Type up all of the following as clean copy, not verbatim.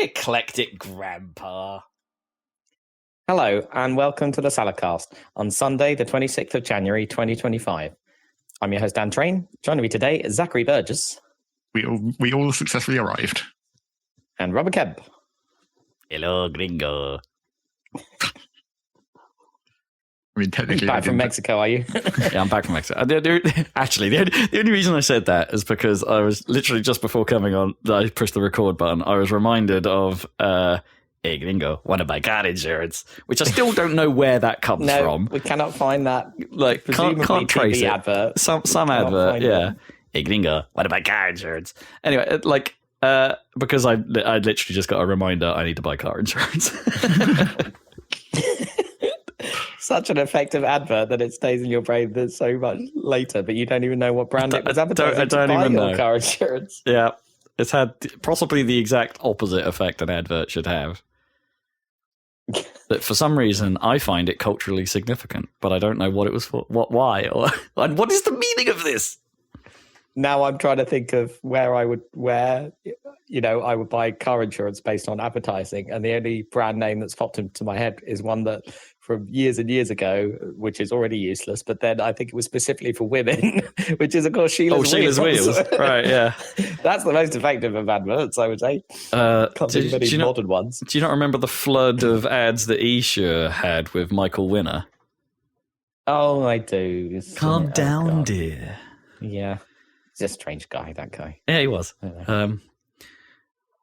eclectic grandpa. Hello, and welcome to the Saladcast on Sunday, the 26th of January, 2025. I'm your host, Dan Train. Joining me today is Zachary Burgess. We all successfully arrived. And Robert Kemp. Hello, gringo. I mean, technically, Back from Mexico, are you? Yeah, I'm back from Mexico. Actually, the only reason I said that is because I was literally just before coming on, I pushed the record button. I was reminded of, hey, gringo, want to buy car insurance, which I still don't know where that comes from. We cannot find that. Like, can't trace TV it. Advert. Some advert, yeah. Hey, gringo, want to buy car insurance. Anyway, because I literally just got a reminder I need to buy car insurance. Such an effective advert that it stays in your brain so much later, but you don't even know what brand it was advertising. I don't even know. Car insurance. Yeah, it's had possibly the exact opposite effect an advert should have. But for some reason, I find it culturally significant, but I don't know what it was for, why, and what is the meaning of this? Now I'm trying to think of where I would buy car insurance based on advertising, and the only brand name that's popped into my head is one that from years and years ago, which is already useless, but then I think it was specifically for women, which is of course Sheila's Wheels. Right, yeah. That's the most effective of adverts, I would say. Can't think of any modern ones. Do you not remember the flood of ads that Esher had with Michael Winner? Oh, I do. Calm down, dear. Yeah. He's a strange guy, that guy. Yeah, he was. And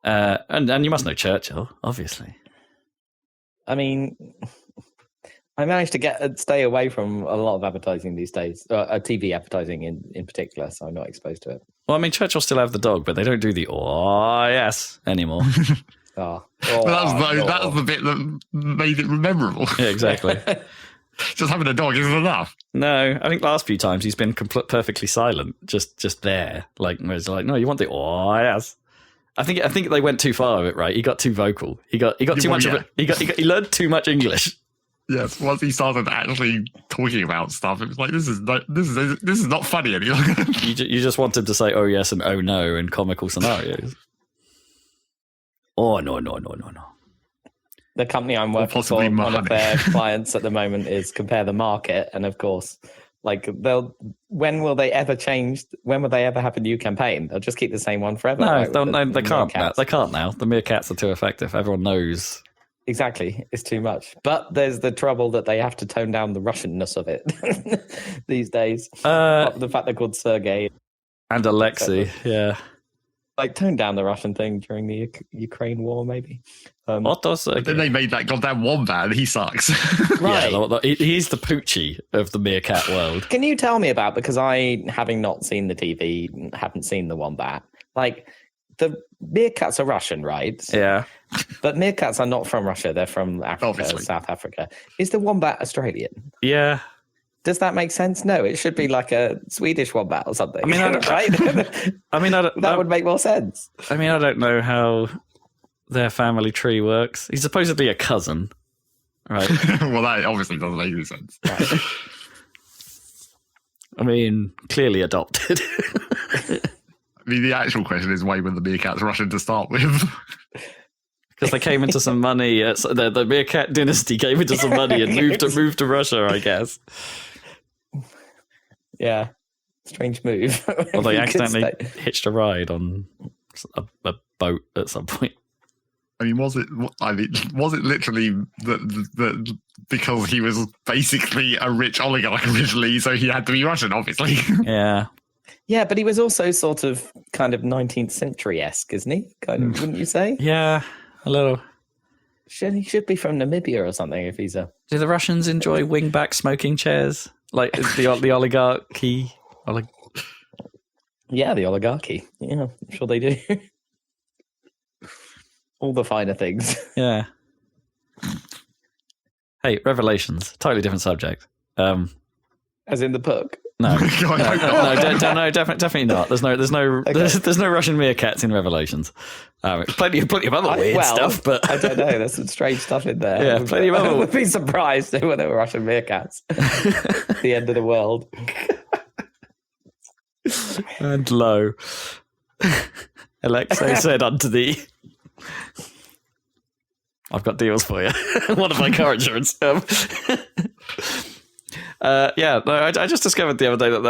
you must know Churchill, obviously. I mean, I managed to stay away from a lot of advertising these days, TV advertising in particular, so I'm not exposed to it. Well, I mean, Churchill still have the dog, but they don't do the "oh yes" anymore. That was the bit that made it memorable. Yeah, exactly. Just having a dog isn't enough. No, I think last few times he's been perfectly silent, just there. Like, whereas like, no, you want the "oh yes." I think they went too far with it, right? He got too vocal. He got too much of it. He learned too much English. Yes, once he started actually talking about stuff, it was like this is not funny any longer. You just want him to say "oh yes" and "oh no" in comical scenarios. Oh no. The company I'm working for, one of their clients at the moment is Compare the Market, and of course, like when will they ever change? When will they ever have a new campaign? They'll just keep the same one forever. No, they can't. They can't now. The meerkats are too effective. Everyone knows. Exactly, it's too much. But there's the trouble that they have to tone down the Russianness of it these days. The fact they're called Sergei and Alexei, yeah. Like tone down the Russian thing during the Ukraine war, maybe. What does? But then they made that goddamn wombat. He sucks. Right, yeah, he's the Poochie of the meerkat world. Can you tell me about, because I, having not seen the TV, haven't seen the wombat. Like the meerkats are Russian, right? Yeah, but meerkats are not from Russia. They're from Africa, obviously. South Africa. Is the wombat Australian? Yeah. Does that make sense? No, it should be like a Swedish wombat or something. I mean, right? That would make more sense. I mean, I don't know how their family tree works. He's supposedly a cousin, right? Well, that obviously doesn't make any sense. Right. I mean, clearly adopted. I mean, the actual question is why were the meerkats Russian to start with? Because they came into some money. The meerkat dynasty came into some money and moved to Russia, I guess. Yeah, strange move. Well, they accidentally hitched a ride on a boat at some point. I mean, was it literally that because he was basically a rich oligarch originally, so he had to be Russian, obviously? Yeah. Yeah, but he was also kind of 19th century-esque, isn't he? Kind of, wouldn't you say? Yeah, a little. He should be from Namibia or something if he's a... Do the Russians enjoy wingback smoking chairs? Like the oligarchy? Yeah, the oligarchy. Yeah, I'm sure they do. All the finer things. Yeah. Hey, Revelations. Totally different subject. As in the book? No, definitely not. There's no Russian meerkats in Revelations. Plenty of other weird stuff, but I don't know. There's some strange stuff in there. Yeah, plenty of other. I would be surprised if there were Russian meerkats. The end of the world. And lo, Alexei said unto thee, I've got deals for you. One of my car insurance. Yeah, no, I just discovered the other day that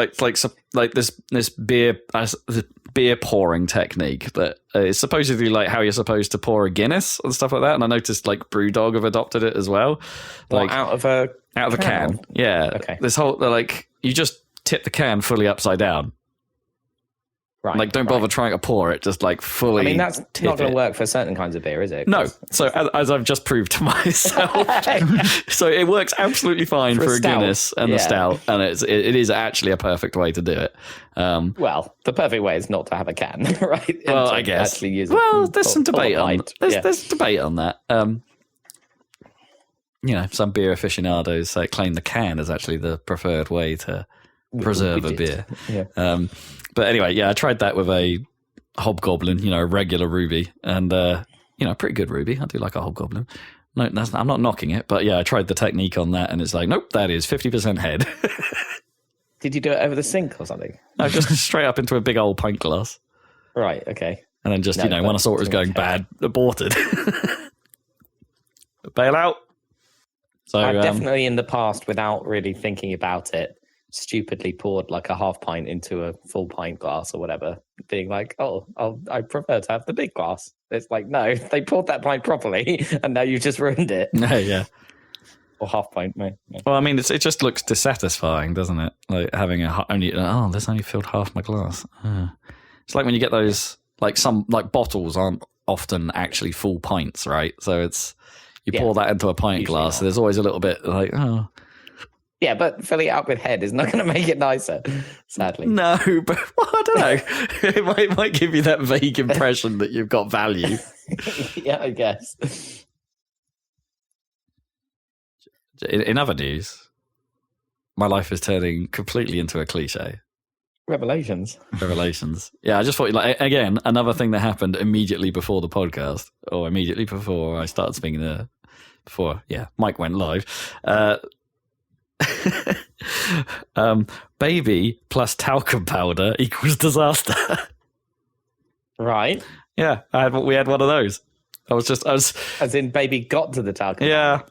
like this beer pouring technique that is supposedly like how you're supposed to pour a Guinness and stuff like that. And I noticed like BrewDog have adopted it as well. Like out of a can. Yeah. Okay. This whole like you just tip the can fully upside down. Right. Like, don't bother trying to pour it. Just like fully. I mean, that's not going to work for certain kinds of beer, is it? No. So as I've just proved to myself, so it works absolutely fine for a Guinness and a stout, and it is actually a perfect way to do it. Well, the perfect way is not to have a can, right? Well, I guess. Actually use there's some debate on there's debate on that. Some beer aficionados claim the can is actually the preferred way to preserve a beer. Yeah. But anyway, I tried that with a hobgoblin, a regular ruby, and pretty good ruby. I do like a hobgoblin. No, I'm not knocking it, but I tried the technique on that, and it's like, nope, that is 50% head. Did you do it over the sink or something? No, just straight up into a big old pint glass. Right. Okay. And then just when I saw it was going bad, aborted. Bail out. So I've definitely in the past, without really thinking about it, stupidly poured like a half pint into a full pint glass or whatever, being like, I prefer to have the big glass. It's like, no, they poured that pint properly and now you've just ruined it. Yeah. Or half pint, no. Well, I mean, it just looks dissatisfying, doesn't it? Like having this only filled half my glass. It's like when you get those, like some like bottles aren't often actually full pints, right? So it's you pour that into a pint glass. So there's always a little bit like, Yeah, but filling it up with head is not going to make it nicer, sadly. No, but I don't know. It might give you that vague impression that you've got value. Yeah, I guess. In other news, my life is turning completely into a cliche. Revelations. Yeah, I just thought, like, again, another thing that happened immediately before the podcast, or immediately before I started speaking before Mike went live. Baby plus talcum powder equals disaster. Right. Yeah, we had one of those. I was as in baby got to the talcum. Yeah.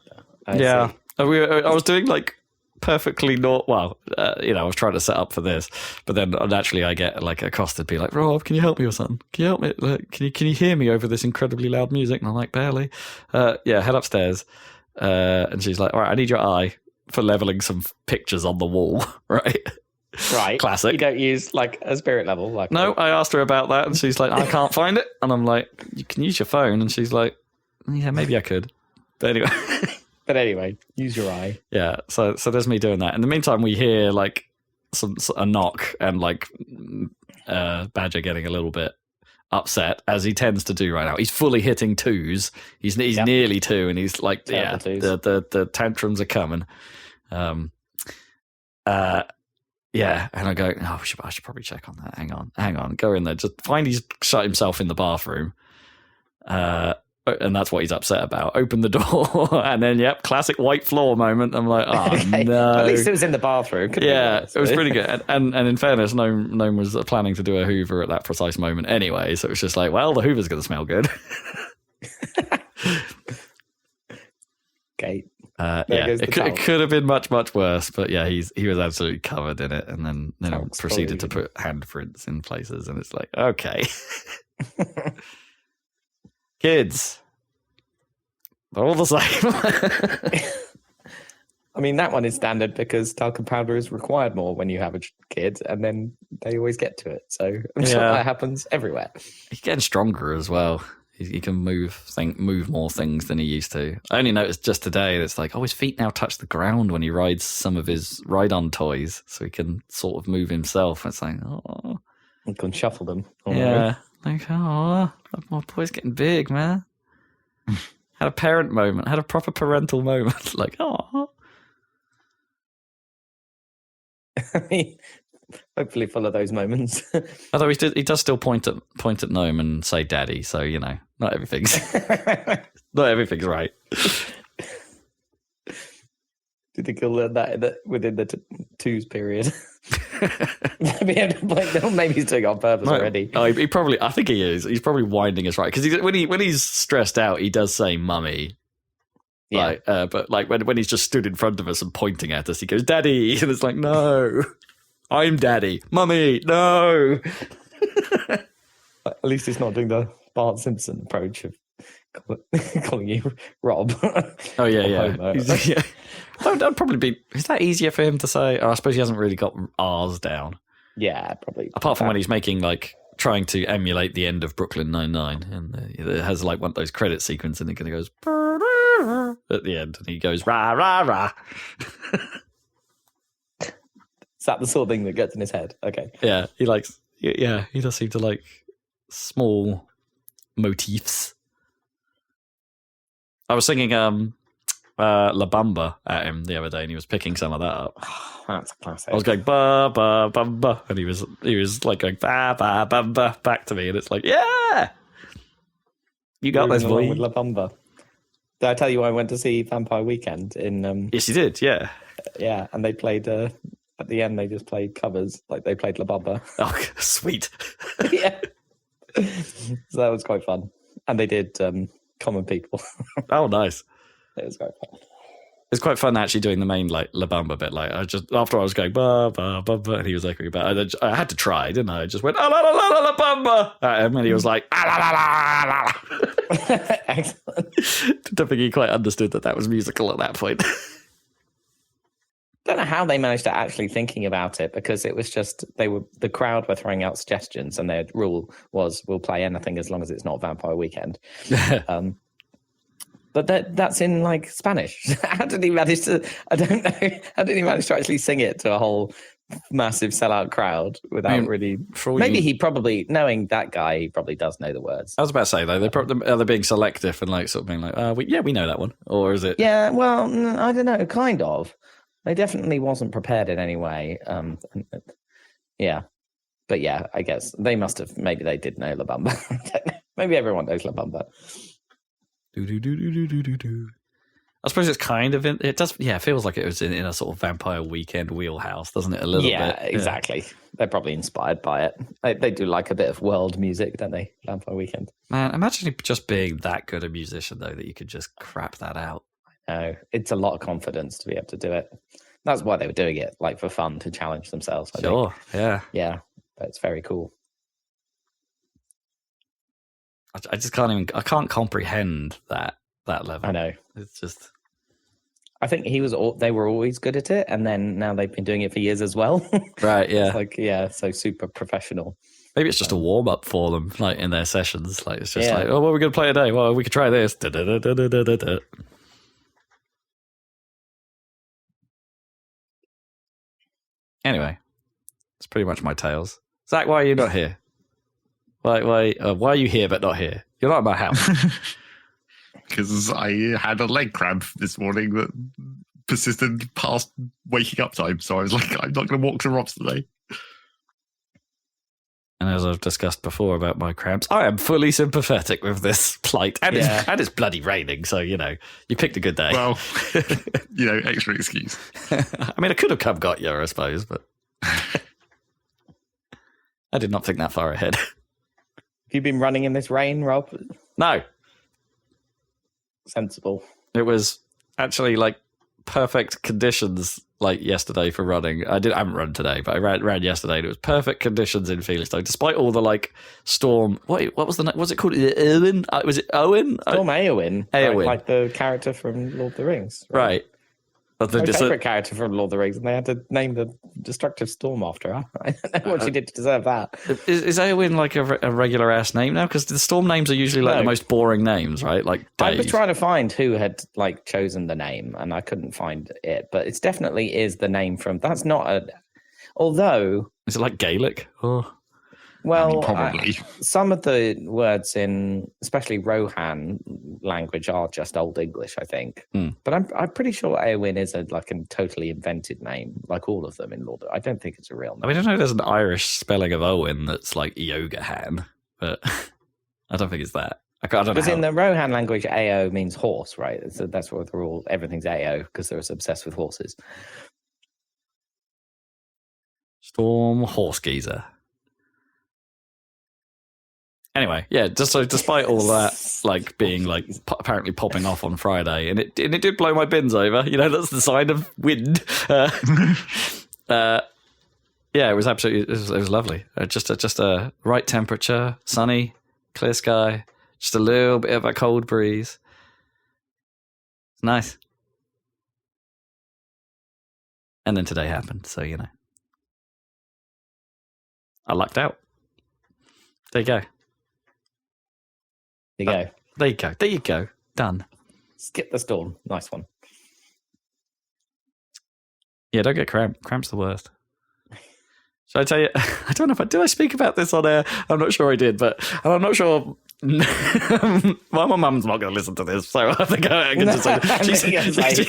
Powder. I was doing like perfectly not well. I was trying to set up for this, but then naturally I get like accosted, be like, Rob, can you help me or something? Can you help me? Like, can you hear me over this incredibly loud music? And I'm like, barely. Head upstairs. And she's like, all right, I need your eye for leveling some pictures on the wall, right? Right. Classic. You don't use like a spirit level. Like no, I asked her about that and she's like, I can't find it. And I'm like, you can use your phone. And she's like, yeah, maybe I could. But anyway. Use your eye. Yeah. So there's me doing that. In the meantime, we hear like a knock and like Badger getting a little bit upset, as he tends to do right now. He's fully hitting twos. He's nearly two, and he's like, the tantrums are coming. And I go, I should probably check on that. Hang on. Go in there. Just find he's shut himself in the bathroom. And that's what he's upset about. Open the door, and then classic white floor moment. I'm like, okay. No. At least it was in the bathroom. It was pretty good. And in fairness, no one was planning to do a Hoover at that precise moment anyway. So it was just like, well, the Hoover's going to smell good. Okay. It could have been much, much worse, but he was absolutely covered in it, and then I proceeded to put handprints in places, and it's like, okay. Kids, they're all the same. I mean, that one is standard because talcum powder is required more when you have a kid, and then they always get to it. So I'm sure that happens everywhere. He's getting stronger as well. He can move more things than he used to. I only noticed just today that it's like, his feet now touch the ground when he rides some of his ride-on toys, so he can sort of move himself. It's like, You can shuffle them. Yeah. Like, my boy's getting big, man. Had a parent moment. Had a proper parental moment. Like, I mean, hopefully full of those moments. Although he does still point at Gnome and say daddy, so, not everything's right. Do you think he'll learn that within the twos period? Maybe he's doing it on purpose already. Oh, he probably. I think he is. He's probably winding us right because when he's stressed out, he does say "mummy." Yeah, but like when he's just stood in front of us and pointing at us, he goes "daddy," and it's like, no, I'm daddy, mummy, no. At least he's not doing the Bart Simpson approach of calling you Rob. Oh yeah. That'd probably be. Is that easier for him to say? Oh, I suppose he hasn't really got R's down. Yeah, probably. Apart from when he's making trying to emulate the end of Brooklyn Nine-Nine, and it has one of those credit sequences, and it kind of goes at the end, and he goes rah rah rah. Is that the sort of thing that gets in his head? Okay. Yeah, he likes. Yeah, he does seem to like small motifs. I was singing La Bamba at him the other day, and he was picking some of that up. That's a classic. I was going ba ba ba ba, and he was like going ba ba ba ba back to me, and it's like, yeah, you got this, boy. With La Bamba. Did I tell you I went to see Vampire Weekend in? Yes, you did. Yeah, yeah, and they played at the end. They just played covers, like they played La Bamba. Oh, sweet. Yeah, so that was quite fun, and they did Common People. Oh, nice. It was quite fun. It's quite fun actually doing the main La Bamba bit. I just after I was going ba ba ba ba, and he was echoing about it. I had to try, didn't I? I just went la la la la La Bamba at him, and he was like la la la la. Excellent. Don't think he quite understood that was musical at that point. Don't know how they managed to actually thinking about it, because it was just the crowd were throwing out suggestions, and their rule was we'll play anything as long as it's not Vampire Weekend. But that's in Spanish. How did he manage to? I don't know. How did he manage to actually sing it to a whole massive sellout crowd without really? Maybe he probably, knowing that guy, he probably does know the words. I was about to say though, are they being selective and sort of being we know that one, or is it? Yeah, well, I don't know. Kind of. They definitely wasn't prepared in any way. Yeah, but yeah, I guess they must have. Maybe they did know La Bamba. Maybe everyone knows La Bamba. Do. I suppose it's kind of it does. Yeah, it feels like it was in a sort of Vampire Weekend wheelhouse, doesn't it? A little bit. Yeah, exactly. They're probably inspired by it. They do like a bit of world music, don't they? Vampire Weekend. Man, imagine just being that good a musician though that you could just crap that out. No, it's a lot of confidence to be able to do it. That's why they were doing it, for fun, to challenge themselves. I think. Yeah. Yeah, but it's very cool. I just I can't comprehend that level. I know. It's just. I think they were always good at it, and then now they've been doing it for years as well. Right, yeah. It's so super professional. Maybe it's just a warm up for them, in their sessions. It's just what are we going to play today? Well, we could try this. Da-da-da-da-da-da-da. Anyway, that's pretty much my tales. Zach, why are you not here? Why are you here but not here? You're not at my house. Because I had a leg cramp this morning that persisted past waking up time. So I was like, I'm not going to walk to Rob's today. And as I've discussed before about my cramps, I am fully sympathetic with this plight. And it's bloody raining, so, you picked a good day. Well, extra excuse. I mean, I could have come got you, I suppose, but I did not think that far ahead. Have you been running in this rain, Rob? No. Sensible. It was actually perfect conditions yesterday for running. I haven't run today, but I ran yesterday, and it was perfect conditions in Felixstowe, despite all the storm. What was the name? Was it called Owen? Was it Owen? Storm Eowyn. Eowyn. Like the character from Lord of the Rings. Right. My favourite character from Lord of the Rings, and they had to name the destructive storm after her. I don't know what she did to deserve that. Is Eowyn a regular ass name now? Because the storm names are usually the most boring names, right? I was trying to find who had chosen the name, and I couldn't find it. But it definitely is the name from. That's not a. Although is it Gaelic? Oh. Well, probably. Some of the words in, especially Rohan language, are just Old English, I think. But I'm pretty sure Eowyn is a totally invented name, like all of them in Lord. I don't think it's a real name. I know there's an Irish spelling of Owen that's Yogahan, but I don't think it's that. I don't know. Because in the Rohan language, Ao means horse, right? So that's what everything's Ao because they're obsessed with horses. Storm horse geezer. Anyway, yeah. Just so, despite all that, like being like apparently popping off on Friday, and it did blow my bins over. You know, that's the sign of wind. Yeah, it was absolutely. It was lovely. Just a right temperature, sunny, clear sky, just a little bit of a cold breeze. It's nice. And then today happened, so you know, I lucked out. There you go. There you go. There you go. There you go. Done. Skip the storm. Nice one. Yeah, don't get cramps the worst. Should I tell you? I don't know if did I speak about this on air? I'm not sure I did, but I'm not sure. Well, my mum's not going to listen to this, so I think I can just say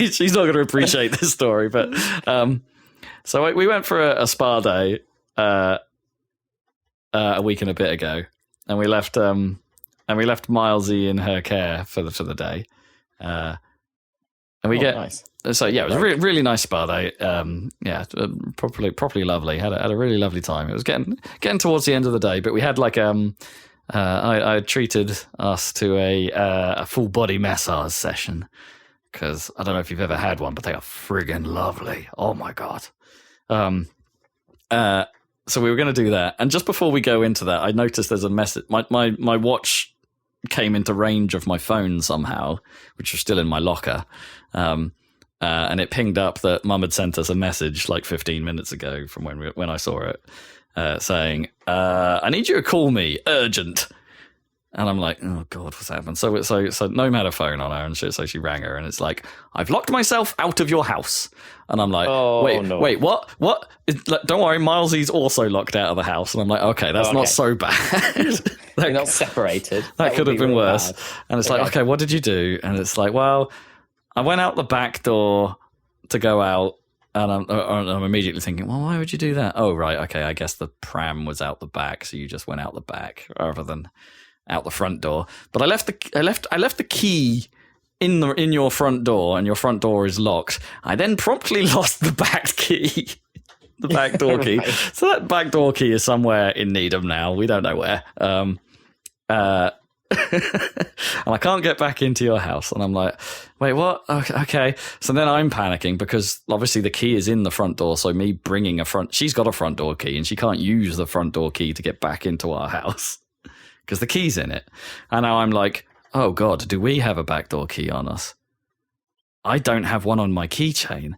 she's not going to appreciate this story. But so we went for a spa day a week and a bit ago, and we left Milesy in her care for the day, and we nice. So yeah, it was a really nice spa day. Yeah, properly lovely. Had a really lovely time. It was getting towards the end of the day, but we had like I treated us to a full body massage session because I don't know if you've ever had one, but they are friggin' lovely. Oh my god. So we were going to do that, and just before we go into that, I noticed there's a message. My watch came into range of my phone somehow, which was still in my locker. And it pinged up that Mum had sent us a message like 15 minutes ago from when I saw it, saying, "I need you to call me, urgent." And I'm like, "Oh God, what's happened?" So Gnome had a phone on her, and so she rang her, and it's like, "I've locked myself out of your house." And I'm like, "Wait, what? Don't worry, Milesy's also locked out of the house." And I'm like, "Okay, that's not so bad." They're not separated. That could have been worse. Bad. And it's like, "Okay, what did you do?" And it's like, "Well, I went out the back door to go out." And I'm immediately thinking, well, why would you do that? Oh, right. Okay. I guess the pram was out the back. So you just went out the back rather than out the front door. But I left the key in your front door, and your front door is locked. I then promptly lost the back key, the back door key. Right. So that back door key is somewhere in Needham now. We don't know where. And I can't get back into your house. And I'm like, wait, what? Okay. So then I'm panicking because obviously the key is in the front door. So me bringing she's got a front door key, and she can't use the front door key to get back into our house because the key's in it. And now I'm like, oh God, do we have a back door key on us? I don't have one on my keychain.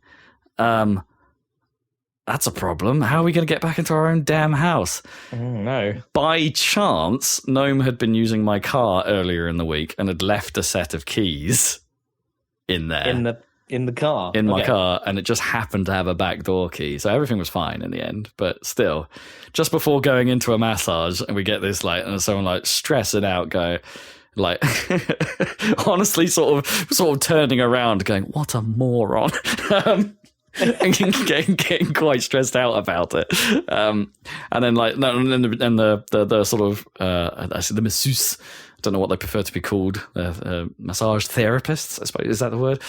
That's a problem. How are we going to get back into our own damn house? Oh, no. By chance, Gnome had been using my car earlier in the week and had left a set of keys in there. In the car? In my car, and it just happened to have a back door key. So everything was fine in the end. But still, just before going into a massage, and we get this, like, and someone like stressing out, go, like, honestly, sort of turning around, going, what a moron. And getting quite stressed out about it, and then the sort of I said the masseuse. I don't know what they prefer to be called. Massage therapists, I suppose, is that the word?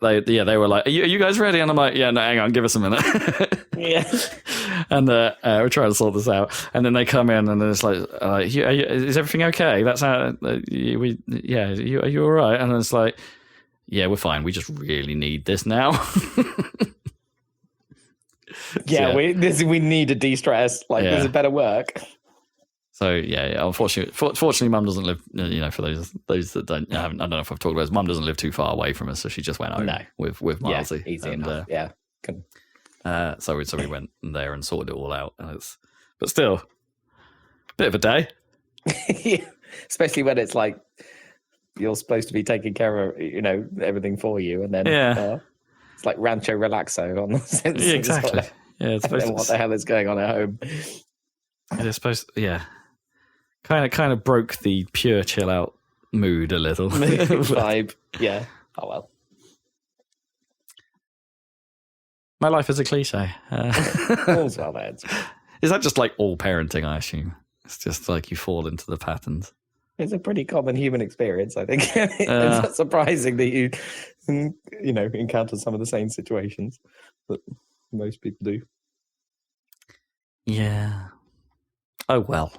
They were like, "Are you guys ready?" And I'm like, "Yeah, no, hang on, give us a minute." Yeah. And we're trying to sort this out, and then they come in, and it's like, "Is everything okay?" That's how are you all right? And it's like, "Yeah, we're fine. We just really need this now." Yeah, we need a de-stress. This is better work. So yeah. Unfortunately, Mum doesn't live. For those that don't, I don't know if I've talked about this. Mum doesn't live too far away from us, so she just went home with Milesy. Yeah, easy enough. Yeah. So we went there and sorted it all out. But still, bit of a day. Yeah. Especially when it's like you're supposed to be taking care of everything for you, and then it's like Rancho Relaxo on the sense. Yeah, exactly. Yeah, it's supposed what the hell is going on at home? It's supposed, kind of broke the pure chill out mood a little. Vibe, yeah. Oh well. My life is a cliche. All's well, then. Is that just like all parenting? I assume it's just like you fall into the patterns. It's a pretty common human experience, I think. It's not surprising that you encounter some of the same situations that most people do. Yeah. Oh, well.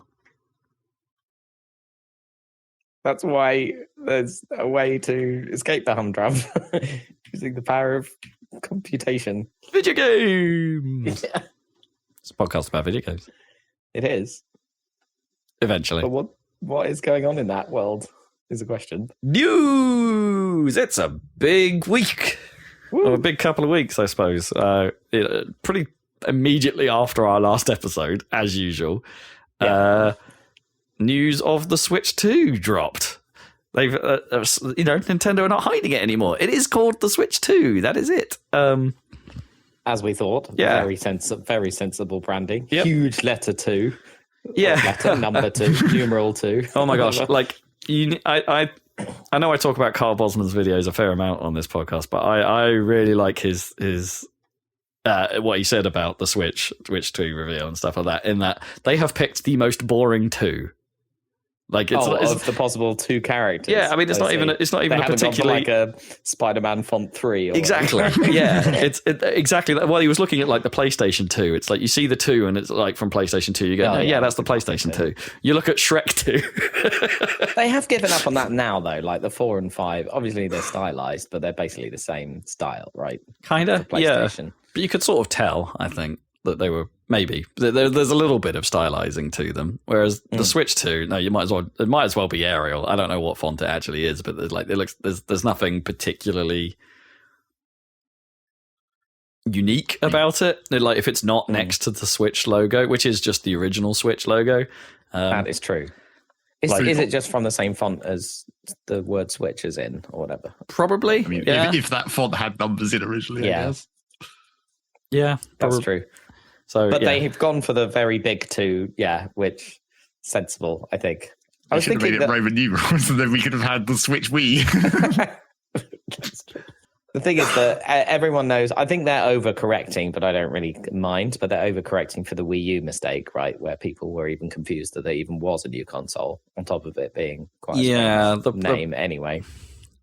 That's why there's a way to escape the humdrum using the power of computation. Video games! Yeah, It's a podcast about video games. it is. Eventually. But what is going on in that world is a question. News! It's a big week. Woo. Or a big couple of weeks, I suppose. Pretty immediately after our last episode, as usual. Yeah. News of the Switch 2 dropped. They've, Nintendo are not hiding it anymore. It is called the Switch 2. That is it. As we thought. Yeah. Very sensible branding. Yep. Huge letter 2. Yeah. Letter number 2. Numeral 2. Oh my gosh! Like I know I talk about Carl Bosman's videos a fair amount on this podcast, but I really like his what he said about the Switch 2 reveal and stuff like that. In that they have picked the most boring 2. Like it's of the possible 2 characters. Yeah, I mean it's not even a particularly like a Spider-Man font 3. Or exactly. Yeah, it's exactly. Well, he was looking at like the PlayStation 2. It's like you see the 2, and it's like from PlayStation 2. You go, that's the PlayStation 2. You look at Shrek 2. They have given up on that now, though. Like the 4 and 5, obviously they're stylized, but they're basically the same style, right? Kind of, yeah. But you could sort of tell, I think, that they were maybe there's a little bit of stylizing to them. Whereas the Switch 2, no, it might as well be Arial. I don't know what font it actually is, but there's nothing particularly unique about it. Like if it's not next to the Switch logo, which is just the original Switch logo. That is true. Is it just from the same font as the word Switch is in, or whatever? Probably. I mean, yeah. if that font had numbers in originally, I guess. Yeah, that's true. So, but they've gone for the very big 2, which sensible, I think. I was thinking made it Roman numerals, and then we could have had the Switch Wii. That's true. The thing is that everyone knows. I think they're overcorrecting, but I don't really mind. But they're overcorrecting for the Wii U mistake, right? Where people were even confused that there even was a new console on top of it being quite a name anyway.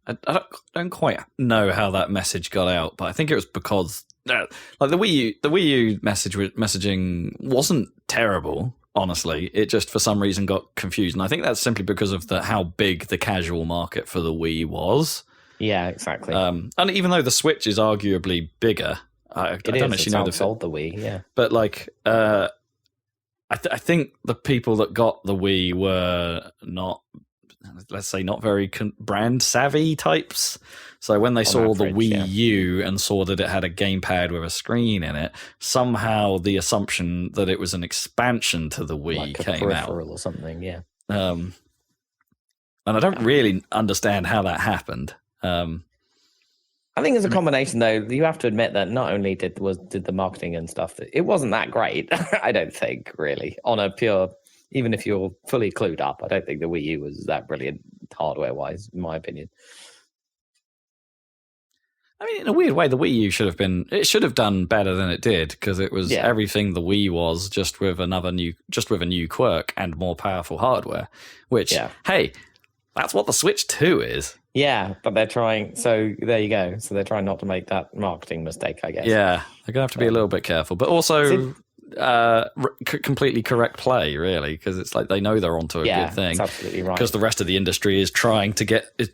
I don't quite know how that message got out, but I think it was because like the Wii U messaging wasn't terrible. Honestly, it just for some reason got confused, and I think that's simply because of how big the casual market for the Wii was. Yeah, exactly. And even though the Switch is arguably bigger, I don't actually know the Wii. Yeah, but like I think the people that got the Wii were not, let's say, not very brand savvy types. So when they saw the Wii U and saw that it had a gamepad with a screen in it, somehow the assumption that it was an expansion to the Wii like came out, or something. Yeah. And I don't really understand how that happened. I think it's a combination, though. You have to admit that not only did the marketing and stuff, it wasn't that great. I don't think, really, on a pure. Even if you're fully clued up, I don't think the Wii U was that brilliant hardware-wise, in my opinion. I mean, in a weird way, the Wii U should have done better than it did, because it was everything the Wii was, just with a new quirk and more powerful hardware. Which, hey, that's what the Switch 2 is. Yeah, but they're trying. So there you go. So they're trying not to make that marketing mistake, I guess. Yeah, they're gonna have to be a little bit careful, but also completely correct play, really, because it's like they know they're onto a good thing. That's absolutely right. Because the rest of the industry is trying to get a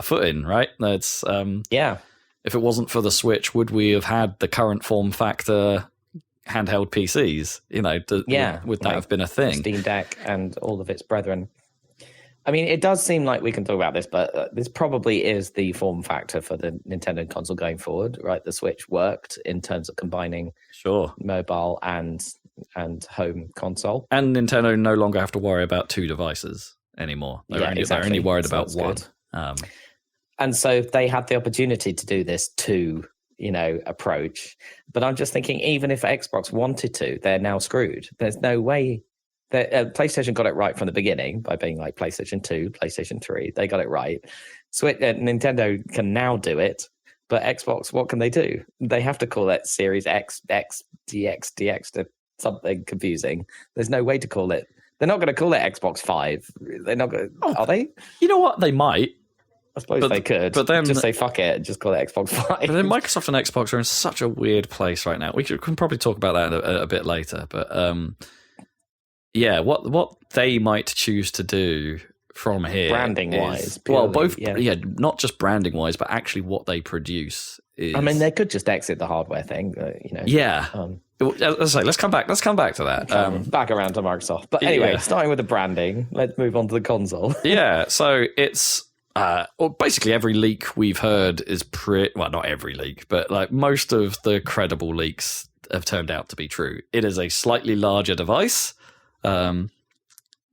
foot in, right? It's If it wasn't for the Switch, would we have had the current form factor handheld PCs? Would that have been a thing? Steam Deck and all of its brethren. I mean, it does seem like we can talk about this, but this probably is the form factor for the Nintendo console going forward, right? The Switch worked in terms of combining mobile and home console. And Nintendo no longer have to worry about 2 devices anymore. They're only worried about one. And so they had the opportunity to do this 2, approach. But I'm just thinking, even if Xbox wanted to, they're now screwed. There's no way. PlayStation got it right from the beginning by being like PlayStation 2, PlayStation 3. They got it right. Nintendo can now do it, but Xbox, what can they do? They have to call it Series X, DX to something confusing. There's no way to call it. They're not going to call it Xbox 5. They're not going to, are they? You know what? They might. I suppose they could, but then just say fuck it and just call it Xbox 5. But then Microsoft and Xbox are in such a weird place right now. We can probably talk about that a bit later. But yeah, what they might choose to do from here, branding wise, well, both not just branding wise, but actually what they produce is. I mean, they could just exit the hardware thing, Yeah. Let's come back to that. Back around to Microsoft. But anyway, starting with the branding, let's move on to the console. Yeah, so it's basically every leak we've heard is well, not every leak, but like most of the credible leaks have turned out to be true. It is a slightly larger device.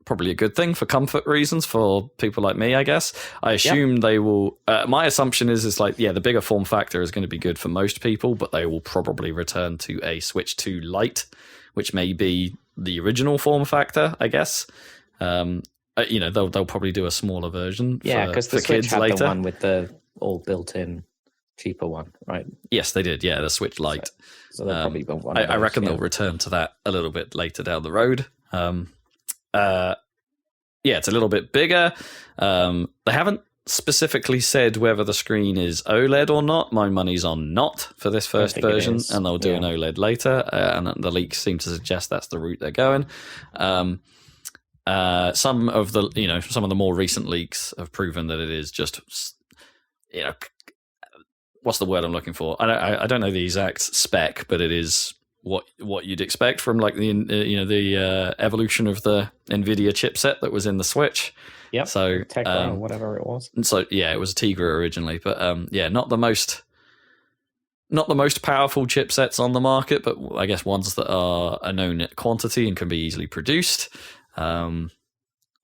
Probably a good thing for comfort reasons for people like me, I guess. I assume they will. My assumption is like, the bigger form factor is going to be good for most people, but they will probably return to a Switch 2 Lite, which may be the original form factor, I guess. They'll probably do a smaller version. Yeah, because the Switch had later. The one with the all built-in cheaper one, right? Yes, they did. Yeah, the Switch Lite. So they'll probably build one. I reckon they'll return to that a little bit later down the road. It's a little bit bigger. They haven't specifically said whether the screen is OLED or not. My money's on not for this first version, and they'll do an OLED later. And the leaks seem to suggest that's the route they're going. Some of the more recent leaks have proven that it is just, what's the word I'm looking for? I don't know the exact spec, but it is what you'd expect from like the evolution of the NVIDIA chipset that was in the Switch. Yep. So Tegra or whatever it was. So it was a Tegra originally, but not the most powerful chipsets on the market, but I guess ones that are a known quantity and can be easily produced.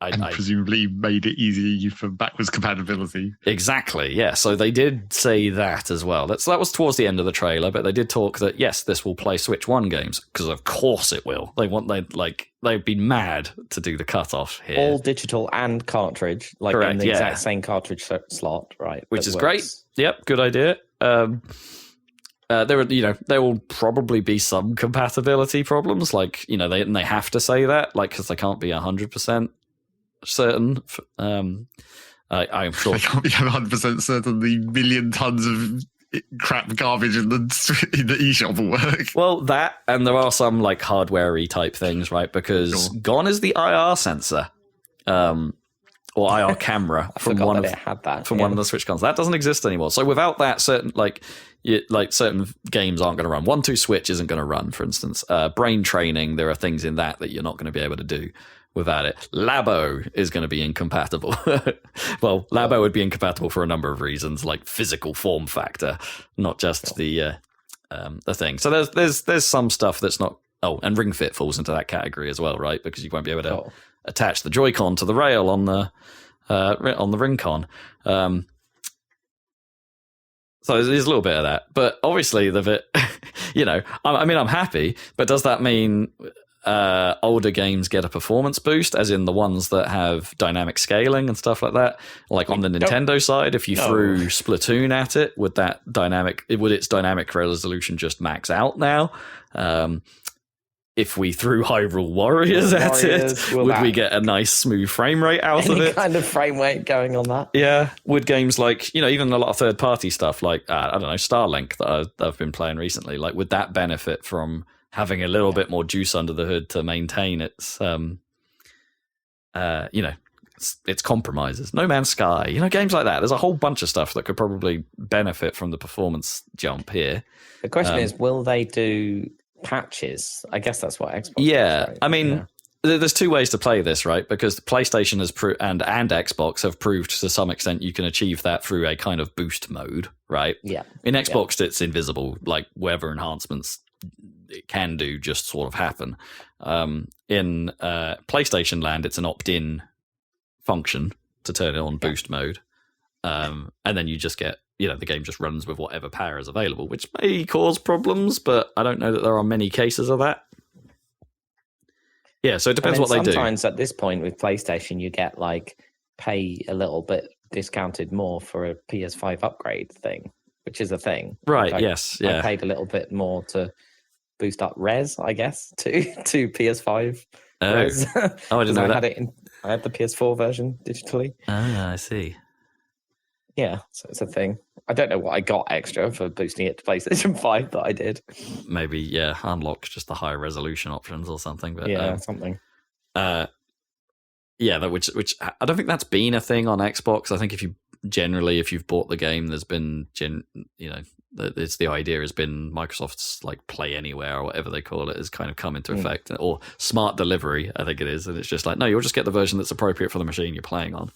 Presumably made it easy for backwards compatibility. Exactly, yeah. So they did say that as well. That was towards the end of the trailer, but they did talk that yes, this will play Switch 1 games, because of course it will. They'd be mad to do the cutoff here. All digital and cartridge, like correct, in the exact same cartridge slot, right? Which is great. Yep, good idea. There will probably be some compatibility problems, they have to say that, because they can't be 100% certain. I'm sure they can't be 100% certain the million tons of crap garbage in the eShop will work. Well, that, and there are some hardware-y type things, right? Because gone is the IR sensor. Or IR camera from one of the Switch consoles. That doesn't exist anymore. So without that, certain certain games aren't going to run. 1-2 Switch isn't going to run, for instance. Brain training, there are things in that you're not going to be able to do without it. Labo is going to be incompatible. Well, Labo would be incompatible for a number of reasons, like physical form factor, not just the thing. So there's some stuff that's not. Oh, and Ring Fit falls into that category as well, right? Because you won't be able to attach the Joy-Con to the rail on the Ring-Con. So there's a little bit of that, but obviously the bit, I'm happy, but does that mean older games get a performance boost, as in the ones that have dynamic scaling and stuff like that? Like on the Nintendo side, if you threw Splatoon at it, would its dynamic resolution just max out now? If we threw Hyrule Warriors at it, would we get a nice smooth frame rate out of it? Any kind of frame rate going on that? Yeah. Would games even a lot of third-party stuff like, I don't know, Starlink that I've been playing recently, would that benefit from having a little bit more juice under the hood to maintain its, its compromises? No Man's Sky, games like that. There's a whole bunch of stuff that could probably benefit from the performance jump here. The question is, will they do patches? I guess that's what Xbox does, right? I mean, there's two ways to play this, right? Because the PlayStation has and Xbox have proved to some extent you can achieve that through a kind of boost mode, right? Yeah. In Xbox, it's invisible, whatever enhancements it can do just sort of happen. In PlayStation land, it's an opt-in function to turn it on boost mode. And then you just get, the game just runs with whatever power is available, which may cause problems, but I don't know that there are many cases of that. Yeah, so it depends what they do. Sometimes at this point with PlayStation, you get pay a little bit discounted more for a PS5 upgrade thing, which is a thing. Right, I paid a little bit more to boost up res, I guess, to PS5. Res. I didn't know that. I had the PS4 version digitally. Ah, I see. Yeah, so it's a thing. I don't know what I got extra for boosting it to PlayStation 5, but I did. Maybe, unlock just the higher resolution options or something. But something. Which I don't think that's been a thing on Xbox. I think if you've bought the game, there's been it's the idea has been Microsoft's like Play Anywhere or whatever they call it has kind of come into effect, or smart delivery, I think it is, and it's just like, no, you'll just get the version that's appropriate for the machine you're playing on.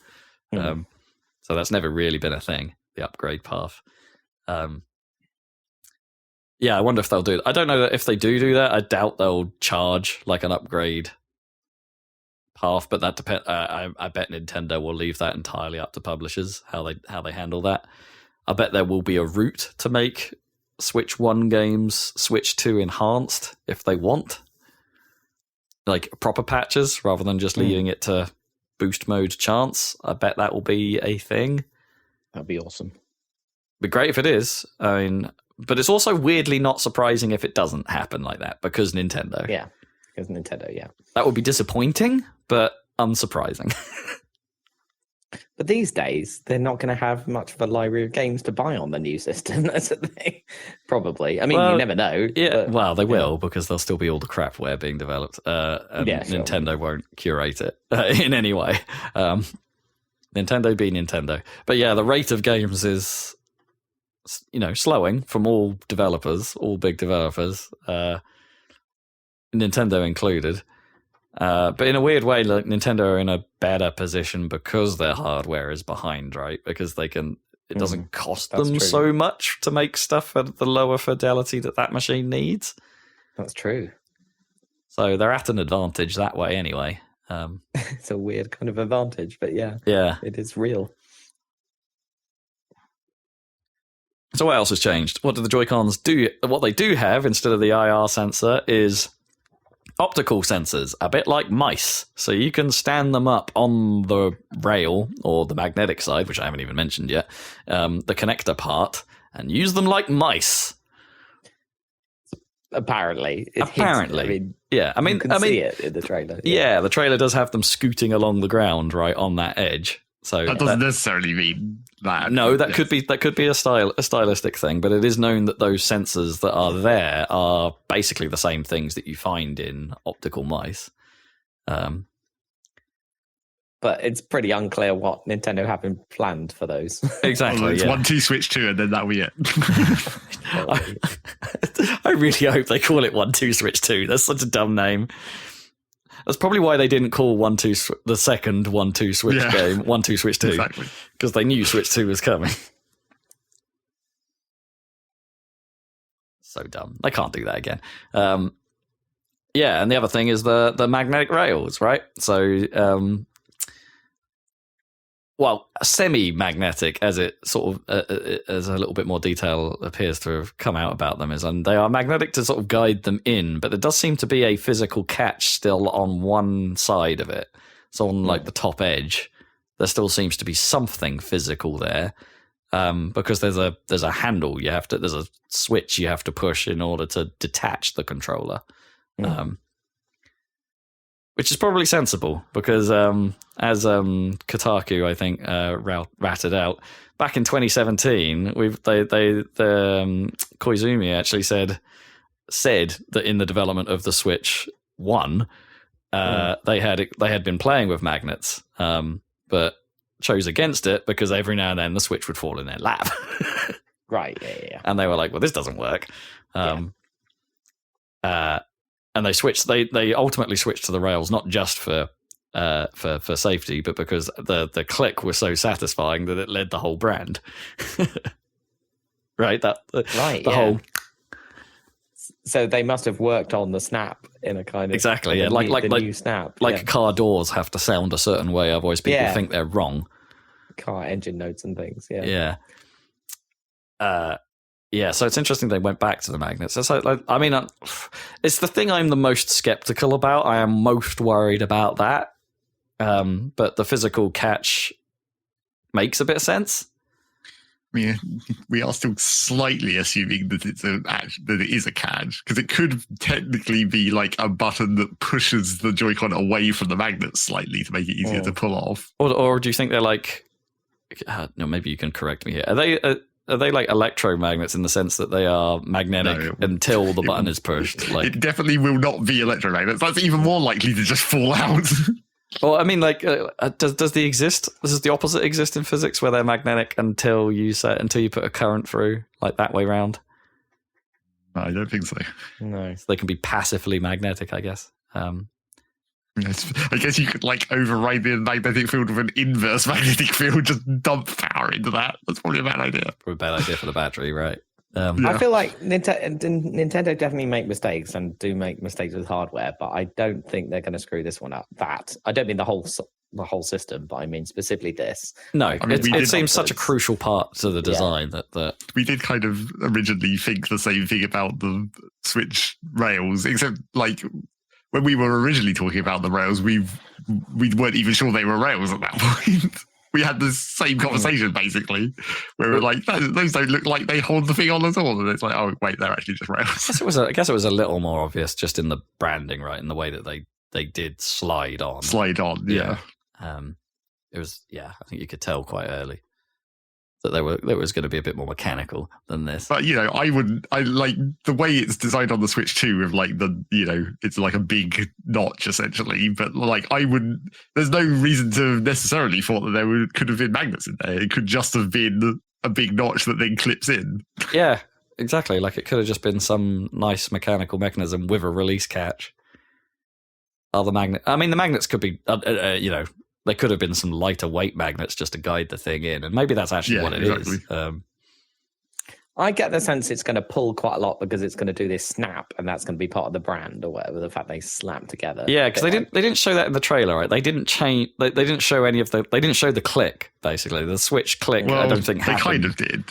So that's never really been a thing, the upgrade path. I wonder if they'll do it. I don't know that if they do that. I doubt they'll charge like an upgrade path, but that depends. I bet Nintendo will leave that entirely up to publishers how they handle that. I bet there will be a route to make Switch 1 games Switch 2 enhanced if they want, like proper patches rather than just leaving it to boost mode chance. I bet that will be a thing. That'd be awesome. Be great if it is. I mean, but it's also weirdly not surprising if it doesn't happen like that because Nintendo. Yeah, because Nintendo. Yeah, that would be disappointing, but unsurprising. But these days, they're not going to have much of a library of games to buy on the new system. That's the thing. Probably. I mean, you never know. Yeah, well, they will, because there'll still be all the crapware being developed. And Nintendo won't curate it in any way. Nintendo be Nintendo. But yeah, the rate of games is, slowing from all developers, all big developers, Nintendo included. But in a weird way, like Nintendo are in a better position because their hardware is behind, right? Because it doesn't cost them so much to make stuff at the lower fidelity that machine needs. That's true. So they're at an advantage that way anyway. It's a weird kind of advantage, but yeah, it is real. So what else has changed? What do the Joy-Cons do? What they do have instead of the IR sensor is optical sensors, a bit like mice. So you can stand them up on the rail or the magnetic side, which I haven't even mentioned yet, the connector part, and use them like mice. Apparently. You can see it in the trailer. Yeah, the trailer does have them scooting along the ground, right, on that edge. So that doesn't necessarily mean that. No, that could be a stylistic thing, but it is known that those sensors that are there are basically the same things that you find in optical mice. But it's pretty unclear what Nintendo have in planned for those. Exactly. It's 1, 2, Switch 2, and then that'll be it. I really hope they call it 1, 2, Switch 2. That's such a dumb name. That's probably why they didn't call the second 1, 2 Switch game 1, 2 Switch 2. Exactly. Because they knew Switch 2 was coming. So dumb. They can't do that again. And the other thing is the magnetic rails, right? So, semi-magnetic, as it sort of, as a little bit more detail appears to have come out about them, and they are magnetic to sort of guide them in, but there does seem to be a physical catch still on one side of it. So on like the top edge, there still seems to be something physical there, because there's a handle there's a switch you have to push in order to detach the controller. Which is probably sensible because, as Kotaku, I think, ratted out back in 2017, Koizumi actually said that in the development of the Switch 1, they had been playing with magnets, but chose against it because every now and then the Switch would fall in their lap. Right. Yeah. And they were like, "Well, this doesn't work." And they ultimately switched to the rails, not just for safety, but because the click was so satisfying that it led the whole brand. Right? The whole. So they must have worked on the snap in a kind of exactly, yeah, like new snap, car doors have to sound a certain way, otherwise people think they're wrong. Car engine notes and things, yeah. So it's interesting they went back to the magnets. It's it's the thing I'm the most skeptical about. I am most worried about that. But the physical catch makes a bit of sense. I mean, we are still slightly assuming that it is a catch, because it could technically be like a button that pushes the Joy-Con away from the magnet slightly to make it easier to pull off. Or do you think they're like no, maybe you can correct me here. Are they like electromagnets in the sense that they are magnetic until the button is pushed? Like, it definitely will not be electromagnets. That's even more likely to just fall out. Well, I mean, like, does the opposite exist in physics where they're magnetic until you put a current through, like that way round? I don't think so. No, So they can be passively magnetic, I guess. Yes. I guess you could like override the magnetic field with an inverse magnetic field, just dump power into that. That's probably a bad idea. Probably a bad idea for the battery, right? I feel like Nintendo definitely make mistakes and do make mistakes with hardware, but I don't think they're going to screw this one up. I don't mean the whole system, but I mean specifically this. No, I mean, it seems such a crucial part to the design that we did kind of originally think the same thing about the Switch rails, except like when we were originally talking about the rails, we weren't even sure they were rails at that point. We had the same conversation basically, where we were like, those don't look like they hold the thing on at all, and it's like, oh wait, they're actually just rails. I guess it was a little more obvious just in the branding, right? In the way that they did slide on. Yeah. It was, I think you could tell quite early that there was going to be a bit more mechanical than this. But I like the way it's designed on the Switch 2 with like it's like a big notch essentially. But like there's no reason to necessarily thought that could have been magnets in there. It could just have been a big notch that then clips in. Yeah, exactly. Like it could have just been some nice mechanical mechanism with a release catch. The magnets could be, they could have been some lighter weight magnets just to guide the thing in, and maybe that's actually what it is. I get the sense it's going to pull quite a lot because it's going to do this snap, and that's going to be part of the brand or whatever. The fact they slam together. Yeah, because they didn't show that in the trailer, right? They didn't change. They didn't show any of the. They didn't show the click. Basically, the Switch click. Well, I don't think they happened. kind of did.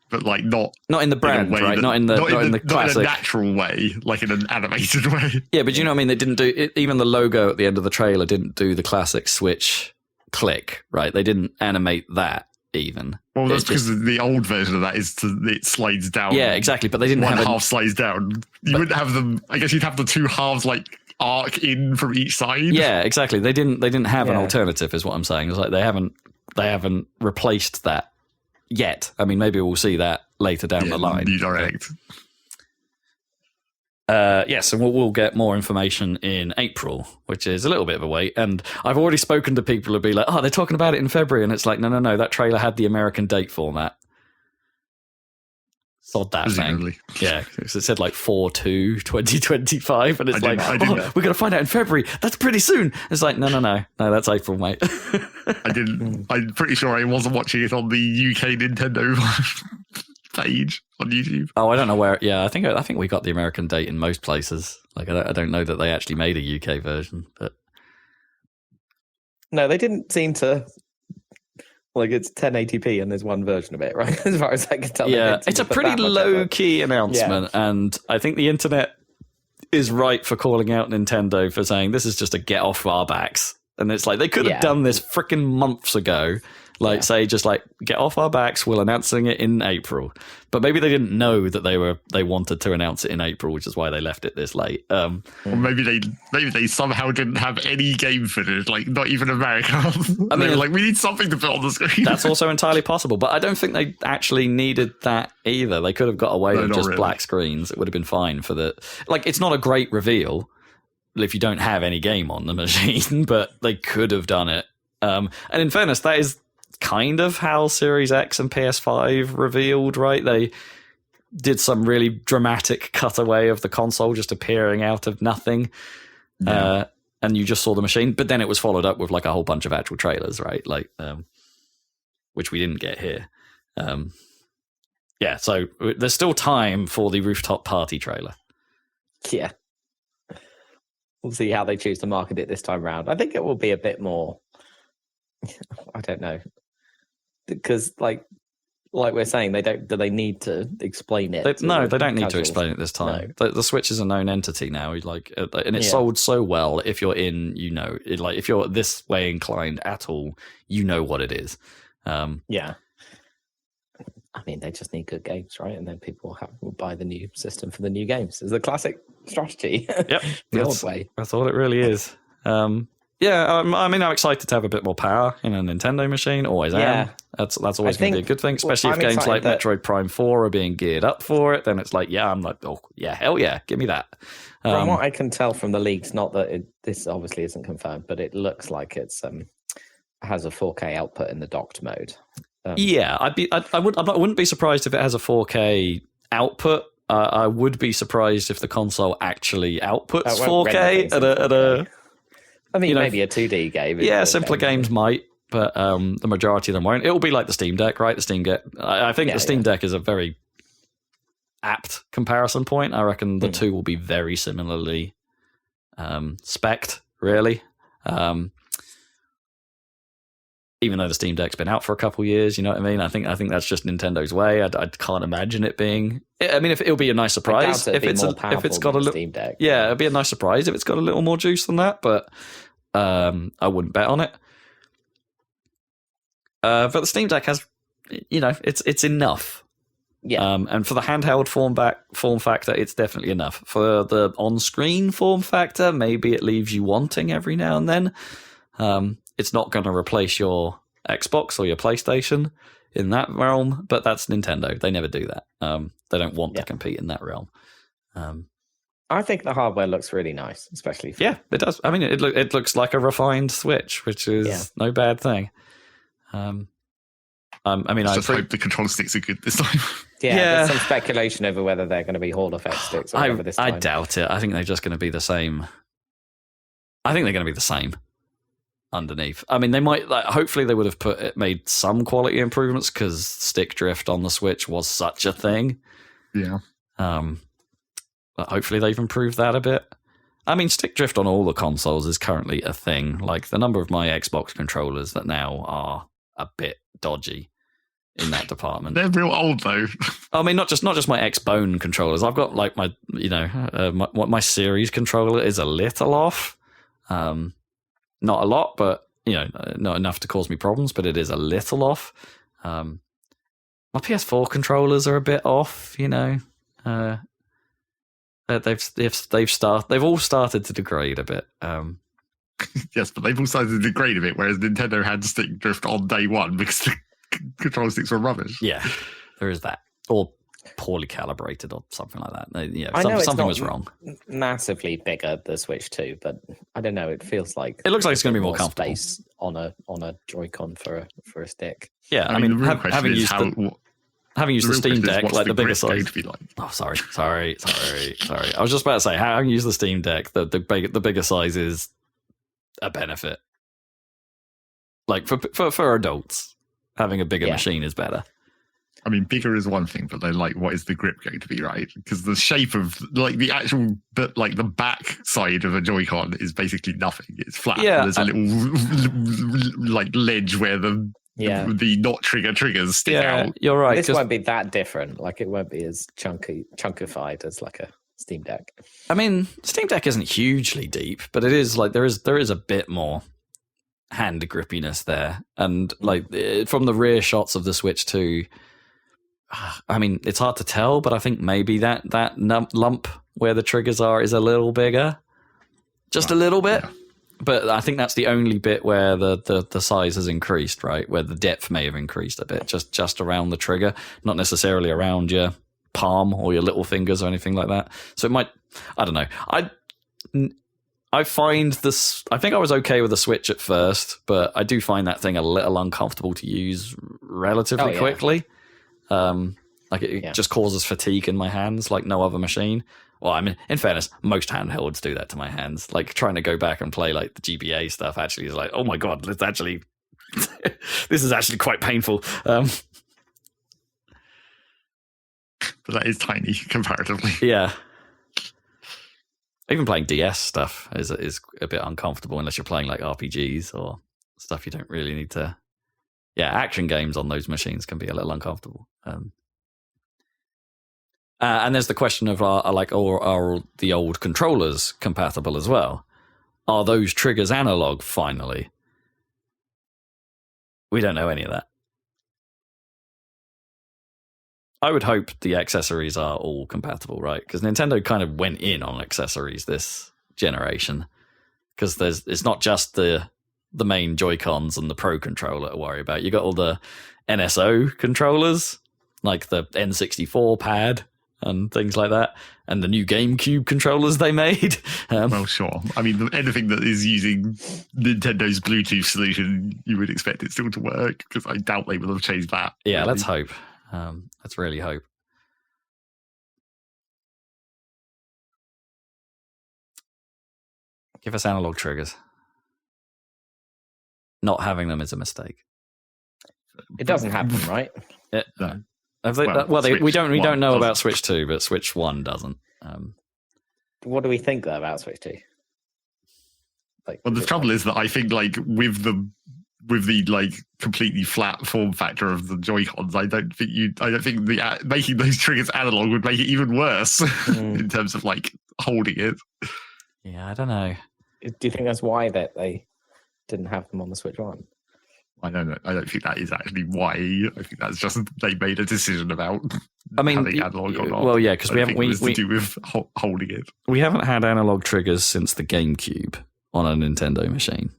But like not in the brand, right? Not in the classic. Not in a natural way, like in an animated way. Yeah, but you know what I mean? They didn't do it, even the logo at the end of the trailer didn't do the classic Switch click, right? They didn't animate that even. Well, that's because the old version of that it slides down. Yeah, exactly. But they didn't one have half slides down. You wouldn't have them. I guess you'd have the two halves like arc in from each side. Yeah, exactly. They didn't have an alternative, is what I'm saying. It's like they haven't replaced that yet. I mean, maybe we'll see that later down the line. New Direct. Yes, and we'll get more information in April, which is a little bit of a wait. And I've already spoken to people who'll be like, oh, they're talking about it in February. And it's like, no, that trailer had the American date format. Sod that thing. Yeah, because it said like 4/2/2025. And it's we're going to find out in February. That's pretty soon. It's like, no, that's April, mate. I'm pretty sure I wasn't watching it on the UK Nintendo page on YouTube. Oh, I don't know where. Yeah, I think we got the American date in most places. Like, I don't know that they actually made a UK version, but no, they didn't seem to. Like, it's 1080p and there's one version of it, right? As far as I can tell. Yeah, it's a pretty low-key announcement, and I think the internet is right for calling out Nintendo for saying this is just a get off our backs. And it's like, they could have done this freaking months ago. Like, say, just like, get off our backs, we're announcing it in April. But maybe they didn't know that they wanted to announce it in April, which is why they left it this late. Or maybe they somehow didn't have any game footage, like not even America. I mean, they were like, we need something to put on the screen. That's also entirely possible, but I don't think they actually needed that either. They could have got away with just black screens. It would have been fine for the... Like, it's not a great reveal if you don't have any game on the machine, but they could have done it. And in fairness, that is kind of how Series X and PS5 revealed, right? They did some really dramatic cutaway of the console just appearing out of nothing. And you just saw the machine, but then it was followed up with like a whole bunch of actual trailers, right? Like, which we didn't get here. So there's still time for the rooftop party trailer. Yeah. We'll see how they choose to market it this time around. I think it will be a bit more, I don't know. Because like we're saying, do they need to explain it? They don't need to explain it this time. No. The Switch is a known entity now, like, and it's sold so well. If you're in, like if you're this way inclined at all, you know what it is. Yeah. I mean, they just need good games, right? And then people will buy the new system for the new games. It's the classic strategy. Yep, the old way. That's all it really is. Yeah, I mean, I'm excited to have a bit more power in a Nintendo machine. Always am. That's always going to be a good thing, especially if games like Metroid Prime 4 are being geared up for it. Then it's like, yeah, I'm like, oh, yeah, hell yeah, give me that. From what I can tell from the leaks, not that this obviously isn't confirmed, but it looks like it's has a 4K output in the docked mode. Yeah, I wouldn't be surprised if it has a 4K output. I would be surprised if the console actually outputs 4K at a. I mean, maybe a 2D game. Yeah, simpler games might, but the majority of them won't. It'll be like the Steam Deck, right? The Steam Deck. I think the Steam Deck is a very apt comparison point. I reckon the two will be very similarly spec'd, really. Even though the Steam Deck's been out for a couple years, you know what I mean? I think that's just Nintendo's way. I can't imagine it being. I mean, if it'll be a nice surprise if it's got a little Steam Deck. Yeah, it'd be a nice surprise if it's got a little more juice than that, but I wouldn't bet on it. But the Steam Deck has, it's enough. Yeah. And for the handheld form factor, it's definitely enough. For the on-screen form factor, maybe it leaves you wanting every now and then. It's not going to replace your Xbox or your PlayStation in that realm, but that's Nintendo. They never do that. They don't want to compete in that realm. I think the hardware looks really nice, especially for... Yeah, it does. I mean, it looks like a refined Switch, which is no bad thing. I just hope the control sticks are good this time. Yeah, there's some speculation over whether they're going to be Hall effect sticks or whatever this time. I doubt it. I think they're just going to be the same. I think they're going to be the same underneath. I mean, they might, hopefully they would have made some quality improvements because stick drift on the Switch was such a thing. Yeah. But hopefully they've improved that a bit. I mean, stick drift on all the consoles is currently a thing. Like the number of my Xbox controllers that now are a bit dodgy in that department. They're real old though. I mean, not just my Xbone controllers. I've got like my, my Series controller is a little off. Not a lot, but not enough to cause me problems. But it is a little off. My PS4 controllers are a bit off. They've all started to degrade a bit. Yes, but they've all started to degrade a bit, whereas Nintendo had stick drift on day one because the control sticks were rubbish. Yeah, there is that. Or poorly calibrated or something like that. I know something was wrong. Massively bigger, the Switch 2, but I don't know. It feels like it looks like it's going to be more comfortable. Space on a Joy-Con for a stick. Yeah, I mean having used the Steam Deck, like the bigger size. Like? Oh, sorry. I was just about to say, having used the Steam Deck, the bigger size is a benefit. Like for adults, having a bigger machine is better. I mean, bigger is one thing, but then, what is the grip going to be, right? Because the shape of, the actual, the back side of a Joy-Con is basically nothing. It's flat. Yeah. There's a little, ledge where the not triggers stick out. You're right. This won't be that different. It won't be as chunkified as, a Steam Deck. I mean, Steam Deck isn't hugely deep, but it is, there is a bit more hand grippiness there. And, from the rear shots of the Switch 2, I mean, it's hard to tell, but I think maybe that lump where the triggers are is a little bigger. Just a little bit. Yeah. But I think that's the only bit where the size has increased, right? Where the depth may have increased a bit, just around the trigger, not necessarily around your palm or your little fingers or anything like that. So it might, I don't know. I find this, I think I was okay with the Switch at first, but I do find that thing a little uncomfortable to use relatively quickly. It just causes fatigue in my hands like no other machine. Well, I mean, in fairness, most handhelds do that to my hands. Trying to go back and play the GBA stuff actually is oh my god, this is actually quite painful. But that is tiny comparatively. Yeah. Even playing DS stuff is a bit uncomfortable unless you're playing RPGs or stuff you don't really need to. Yeah, action games on those machines can be a little uncomfortable. And there's the question of are the old controllers compatible as well? Are those triggers analog finally? We don't know any of that. I would hope the accessories are all compatible, right? Because Nintendo kind of went in on accessories this generation. because it's not just the main Joy-Cons and the Pro controller to worry about. You got all the NSO controllers, like the N64 pad and things like that, and the new GameCube controllers they made. Well, sure. I mean, anything that is using Nintendo's Bluetooth solution, you would expect it still to work, because I doubt they will have changed that. Yeah, really. let's hope. Let's really hope. Give us analog triggers. Not having them is a mistake. It doesn't happen, right? No. We Switch don't 1 know doesn't. about Switch 2, but Switch 1 doesn't. What do we think though about Switch 2? Like, Well, the trouble is that I think, like, with the like completely flat form factor of the Joy-Cons, I don't think the making those triggers analog would make it even worse in terms of like holding it. Yeah, I don't know. Do you think that's why that they didn't have them on the Switch 1? I don't know. I don't think that is actually why. I think that's just they made a decision about having analog or not. Well, yeah, because we haven't it was to do with holding it. We haven't had analog triggers since the GameCube on a Nintendo machine.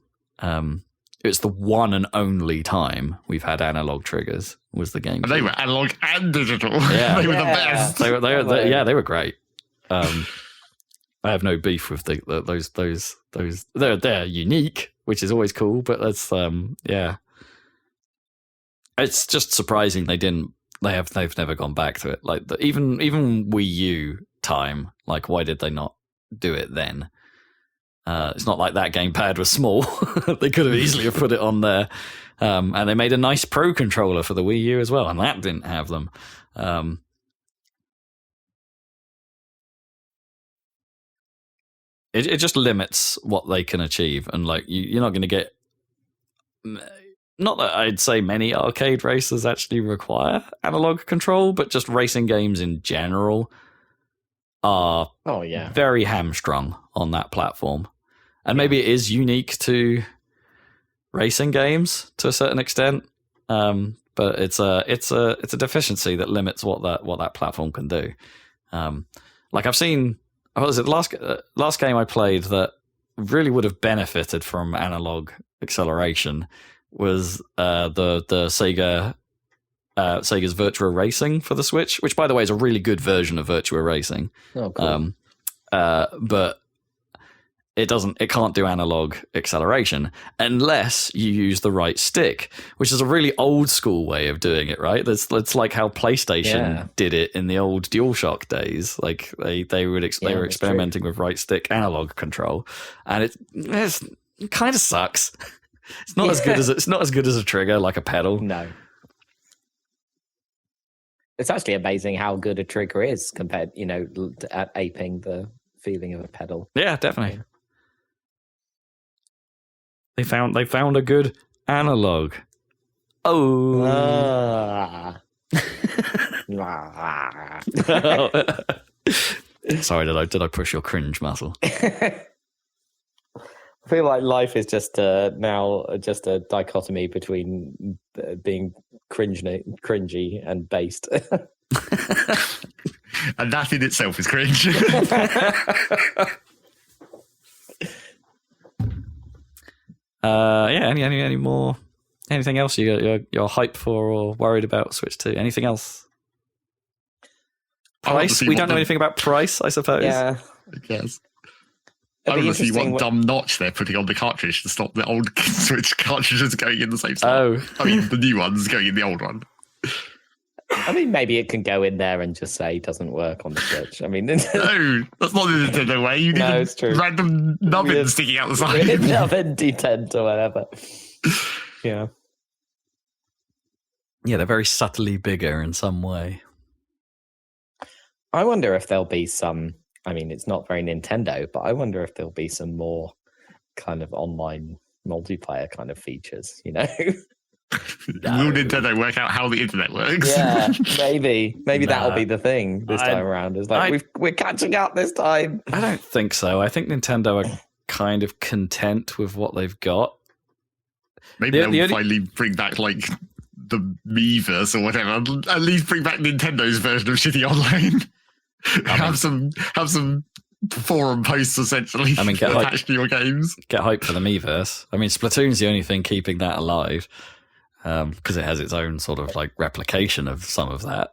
It's the one and only time we've had analog triggers was the GameCube. And they were analog and digital. Yeah. They were the best. They were great. I have no beef with those. They're unique, which is always cool. But that's it's just surprising they've never gone back to it. Like even Wii U time. Like, why did they not do it then? It's not like that gamepad was small. They could have easily have put it on there. And they made a nice Pro controller for the Wii U as well, and that didn't have them. It just limits what they can achieve, and like you're not going to get. Not that I'd say many arcade races actually require analog control, but just racing games in general are very hamstrung on that platform. And maybe it is unique to racing games to a certain extent, but it's a deficiency that limits what that platform can do. Like I've seen, what was it, the last game I played that really would have benefited from analog acceleration was the Sega's Virtua Racing for the Switch, which by the way is a really good version of Virtua Racing. Oh, cool. But it can't do analog acceleration unless you use the right stick, which is a really old school way of doing it, right? That's like how PlayStation did it in the old DualShock days. Like they were experimenting with right stick analog control, and it kind of sucks. It's not as good as a trigger, like a pedal. No. It's actually amazing how good a trigger is compared, at aping the feeling of a pedal. Yeah, definitely. They found a good analog. Oh. Sorry, did I push your cringe muscle? I feel like life is just now just a dichotomy between being cringy and based. And that in itself is cringe. Any more? Anything else you're hyped for or worried about Switch 2? Anything else? Price? We don't know anything about price, I suppose. Yeah, I guess. I want to see what dumb notch they're putting on the cartridge to stop the old Switch cartridges going in the same slot. Oh. I mean, the new ones going in the old one. I mean, maybe it can go in there and just say doesn't work on the Switch. I mean, no, that's not the Nintendo way. You need it's true. Random nubbin sticking out the side. Nubbin detent or whatever. Yeah. Yeah, they're very subtly bigger in some way. I wonder if there'll be some. I mean, it's not very Nintendo, but I wonder if there'll be some more kind of online multiplayer kind of features, Will Nintendo work out how the internet works? Yeah, maybe that'll be the thing this time around. It's like we're catching up this time. I don't think so. I think Nintendo are kind of content with what they've got. Maybe they'll finally bring back like the Miiverse or whatever. At least bring back Nintendo's version of shitty online. Have some forum posts essentially. I mean, get attached to your games. Get hype for the Miiverse. I mean, Splatoon's the only thing keeping that alive because it has its own sort of like replication of some of that.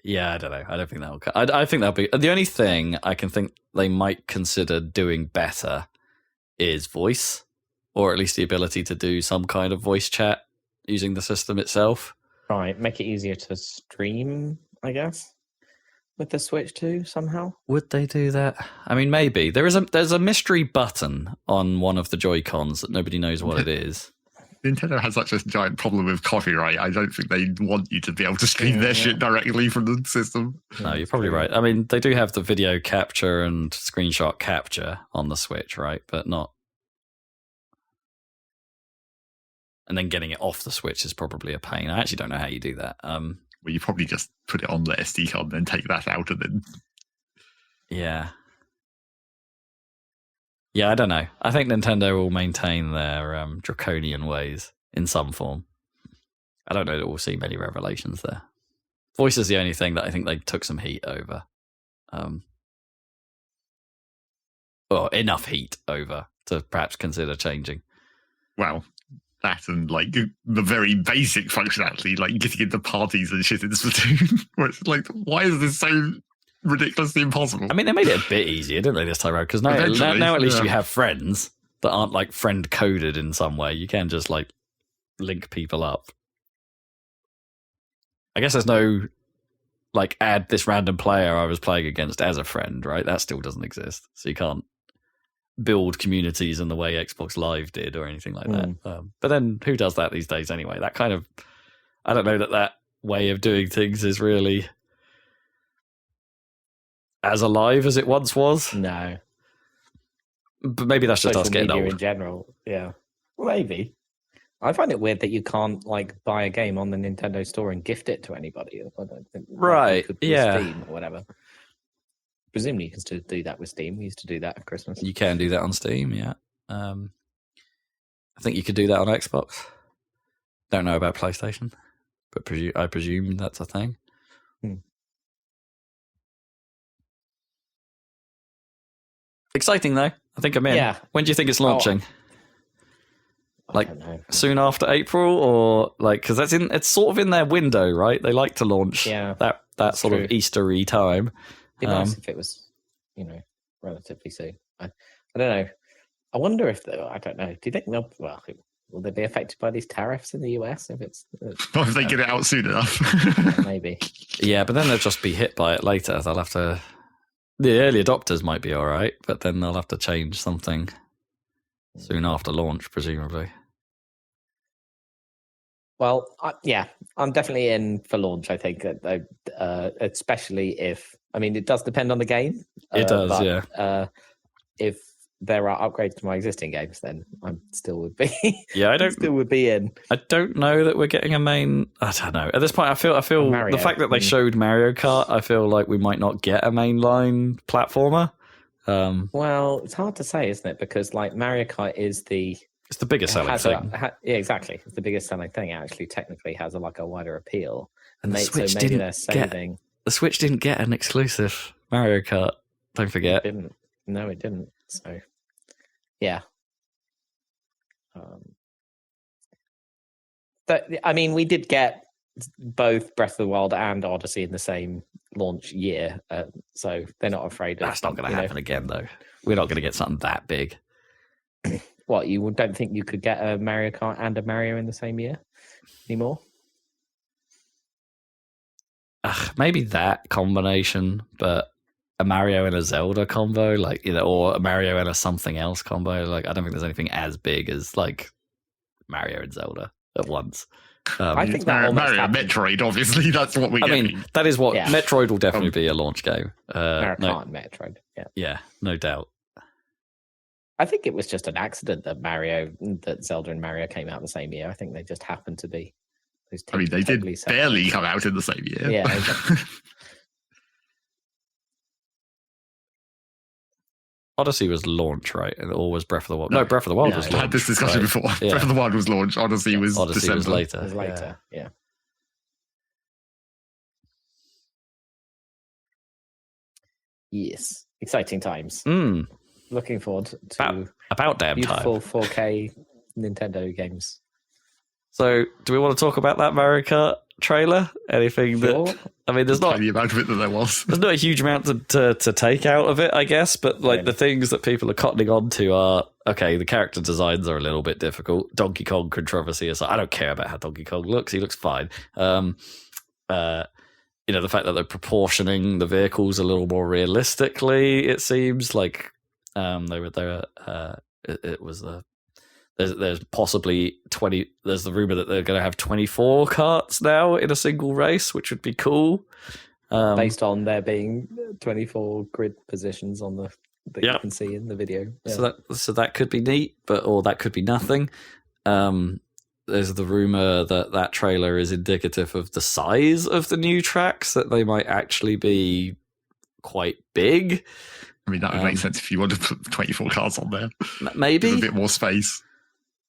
Yeah, I don't know. I don't think that'll. I think that'll be the only thing I can think they might consider doing better is voice, or at least the ability to do some kind of voice chat using the system itself. Right, make it easier to stream, I guess, with the Switch too somehow. Would they do that? I mean, maybe there's a mystery button on one of the Joy-Cons that nobody knows what it is. Nintendo has such a giant problem with copyright. I don't think they want you to be able to stream their shit directly from the system. No, you're probably right. I mean, they do have the video capture and screenshot capture on the Switch, right? But not. And then getting it off the Switch is probably a pain. I actually don't know how you do that. Well, you probably just put it on the SD card and then take that out and then... Yeah. Yeah, I don't know. I think Nintendo will maintain their draconian ways in some form. I don't know that we'll see many revelations there. Voice is the only thing that I think they took some heat over. Or enough heat over to perhaps consider changing. Well, that and like the very basic functionality, like getting into parties and shit in Splatoon. Where it's like, why is this so ridiculously impossible? I mean, they made it a bit easier, didn't they, this time around? Because now at least you have friends that aren't like friend coded in some way. You can just like link people up. I guess there's no like add this random player I was playing against as a friend, right? That still doesn't exist. So you can't build communities in the way Xbox Live did or anything like that. But then who does that these days anyway? That kind of, I don't know that way of doing things is really as alive as it once was. No. But maybe that's just Social us getting media old. in general. Yeah. Maybe. I find it weird that you can't like buy a game on the Nintendo store and gift it to anybody. I don't think Right, you could with yeah. Steam or whatever. Presumably you can still do that with Steam. We used to do that at Christmas. You can do that on Steam, yeah. I think you could do that on Xbox. Don't know about PlayStation, but I presume that's a thing. Exciting though. I think I'm in. Yeah. When do you think it's launching? Like I don't know. soon after April, or like because it's sort of in their window, right? They like to launch that sort of Easter-y time. It'd be nice if it was, relatively soon. I don't know. I wonder if I don't know. Do you think will they be affected by these tariffs in the US if it's? Not if they get it out soon enough. Maybe. Yeah, but then they'll just be hit by it later. They'll have to. The early adopters might be all right, but then they'll have to change something soon after launch, presumably. Well, I'm definitely in for launch. I think, especially if it does depend on the game. It does, but, yeah. If there are upgrades to my existing games, then I still would be. Yeah, still would be in. I don't know that we're getting a main. I don't know. At this point, I feel the fact that they showed Mario Kart, I feel like we might not get a mainline platformer. Well, it's hard to say, isn't it? Because like Mario Kart is it's the biggest selling thing. Yeah, exactly. It's the biggest selling thing. It actually technically has a wider appeal. And the Switch so maybe they're saving. The Switch didn't get an exclusive Mario Kart. Don't forget. It didn't. No, it didn't. So, yeah. We did get both Breath of the Wild and Odyssey in the same launch year, so they're not afraid. That's not going to happen again, though. We're not going to get something that big. What, you don't think you could get a Mario Kart and a Mario in the same year anymore? Maybe that combination, but a Mario and a Zelda combo, or a Mario and a something else combo. Like, I don't think there's anything as big as like Mario and Zelda at once. I think that Mario Metroid, obviously, that's what we get. I mean, that is what Metroid will definitely be a launch game. Mario Kart and Metroid, yeah, no doubt. I think it was just an accident that Zelda and Mario came out the same year. I think they just happened to be. They did barely come out in the same year. Yeah. Exactly. Odyssey was launch, right? Or was Breath of the Wild? No, Breath of the Wild was launch. I had this discussion before. Yeah. Breath of the Wild was launch. Odyssey was December. Was later. It was later, yeah. Yes, exciting times. Mm, Looking forward to about damn time. beautiful 4K Nintendo games. So, do we want to talk about that Mario Kart trailer? Anything Sure. that... I mean, there's not... Tiny amount of it that there was. There's not a huge amount to take out of it, I guess, but like the things that people are cottoning on to are, okay, the character designs are a little bit difficult. Donkey Kong controversy aside, I don't care about how Donkey Kong looks. He looks fine. The fact that they're proportioning the vehicles a little more realistically, it seems like it was there's possibly 20. There's the rumor that they're going to have 24 karts now in a single race, which would be cool. Based on there being 24 grid positions on that you can see in the video. Yeah. So that could be neat, or that could be nothing. There's the rumor that trailer is indicative of the size of the new tracks, that they might actually be quite big. I mean, that would make sense if you wanted to put 24 cars on there. Maybe. Give a bit more space.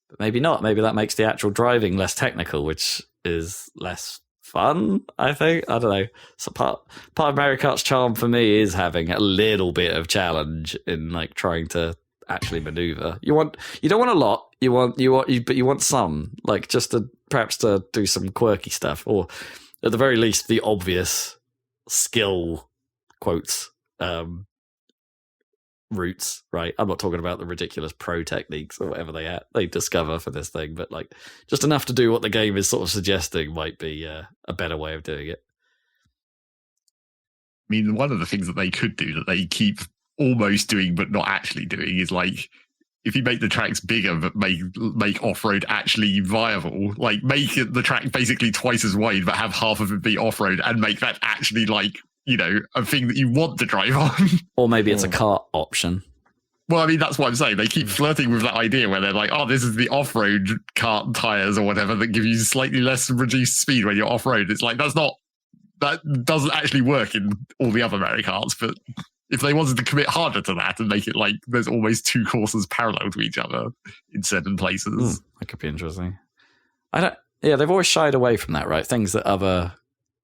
But maybe not. Maybe that makes the actual driving less technical, which is less fun, I think. I don't know. So part of Mario Kart's charm for me is having a little bit of challenge in like trying to actually maneuver. You don't want a lot. But you want some, like just perhaps to do some quirky stuff, or at the very least the obvious skill quotes routes, right? I'm not talking about the ridiculous pro techniques or whatever they discover for this thing, but like just enough to do what the game is sort of suggesting might be a better way of doing it. I mean, one of the things that they could do that they keep almost doing but not actually doing is like, if you make the tracks bigger but make off-road actually viable, like make the track basically twice as wide but have half of it be off-road and make that actually like, a thing that you want to drive on. Or maybe it's a kart option. Well, I mean, that's what I'm saying. They keep flirting with that idea where they're like, oh, this is the off-road kart tires or whatever that give you slightly less reduced speed when you're off-road. It's like, that doesn't actually work in all the other Mario Karts, but if they wanted to commit harder to that and make it like there's always two courses parallel to each other in certain places. That could be interesting. They've always shied away from that, right? Things that other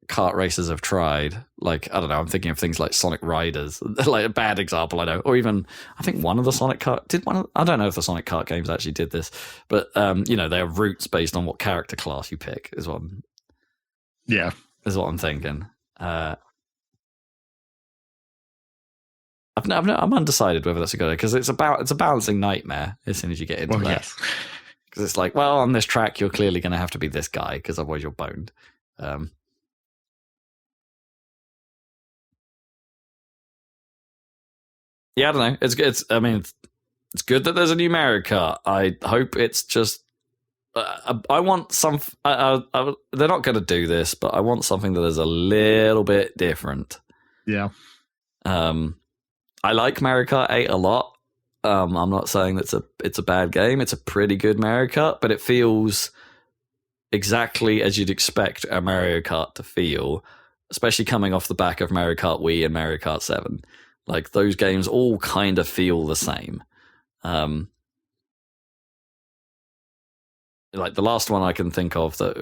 kart racers have tried. Like, I don't know, I'm thinking of things like Sonic Riders, like a bad example, I know. Or even, I think one of the Sonic Kart, I don't know if the Sonic Kart games actually did this, but, they have routes based on what character class you pick, is what I'm thinking. I'm undecided whether that's a good idea, because it's a balancing nightmare as soon as you get into that. Yes. Because it's like, well, on this track, you're clearly going to have to be this guy, because otherwise you're boned. I don't know. It's good that there's a new Mario Kart. I hope it's just. I want some. They're not going to do this, but I want something that is a little bit different. Yeah. I like Mario Kart 8 a lot. I'm not saying it's a bad game. It's a pretty good Mario Kart, but it feels exactly as you'd expect a Mario Kart to feel, especially coming off the back of Mario Kart Wii and Mario Kart 7. Like, those games all kind of feel the same. Like, the last one I can think of that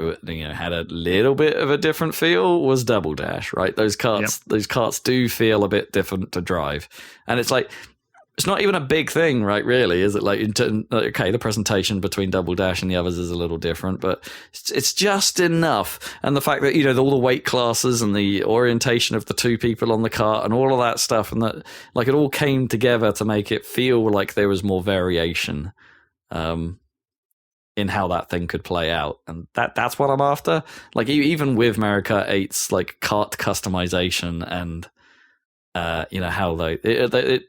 had a little bit of a different feel was Double Dash, right? Those karts do feel a bit different to drive. And it's like, it's not even a big thing, right, really, is it? Like, the presentation between Double Dash and the others is a little different, but it's just enough. And the fact that, all the weight classes and the orientation of the two people on the cart and all of that stuff, and that, like, it all came together to make it feel like there was more variation in how that thing could play out. And that's what I'm after. Like, even with Mario Kart 8's, like, kart customization and, how they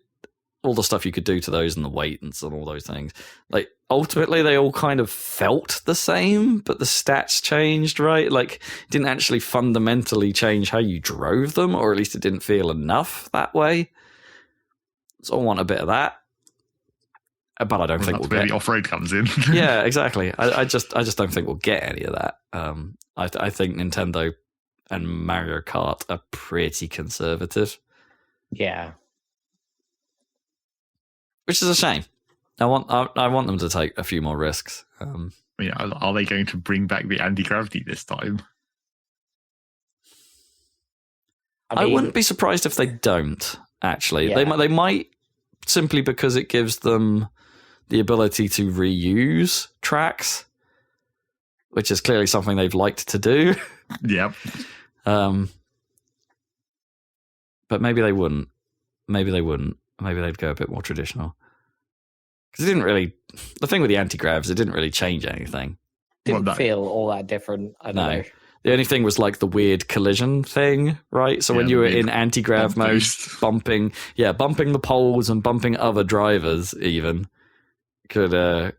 all the stuff you could do to those and the weight and all those things. Like, ultimately, they all kind of felt the same, but the stats changed, right? Like, it didn't actually fundamentally change how you drove them, or at least it didn't feel enough that way. So I want a bit of that. But I don't think we'll get... the off-road comes in. Yeah, exactly. I just don't think we'll get any of that. I think Nintendo and Mario Kart are pretty conservative. Yeah. Which is a shame. I want them to take a few more risks. Are they going to bring back the anti-gravity this time? I wouldn't be surprised if they don't. Actually, Yeah. they might simply because it gives them the ability to reuse tracks, which is clearly something they've liked to do. Yep. But maybe they wouldn't. Maybe they'd go a bit more traditional. Because it didn't really. The thing with the anti-gravs, it didn't really change anything. Didn't feel all that different. I don't know. The only thing was like the weird collision thing, right? So when you were in anti-grav mode, bumping the poles and bumping other drivers even could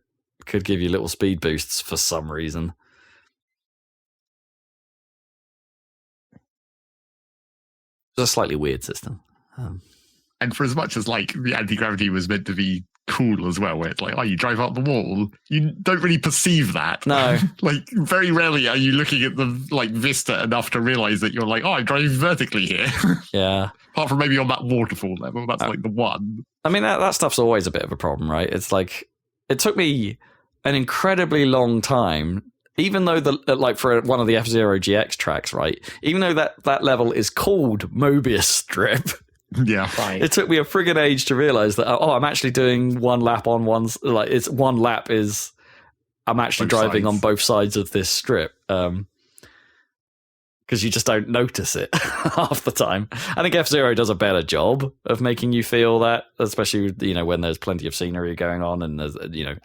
give you little speed boosts for some reason. It's a slightly weird system. And for as much as like the anti-gravity was meant to be cool as well, where it's like, oh, you drive up the wall, you don't really perceive that. No. Like very rarely are you looking at the like vista enough to realize that you're like, oh, I'm driving vertically here. Yeah. Apart from maybe on that waterfall level, that's like the one. I mean, that stuff's always a bit of a problem, right? It's like, it took me an incredibly long time, even though like for one of the F-Zero GX tracks, right? Even though that level is called Mobius Strip. Yeah. Right. It took me a friggin' age to realize that, I'm actually doing one lap on one's, like, it's one lap is, I'm actually Both driving sides. on both sides of this strip. Because you just don't notice it half the time. I think F-Zero does a better job of making you feel that, especially, when there's plenty of scenery going on and there's,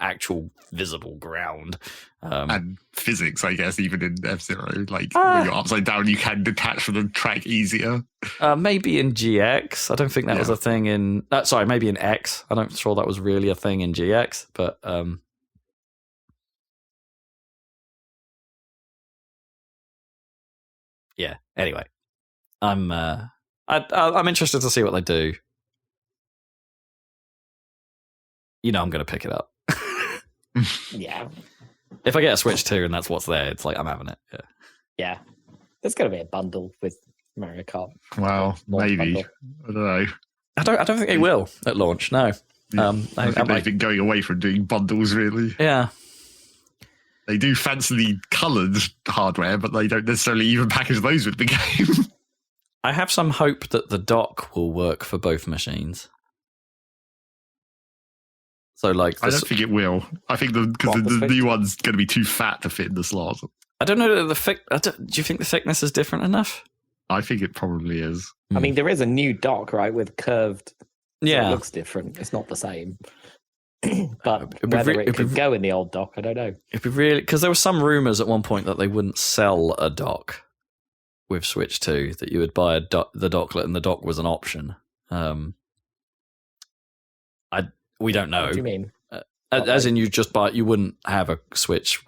actual visible ground. And physics, I guess, even in F-Zero. Like, when you're upside down, you can detach from the track easier. Maybe in GX. I don't think that was a thing in... maybe in X. I'm not sure that was really a thing in GX, but... Yeah. Anyway, I'm interested to see what they do. I'm going to pick it up. Yeah. If I get a Switch 2 and that's what's there, it's like I'm having it. Yeah. Yeah. There's going to be a bundle with Mario Kart. Well, Launch maybe. bundle. I don't know. I don't think they will at launch. No. I think they've been going away from doing bundles, really. Yeah. They do fancily coloured hardware, but they don't necessarily even package those with the game. I have some hope that the dock will work for both machines. So, like, I don't think it will. I think because the new one's going to be too fat to fit in the slot. I don't know do you think the thickness is different enough? I think it probably is. I mean, there is a new dock, right, with curved. Yeah, so it looks different. It's not the same. But whether it could go in the old dock, I don't know. It'd be really, because there were some rumors at one point that they wouldn't sell a dock with Switch 2, that you would buy the docklet and the dock was an option. We don't know. What do you mean? As in, you wouldn't have a Switch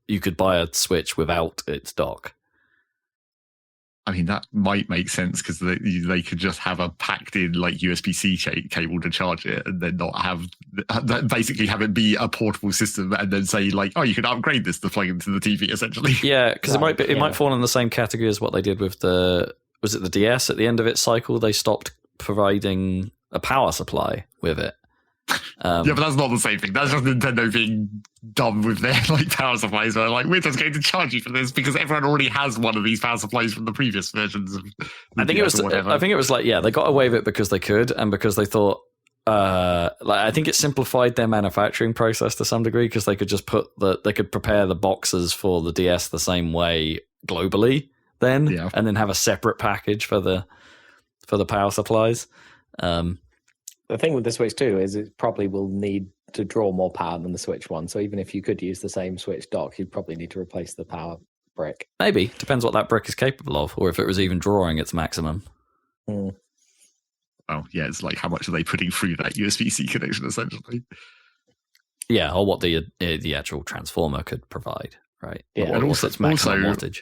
you could buy a Switch without its dock. I mean, that might make sense because they could just have a packed in like USB-C cable to charge it and then not have basically have it be a portable system and then say like, oh, you can upgrade this to plug into the TV essentially. Yeah, because it might fall in the same category as what they did with was it the DS at the end of its cycle? They stopped providing a power supply with it. Yeah, but that's not the same thing. That's just Nintendo being dumb with their like power supplies. Where like, we're just going to charge you for this because everyone already has one of these power supplies from the previous versions of. I think it was like, they got away with it because they could and because they thought. I think it simplified their manufacturing process to some degree because they could just they could prepare the boxes for the DS the same way globally then, and then have a separate package for the power supplies. The thing with the Switch 2 is it probably will need to draw more power than the Switch 1. So even if you could use the same Switch dock, you'd probably need to replace the power brick. Maybe. Depends what that brick is capable of, or if it was even drawing its maximum. Mm. Well, yeah, it's like how much are they putting through that USB-C connection, essentially? Yeah, or what the actual transformer could provide, right? Yeah, and also its maximum wattage.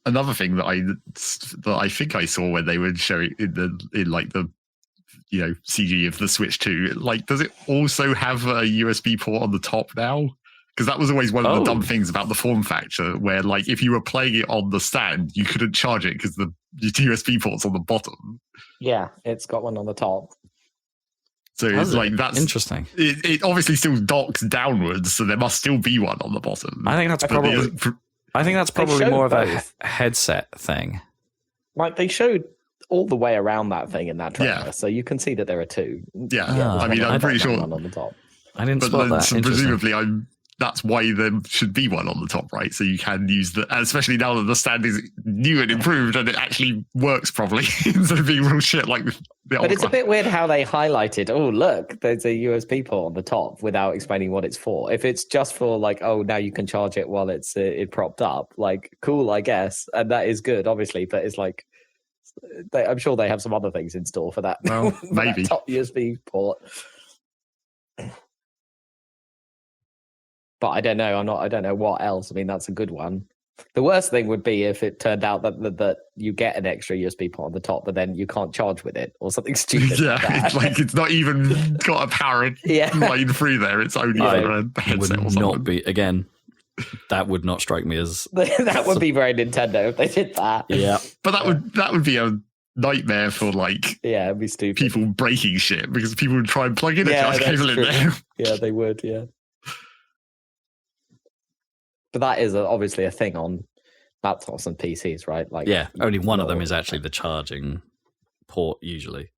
Another thing that I think I saw when they were showing in the CG of the Switch 2, like, does it also have a USB port on the top now? Because that was always one of the dumb things about the form factor, where like if you were playing it on the stand, you couldn't charge it because the USB port's on the bottom. Yeah, it's got one on the top. So it's like that's interesting. It obviously still docks downwards, so there must still be one on the bottom. I think that's probably more of a headset thing. Like they showed all the way around that thing in that trailer, Yeah. so you can see that there are two. Yeah, Ah, I mean, I'm pretty sure. One on the top. I didn't But spot then, that. so Interesting. presumably, that's why there should be one on the top, right? So you can use especially now that the stand is new and improved and it actually works properly instead of being real shit like the But old it's a one. bit weird how they highlighted, oh, look, there's a USB port on the top without explaining what it's for. If it's just for like, oh, now you can charge it while it's it propped up, like, cool, I guess. And that is good, obviously. But it's like, I'm sure they have some other things in store for that. Well, for maybe. that top USB port. But I don't know. I don't know what else. I mean, that's a good one. The worst thing would be if it turned out that you get an extra USB port on the top, but then you can't charge with it or something stupid. Yeah, like that. it's like it's not even got a power Yeah. line through there. It's only Yeah. for a headset or Would something. not be again. That would not strike me as That would be very Nintendo if they did that. yeah. But that would be a nightmare for like Yeah, it'd be stupid. people breaking shit because people would try and plug in a Yeah, charge that's cable in true. there. Yeah, they would. Yeah, but that is obviously a thing on laptops and PCs, right? Like, Yeah, only one of them is actually the charging port usually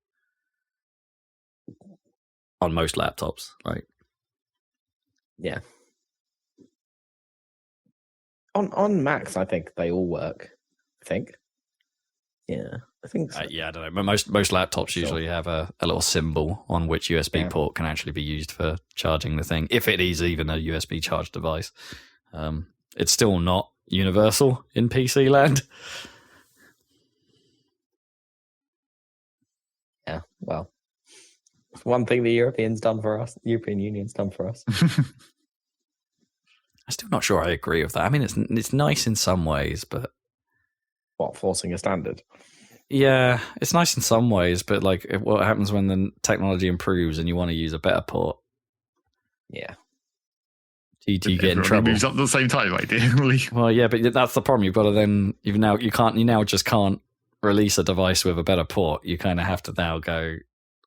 on most laptops, right? Yeah. On Macs, I think they all work. I think. Yeah, I think so. Yeah, I don't know. But most laptops usually have a little symbol on which USB port can actually be used for charging the thing, if it is even a USB charge device. It's still not universal in PC land. Yeah, well, one thing the European Union's done for us. I'm still not sure I agree with that. I mean, it's nice in some ways, but What, forcing a standard? yeah, it's nice in some ways. But like, what happens when the technology improves and you want to use a better port? Yeah. Do you get in Everybody trouble? moves up at the same time, ideally. Well, yeah, but that's the problem. You've got to then you now just can't release a device with a better port. You kind of have to now go,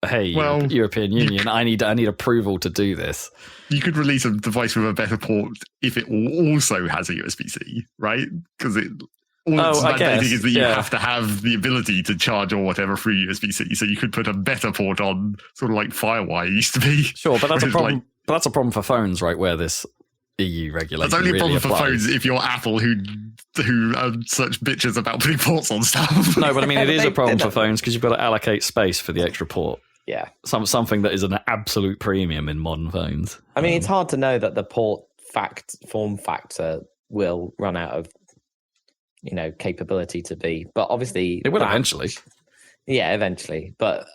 hey, Well, European Union, I need approval to do this. You could release a device with a better port if it also has a USB-C, right? Because all it's I mandating guess, is that you yeah. have to have the ability to charge or whatever through USB-C. So you could put a better port on, sort of like FireWire used to be. Sure, but that's a Which is problem. like- But that's a problem for phones, right? Where this EU regulation That's only a really problem for applies. phones if you're Apple, who are such bitches about putting ports on stuff. No, but I mean, it is a They problem did for that. phones because you've got to allocate space for the extra port. Yeah. Something that is an absolute premium in modern phones. I mean, it's hard to know that the port form factor will run out of, capability to be. But obviously, It will eventually. Yeah, eventually. But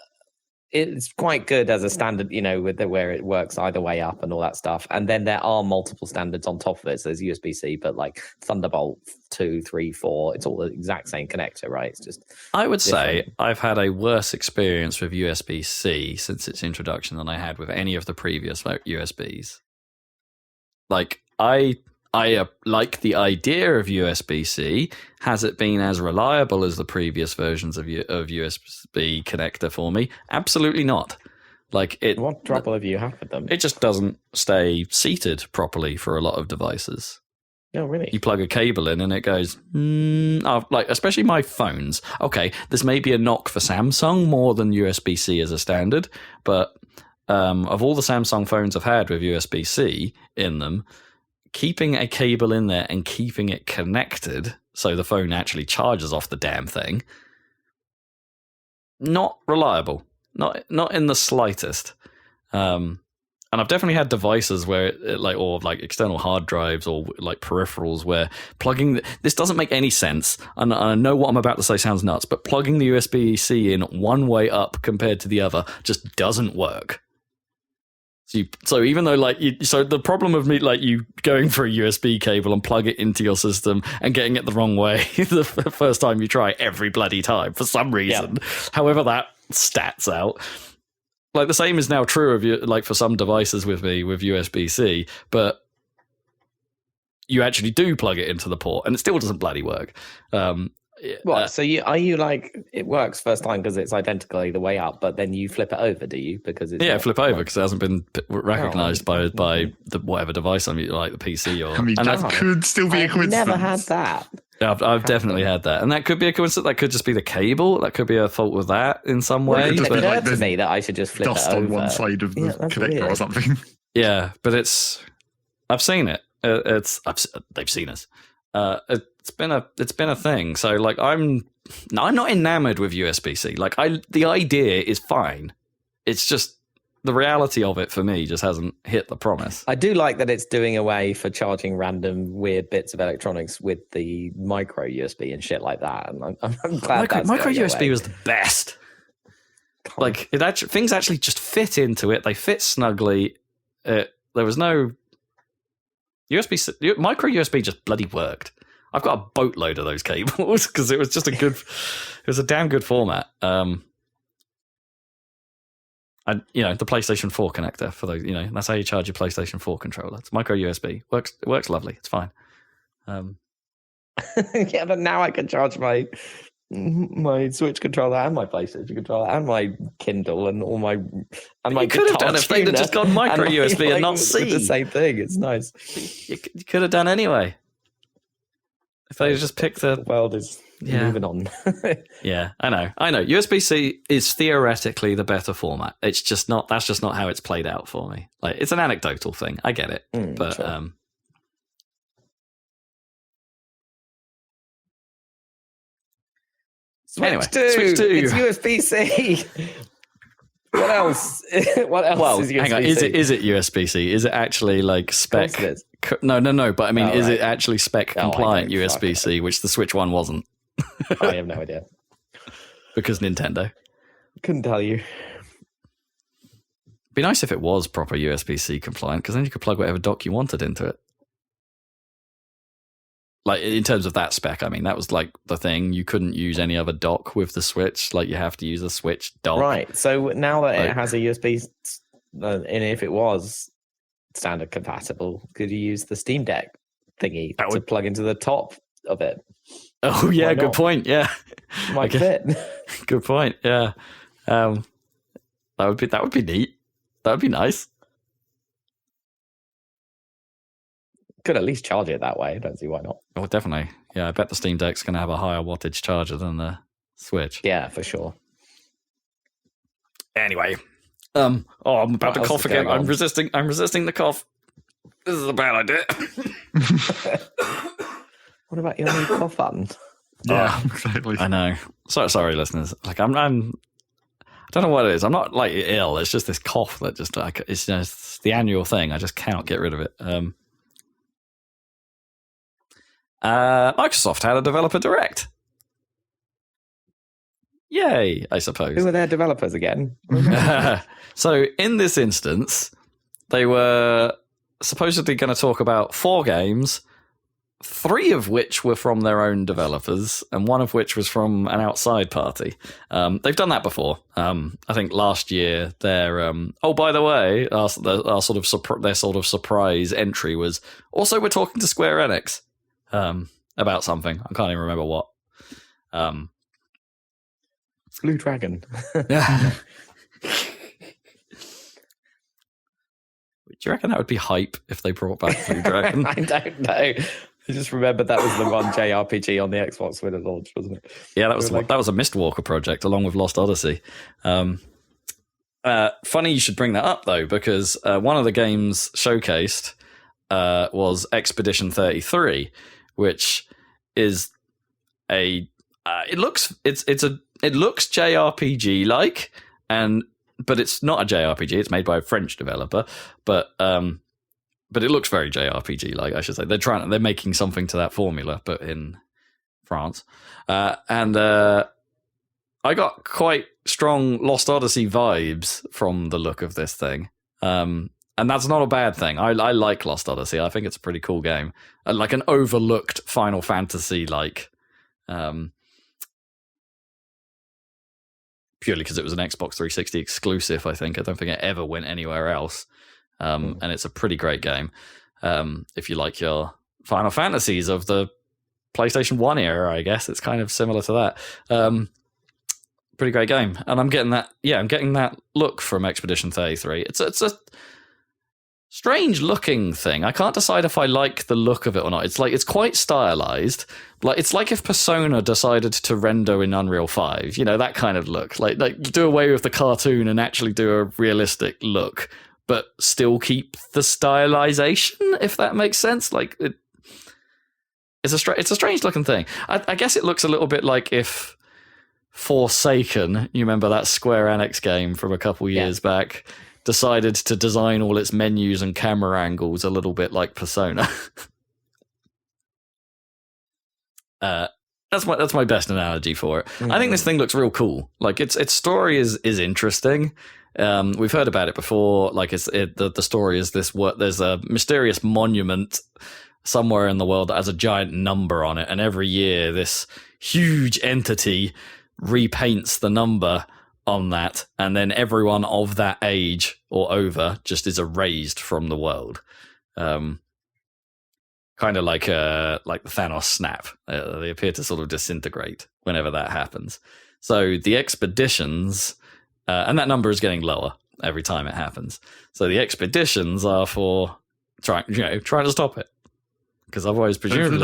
it's quite good as a standard, with where it works either way up and all that stuff. And then there are multiple standards on top of it. So there's USB-C, but like Thunderbolt 2, 3, 4, it's all the exact same connector, right? It's just I would say different. I've had a worse experience with USB-C since its introduction than I had with any of the previous USBs. Like, I like the idea of USB-C. Has it been as reliable as the previous versions of USB connector for me? Absolutely not. Like it. what trouble have you had with them? It just doesn't stay seated properly for a lot of devices. No, really. You plug a cable in and it goes, like, especially my phones. Okay, this may be a knock for Samsung more than USB-C as a standard, but of all the Samsung phones I've had with USB-C in them, keeping a cable in there and keeping it connected so the phone actually charges off the damn thing, not reliable. Not in the slightest. And I've definitely had devices where or external hard drives or like peripherals where plugging this doesn't make any sense. And I know what I'm about to say sounds nuts, but plugging the USB-C in one way up compared to the other just doesn't work. So even though so the problem of me you going for a USB cable and plug it into your system and getting it the wrong way the first time you try every bloody time for some reason, however that stats out. Like the same is now true of for some devices with me with USB-C, but you actually do plug it into the port and it still doesn't bloody work. What? So are you it works first time because it's identical either way up, but then you flip it over, do you? Because it's flip over because it hasn't been recognised by the whatever device I'm using, like the PC or. I mean, that could still be a I've coincidence. never had that. I've definitely had that, and that could be a coincidence. That could just be the cable. That could be a fault with that in some way. It It just be occurred like to there's me that I should just flip dust it over. on one side of the that's connector or weird. something. Yeah, but I've seen it. They've seen us. It's been a thing. So like I'm not enamored with USB-C. Like the idea is fine. It's just the reality of it for me just hasn't hit the promise. I do like that it's doing away for charging random weird bits of electronics with the micro USB and shit like that. And I'm glad Micro that's USB going was the best. Like things actually just fit into it. They fit snugly. There was no micro USB just bloody worked. I've got a boatload of those cables because it was just it was a damn good format. And the PlayStation 4 connector for those, that's how you charge your PlayStation 4 controller. It's micro USB. It works lovely. It's fine. Yeah, but now I can charge my Switch controller and my PlayStation controller and my Kindle and all my my you could have done if they'd have just gone micro USB and not C. The same thing. It's nice. You could have done anyway. If they just picked the world is moving on. Yeah, I know. USB-C is theoretically the better format. It's just not. That's just not how it's played out for me. Like it's an anecdotal thing. I get it, but sure. Switch 2. It's USB-C. What else? What else is USB-C? Hang on. Is it USB-C? Is it actually like spec? No. But I mean, is it actually spec compliant USB-C, which the Switch 1 wasn't? I have no idea. Because Nintendo. Couldn't tell you. Be nice if it was proper USB-C compliant, because then you could plug whatever dock you wanted into it. Like in terms of that spec, I mean, that was like the thing. You couldn't use any other dock with the Switch. Like you have to use a Switch dock. Right. So now that it has a USB, and if it was standard compatible, could you use the Steam Deck thingy to plug into the top of it? Oh yeah, good point. Yeah, might fit. Good point. Yeah, that would be neat. That would be nice. Could at least charge it that way. I don't see why not. Oh, definitely. Yeah, I bet the Steam Deck's going to have a higher wattage charger than the Switch. Yeah, for sure. Anyway, I'm about to cough again. I'm resisting the cough. This is a bad idea. What about your new cough button? Yeah, exactly. I know. Sorry, listeners. Like I don't know what it is. I'm not like ill. It's just this cough that just like it's just the annual thing. I just cannot get rid of it. Microsoft had a developer direct. Yay, I suppose. Who are their developers again? So in this instance, they were supposedly going to talk about 4 games, 3 of which were from their own developers, and 1 of which was from an outside party. They've done that before. I think last year, their by the way, our sort of surprise entry was also we're talking to Square Enix about something. I can't even remember what. Blue Dragon. Yeah. Do you reckon that would be hype if they brought back Blue Dragon? I don't know. I just remembered that was the one JRPG on the Xbox when it launched, wasn't it? Yeah, that was a Mistwalker project along with Lost Odyssey. Funny you should bring that up though, because one of the games showcased was Expedition 33, which is it looks JRPG like, but it's not a JRPG. It's made by a French developer, but it looks very JRPG like, I should say. They're making something to that formula, but in France. And I got quite strong Lost Odyssey vibes from the look of this thing. And that's not a bad thing. I like Lost Odyssey. I think it's a pretty cool game. Like an overlooked Final Fantasy like. Purely because it was an Xbox 360 exclusive, I think. I don't think it ever went anywhere else. And it's a pretty great game. If you like your Final Fantasies of the PlayStation 1 era, I guess. It's kind of similar to that. Pretty great game. And I'm getting that look from Expedition 33. strange looking thing. I can't decide if I like the look of it or not. It's quite stylized. Like it's like if Persona decided to render in Unreal 5, that kind of look. Like you do away with the cartoon and actually do a realistic look, but still keep the stylization, if that makes sense. Like it's a strange looking thing. I guess it looks a little bit like if Forsaken, you remember that Square Enix game from a couple years back, decided to design all its menus and camera angles a little bit like Persona. That's my best analogy for it. I think this thing looks real cool. Like its story is interesting. We've heard about it before. Like the story is this: there's a mysterious monument somewhere in the world that has a giant number on it, and every year this huge entity repaints the number on that, and then everyone of that age or over just is erased from the world. Kind of like the Thanos snap. They appear to sort of disintegrate whenever that happens. So the expeditions, and that number is getting lower every time it happens. So the expeditions are for trying to stop it. Because otherwise, presumably, the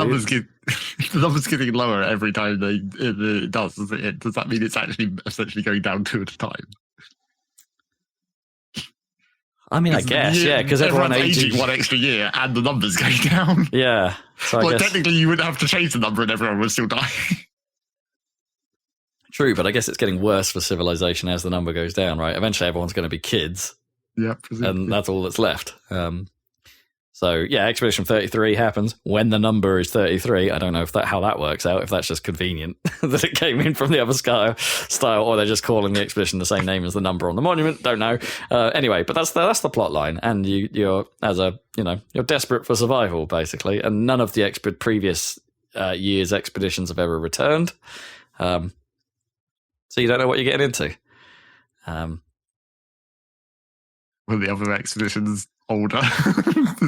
numbers getting lower every time it does. Does that mean it's actually essentially going down 2 at a time? I mean, I guess, because everyone aging 1 extra year and the numbers going down. Yeah. So I guess technically, you would have to change the number and everyone would still die. True, but I guess it's getting worse for civilization as the number goes down, right? Eventually, everyone's going to be kids. Yeah, and that's all that's left. So yeah, Expedition 33 happens when the number is 33. I don't know how that works out, if that's just convenient that it came in from the other style, or they're just calling the expedition the same name as the number on the monument. Don't know. Anyway, but that's the plot line, and you're desperate for survival basically, and none of the previous year's expeditions have ever returned. So you don't know what you're getting into. Well, the other expeditions older. Is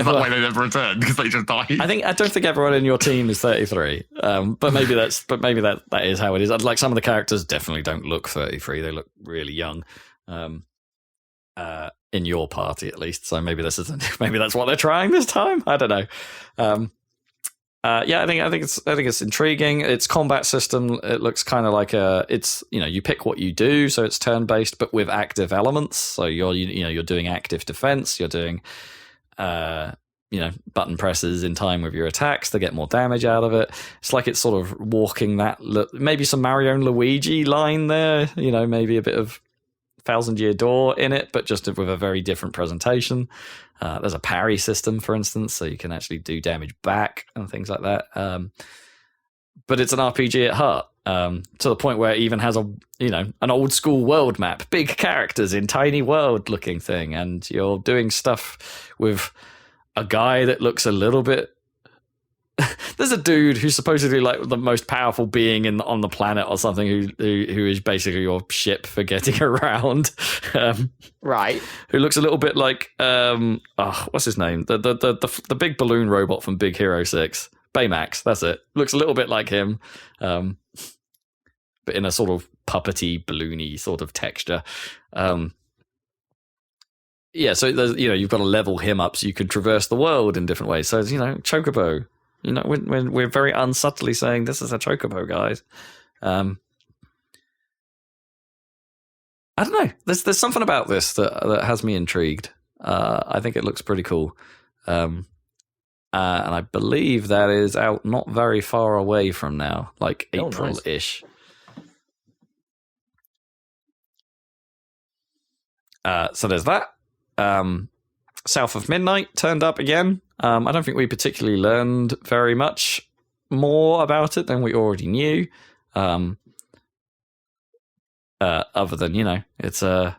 that why they never returned? Because they just died? I don't think everyone in your team is 33. But maybe that is how it is. Like some of the characters definitely don't look 33. They look really young. In your party at least. So maybe that's what they're trying this time. I don't know. I think it's intriguing. Its combat system, it looks kind of like you pick what you do, so it's turn based, but with active elements. So you're doing active defense. You're doing button presses in time with your attacks to get more damage out of it. It's like it's sort of walking that maybe some Mario and Luigi line there. Maybe a bit of Thousand Year Door in it, but just with a very different presentation. There's a parry system, for instance, so you can actually do damage back and things like that. But it's an RPG at heart, to the point where it even has an old school world map, big characters in tiny world looking thing, and you're doing stuff with a guy that looks a little bit. There's a dude who's supposedly like the most powerful being on the planet or something, who is basically your ship for getting around. Right. Who looks a little bit like what's his name? The big balloon robot from Big Hero 6. Baymax, that's it. Looks a little bit like him. But in a sort of puppety, balloony sort of texture. So there's, you've got to level him up so you can traverse the world in different ways. So Chocobo. When we're very unsubtly saying this is a chocobo, guys. I don't know. There's something about this that has me intrigued. I think it looks pretty cool. And I believe that is out not very far away from now, like April-ish. Nice. So there's that. South of Midnight turned up again. I don't think we particularly learned very much more about it than we already knew. Other than, it's a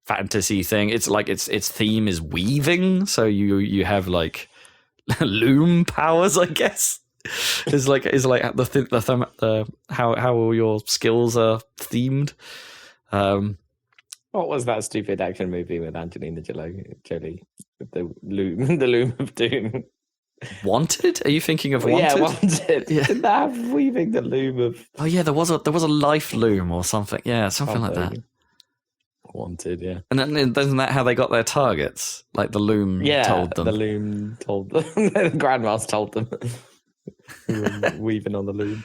fantasy thing. It's like its theme is weaving, so you have like loom powers, I guess. Is like how all your skills are themed. What was that stupid action movie with Angelina Jolie with the loom of doom? Wanted? Are you thinking of Wanted? Yeah, Wanted. Yeah. Didn't that have weaving the loom of? Oh yeah, there was a life loom or something. Yeah, something like that. Wanted, yeah. And then isn't that how they got their targets? Like the loom told them. The loom told them. The grandmas told them. Who were weaving on the loom.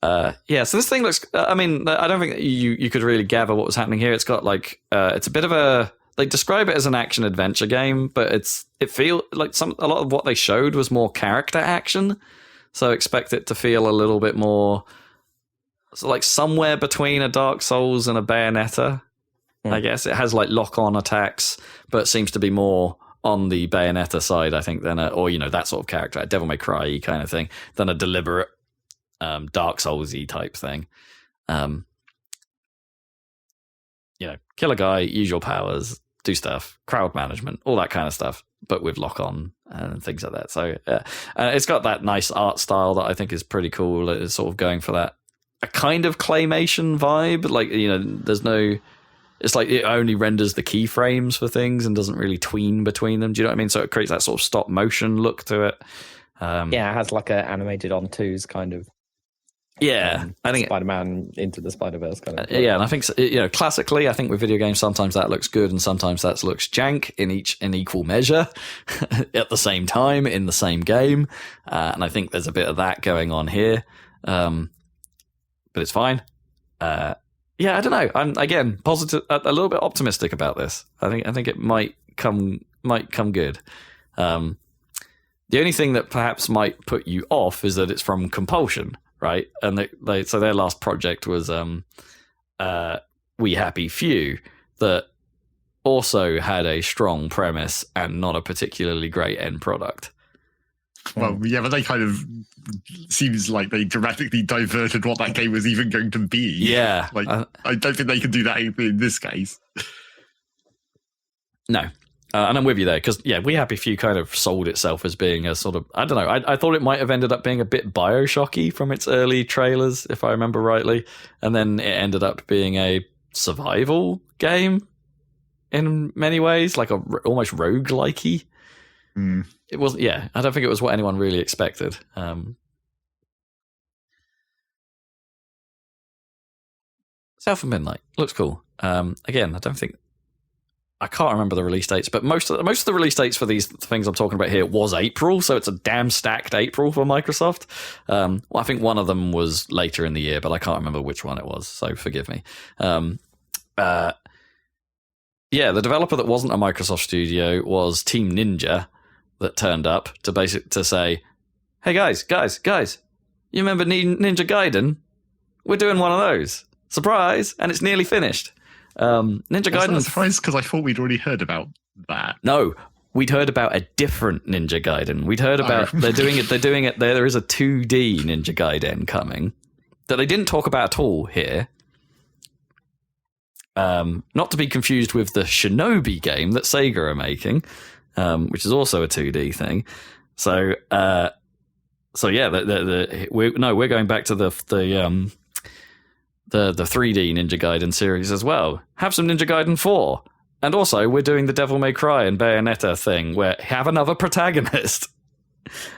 So this thing looks. I mean, I don't think you could really gather what was happening here. It's got like it's a bit of a. They describe it as an action adventure game, but it feels like a lot of what they showed was more character action. So expect it to feel a little bit more, so like somewhere between a Dark Souls and a Bayonetta. I guess it has like lock-on attacks, but seems to be more on the Bayonetta side, I think, than that sort of character, a Devil May Cry kind of thing, than a deliberate Dark Souls-y type thing. Kill a guy, use your powers, do stuff, crowd management, all that kind of stuff, but with lock-on and things like that. So it's got that nice art style that I think is pretty cool. It's sort of going for that a kind of claymation vibe. Like, there's no... It's like it only renders the keyframes for things and doesn't really tween between them. Do you know what I mean? So it creates that sort of stop motion look to it. It has like a animated on twos kind of. Yeah, I think Spider-Man into the Spider-Verse kind of. Yeah, and I think classically, I think with video games sometimes that looks good and sometimes that looks jank in equal measure at the same time in the same game, and I think there's a bit of that going on here, but it's fine. I don't know. I'm again positive, a little bit optimistic about this. I think it might come good. The only thing that perhaps might put you off is that it's from Compulsion. Right, and so their last project was We Happy Few, that also had a strong premise and not a particularly great end product. Well, yeah, but they kind of seems like they dramatically diverted what that game was even going to be. Yeah, I don't think they can do that in this case. No. And I'm with you there, because, We Happy Few kind of sold itself as being a sort of, I don't know, I thought it might have ended up being a bit Bioshocky from its early trailers, if I remember rightly, and then it ended up being a survival game in many ways, like almost roguelike-y. It wasn't, I don't think it was what anyone really expected. South of Midnight, looks cool. Again, I can't remember the release dates, but most of the release dates for these things I'm talking about here was April, so it's a damn stacked April for Microsoft. I think one of them was later in the year, but I can't remember which one it was, so forgive me. The developer that wasn't a Microsoft studio was Team Ninja, that turned up to say, "Hey guys, you remember Ninja Gaiden? We're doing one of those. Surprise! And it's nearly finished." Ninja Gaiden. I'm surprised because I thought we'd already heard about that. No, we'd heard about a different Ninja Gaiden. We'd heard about they're doing it. There is a 2D Ninja Gaiden coming that they didn't talk about at all here. Not to be confused with the Shinobi game that Sega are making, which is also a 2D thing. So we're going back to the 3D Ninja Gaiden series as well. Have some Ninja Gaiden 4. And also, we're doing the Devil May Cry and Bayonetta thing where have another protagonist.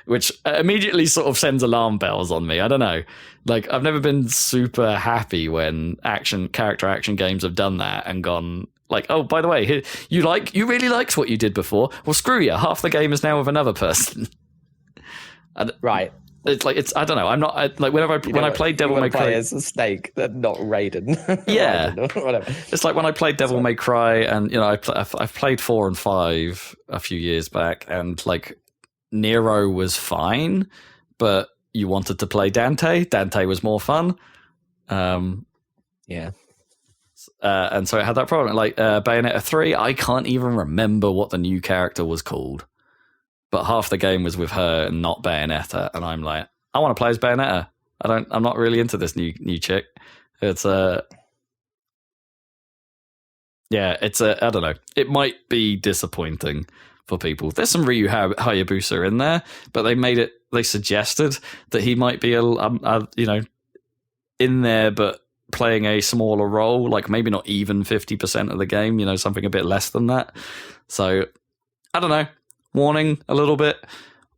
Which immediately sort of sends alarm bells on me. I don't know. Like, I've never been super happy when character action games have done that and gone, like, oh, by the way, you really liked what you did before? Well, screw you. Half the game is now with another person. Right. It's like I don't know. I'm not like when I played Devil May Cry as a Snake, not Raiden. Yeah, Raiden or whatever. It's like when I played Devil May Cry, and I've played 4 and 5 a few years back, and like Nero was fine, but you wanted to play Dante. Dante was more fun. And so it had that problem. Like Bayonetta 3, I can't even remember what the new character was called. But half the game was with her and not Bayonetta, and I'm like, I want to play as Bayonetta. I'm not really into this new chick. It's I don't know. It might be disappointing for people. There's some Ryu Hayabusa in there, but they suggested that he might be in there, but playing a smaller role, like maybe not even 50% of the game, something a bit less than that. So I don't know. Warning a little bit.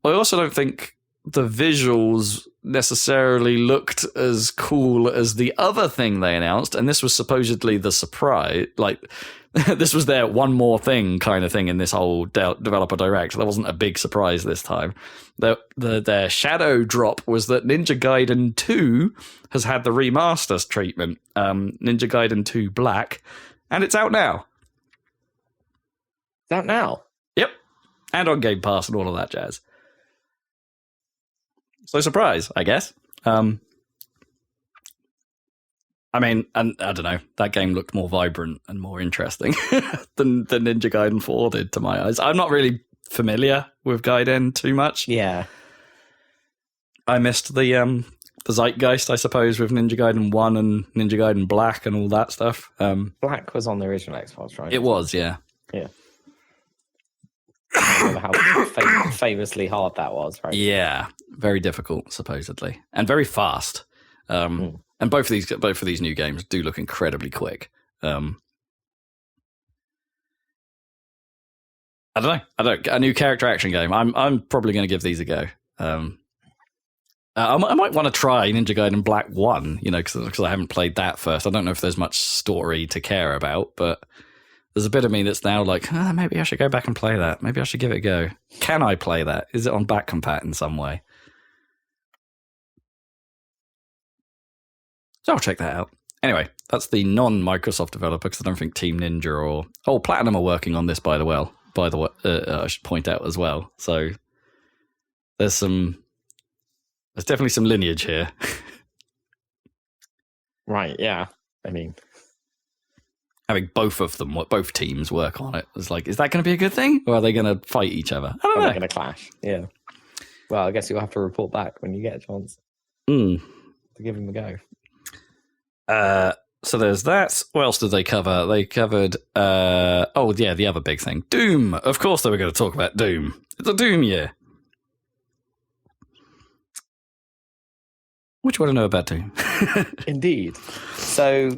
I also don't think the visuals necessarily looked as cool as the other thing they announced, and this was supposedly the surprise. Like, this was their one more thing kind of thing in this whole developer direct. There wasn't a big surprise this time. Their shadow drop was that Ninja Gaiden 2 has had the remaster treatment, Ninja Gaiden 2 Black, and it's out now. It's out now? Yep. And on Game Pass and all of that jazz. So surprise, I guess. I mean, and I don't know, that game looked more vibrant and more interesting than Ninja Gaiden 4 did to my eyes. I'm not really familiar with Gaiden too much. Yeah. I missed the zeitgeist, I suppose, with Ninja Gaiden 1 and Ninja Gaiden Black and all that stuff. Black was on the original Xbox, right? It was, yeah. Yeah. I remember how famously hard that was, right? Yeah, very difficult, supposedly, and very fast. And both of these new games do look incredibly quick. I don't know. A new character action game. I'm probably going to give these a go. I might want to try Ninja Gaiden Black 1, because I haven't played that first. I don't know if there's much story to care about, but there's a bit of me that's now like, maybe I should go back and play that. Maybe I should give it a go. Can I play that? Is it on back compat in some way? So I'll check that out. Anyway, that's the non-Microsoft developer, because I don't think Team Ninja or Platinum are working on this, by the way, I should point out as well. So there's definitely some lineage here. Right, yeah. I mean, having both teams work on it, it's like, is that going to be a good thing, or are they going to fight each other? I don't know. They're going to clash. Yeah. Well, I guess you'll have to report back when you get a chance to give them a go. So there's that. What else did they cover? They covered, the other big thing, Doom. Of course, they were going to talk about Doom. It's a Doom year. What do you want to know about Doom? Indeed. So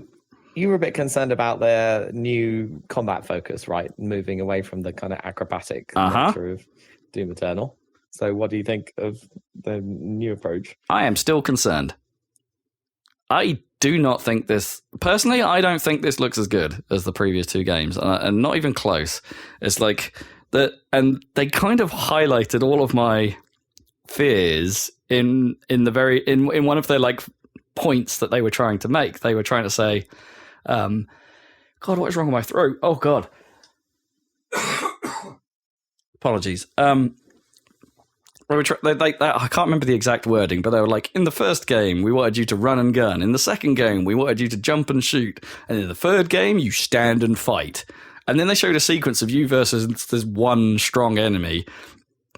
you were a bit concerned about their new combat focus, right? Moving away from the kind of acrobatic nature of Doom Eternal. So what do you think of the new approach? I am still concerned. I do not think this... Personally, I don't think this looks as good as the previous two games, and not even close. It's like... And they kind of highlighted all of my fears in one of their like points that they were trying to make. They were trying to say, God, what is wrong with my throat? Oh God. Apologies. I can't remember the exact wording, but they were like, in the first game, we wanted you to run and gun. In the second game, we wanted you to jump and shoot. And in the third game, you stand and fight. And then they showed a sequence of you versus this one strong enemy.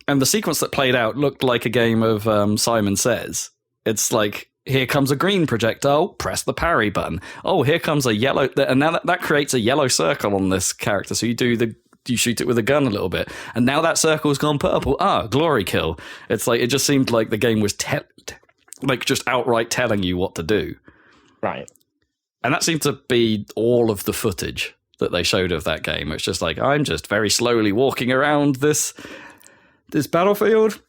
And the sequence that played out looked like a game of Simon Says. It's like, here comes a green projectile, press the parry button. Oh, here comes a yellow... And now that creates a yellow circle on this character. So you shoot it with a gun a little bit. And now that circle's gone purple. Glory kill. It's like, it just seemed like the game was just outright telling you what to do. Right. And that seemed to be all of the footage that they showed of that game. It's just like, I'm just very slowly walking around this battlefield,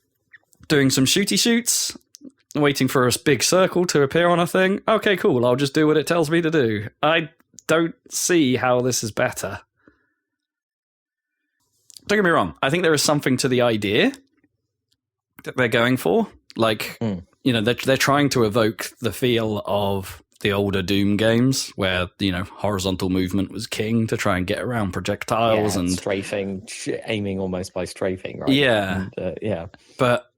doing some shooty shoots, waiting for a big circle to appear on a thing. Okay, cool. I'll just do what it tells me to do. I don't see how this is better. Don't get me wrong. I think there is something to the idea that they're going for. Like, they're trying to evoke the feel of the older Doom games where, horizontal movement was king to try and get around projectiles and strafing, aiming almost by strafing, right? Yeah. And, But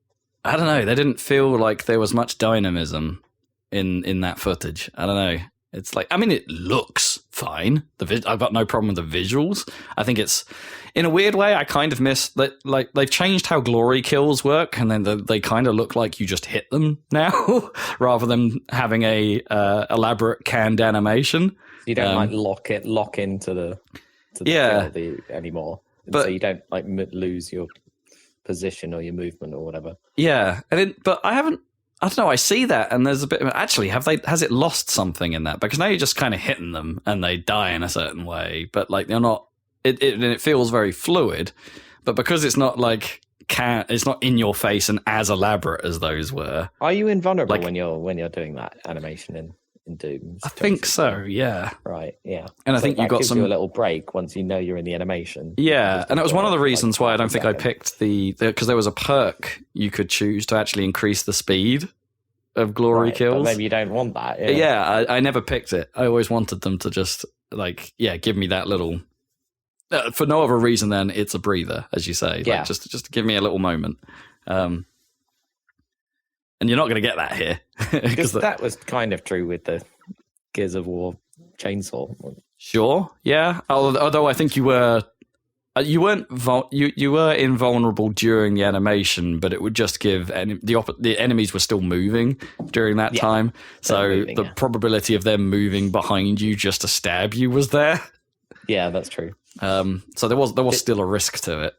I don't know. They didn't feel like there was much dynamism in that footage. I don't know. It's like, I mean, it looks fine. I've got no problem with the visuals. I think it's, in a weird way, I kind of miss that. Like, they've changed how glory kills work, and then they kind of look like you just hit them now, rather than having a elaborate canned animation. You don't lock into the kill anymore, so you don't like lose your position or your movement or whatever. Yeah, but I haven't. I don't know, I see that, and there's a bit of... Actually, has it lost something in that? Because now you're just kind of hitting them, and they die in a certain way, but, like, they're not... It feels very fluid, but because it's not, like, it's not in your face and as elaborate as those were. Are you invulnerable Like- when you're doing that animation in Doom? I think so, yeah. Right, yeah. And I So think you that got gives some you a little break once you know you're in the animation. Yeah, and it was one of the reasons why I don't think I picked. picked because there was a perk you could choose to actually increase the speed of glory kills. Maybe you don't want that. Yeah, I never picked it. I always wanted them to just give me that little. For no other reason than it's a breather, as you say. Yeah. Like just to give me a little moment. And you're not going to get that here. Because that was kind of true with the Gears of War chainsaw. Sure, yeah. Although I think you were invulnerable during the animation, but it would just give the enemies were still moving during that time, so the probability of them moving behind you just to stab you was there. Yeah, that's true. So there was still a risk to it.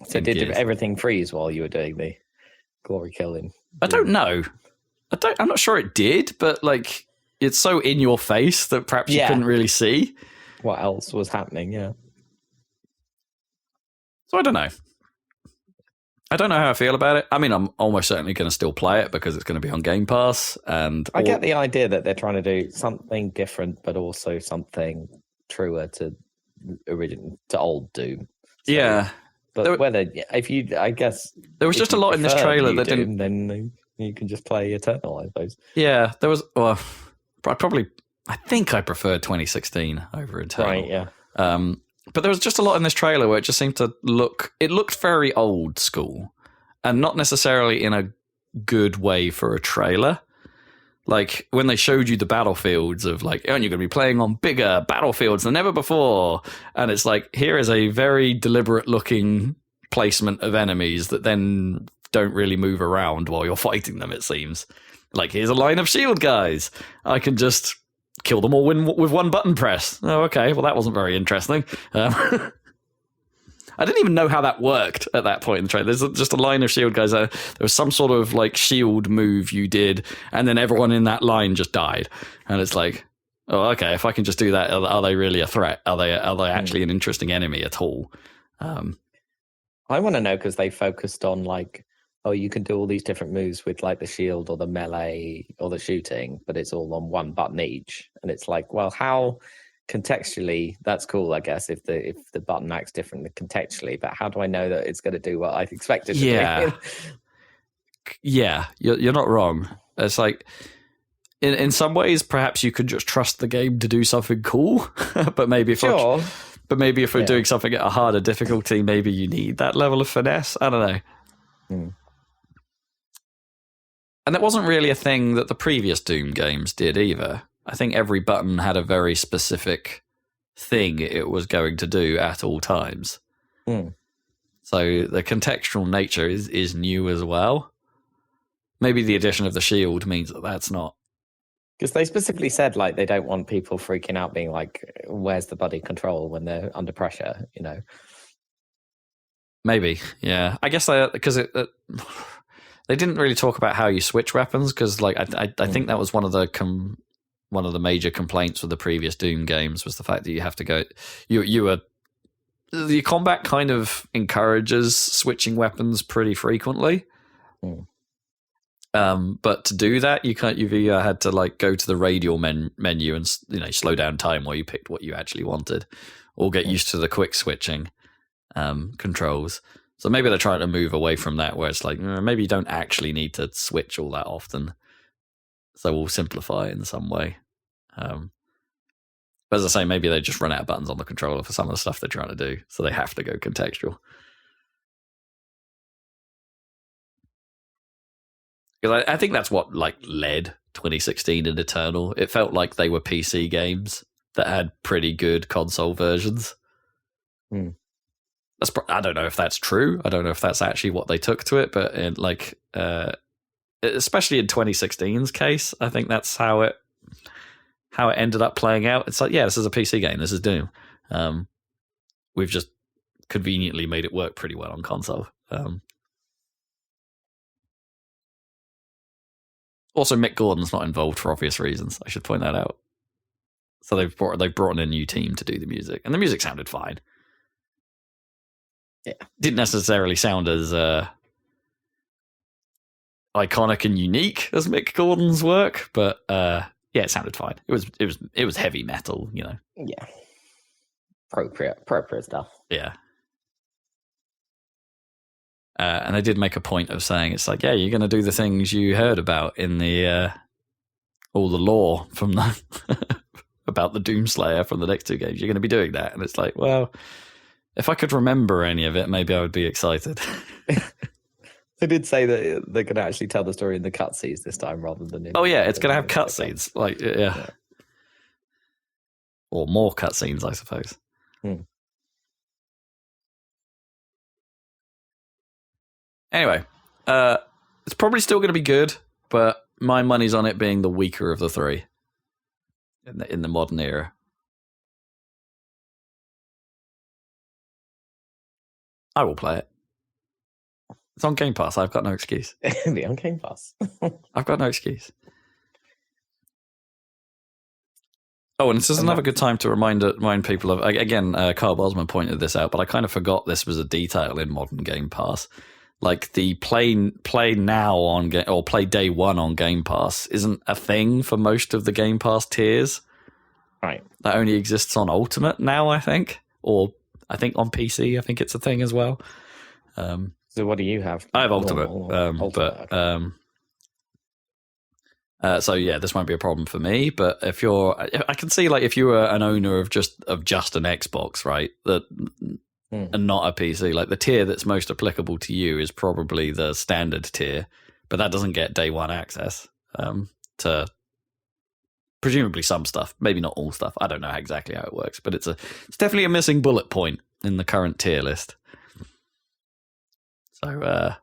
So did everything freeze while you were doing the glory killing? I don't know. I'm not sure it did, but like it's so in your face that perhaps you couldn't really see what else was happening. Yeah. So I don't know. I don't know how I feel about it. I mean, I'm almost certainly going to still play it because it's going to be on Game Pass, and I get the idea that they're trying to do something different, but also something truer to old Doom. So, yeah. But I guess there was just a lot in this trailer that Doom, then you can just play Eternal, I suppose. Yeah, there was. Well, I think I preferred 2016 over Eternal. Right. Yeah. But there was just a lot in this trailer where it just seemed to looked very old school, and not necessarily in a good way for a trailer. Like when they showed you the battlefields of like, oh, you're going to be playing on bigger battlefields than ever before. And it's like, here is a very deliberate looking placement of enemies that then don't really move around while you're fighting them, it seems. Like, here's a line of shield guys. I can just kill them all with one button press. Oh, okay. Well, that wasn't very interesting. I didn't even know how that worked at that point in the trailer. There's just a line of shield guys. There was some sort of like shield move you did, and then everyone in that line just died. And it's like, oh, okay. If I can just do that, are they really a threat? Are they actually an interesting enemy at all? I want to know because they focused on like, oh, you can do all these different moves with like the shield or the melee or the shooting, but it's all on one button each. And it's like, well, how contextually that's cool, I guess, if the button acts differently contextually, but how do I know that it's going to do what I expect it to do? Yeah, you're not wrong. It's like in some ways perhaps you could just trust the game to do something cool, but maybe if we're doing something at a harder difficulty, maybe you need that level of finesse. I don't know. And that wasn't really a thing that the previous Doom games did either. I think every button had a very specific thing it was going to do at all times. So the contextual nature is new as well. Maybe the addition of the shield means that that's not. Because they specifically said like they don't want people freaking out being like, where's the body control when they're under pressure, you know? Maybe, yeah. I guess because they didn't really talk about how you switch weapons because like I think that was one of the major complaints with the previous Doom games was the fact that you have to go. The combat kind of encourages switching weapons pretty frequently. But to do that, you've either had to like go to the radial menu and slow down time while you picked what you actually wanted, or get used to the quick switching controls. So maybe they're trying to move away from that, where it's like maybe you don't actually need to switch all that often. So we'll simplify it in some way. But as I say, maybe they just run out of buttons on the controller for some of the stuff they're trying to do, so they have to go contextual. Because I think that's what like led 2016 and Eternal. It felt like they were PC games that had pretty good console versions. I don't know if that's true. I don't know if that's actually what they took to it, but especially in 2016's case, I think that's how it ended up playing out. It's like, yeah, this is a PC game. This is Doom. We've just conveniently made it work pretty well on console. Also, Mick Gordon's not involved for obvious reasons. I should point that out. So they've brought in a new team to do the music, and the music sounded fine. didn't necessarily sound as iconic and unique as Mick Gordon's work, but it sounded fine. It was heavy metal, you know. Yeah. Appropriate stuff. Yeah. And they did make a point of saying, it's like, yeah, you're going to do the things you heard about in the all the lore from the about the Doomslayer from the next two games. You're going to be doing that. And it's like, well, if I could remember any of it, maybe I would be excited. They did say that they're going to actually tell the story in the cutscenes this time rather than in... Oh, yeah, it's going to have cutscenes. Like, yeah. Or more cutscenes, I suppose. Anyway, it's probably still going to be good, but my money's on it being the weaker of the three in the modern era. I will play it. It's on Game Pass. I've got no excuse. The on Game Pass. I've got no excuse. Oh, and this is another good time to remind people of, again, Carl Bosman pointed this out, but I kind of forgot this was a detail in modern Game Pass. Like the play now on or play day one on Game Pass isn't a thing for most of the Game Pass tiers. Right. That only exists on Ultimate now, I think, or I think on PC. I think it's a thing as well. So what do you have? I have Ultimate, so yeah, this won't be a problem for me. But if I can see like if you were an owner of just an Xbox, right, and not a PC, like the tier that's most applicable to you is probably the standard tier, but that doesn't get day one access to presumably some stuff, maybe not all stuff. I don't know exactly how it works, but it's definitely a missing bullet point in the current tier list. So,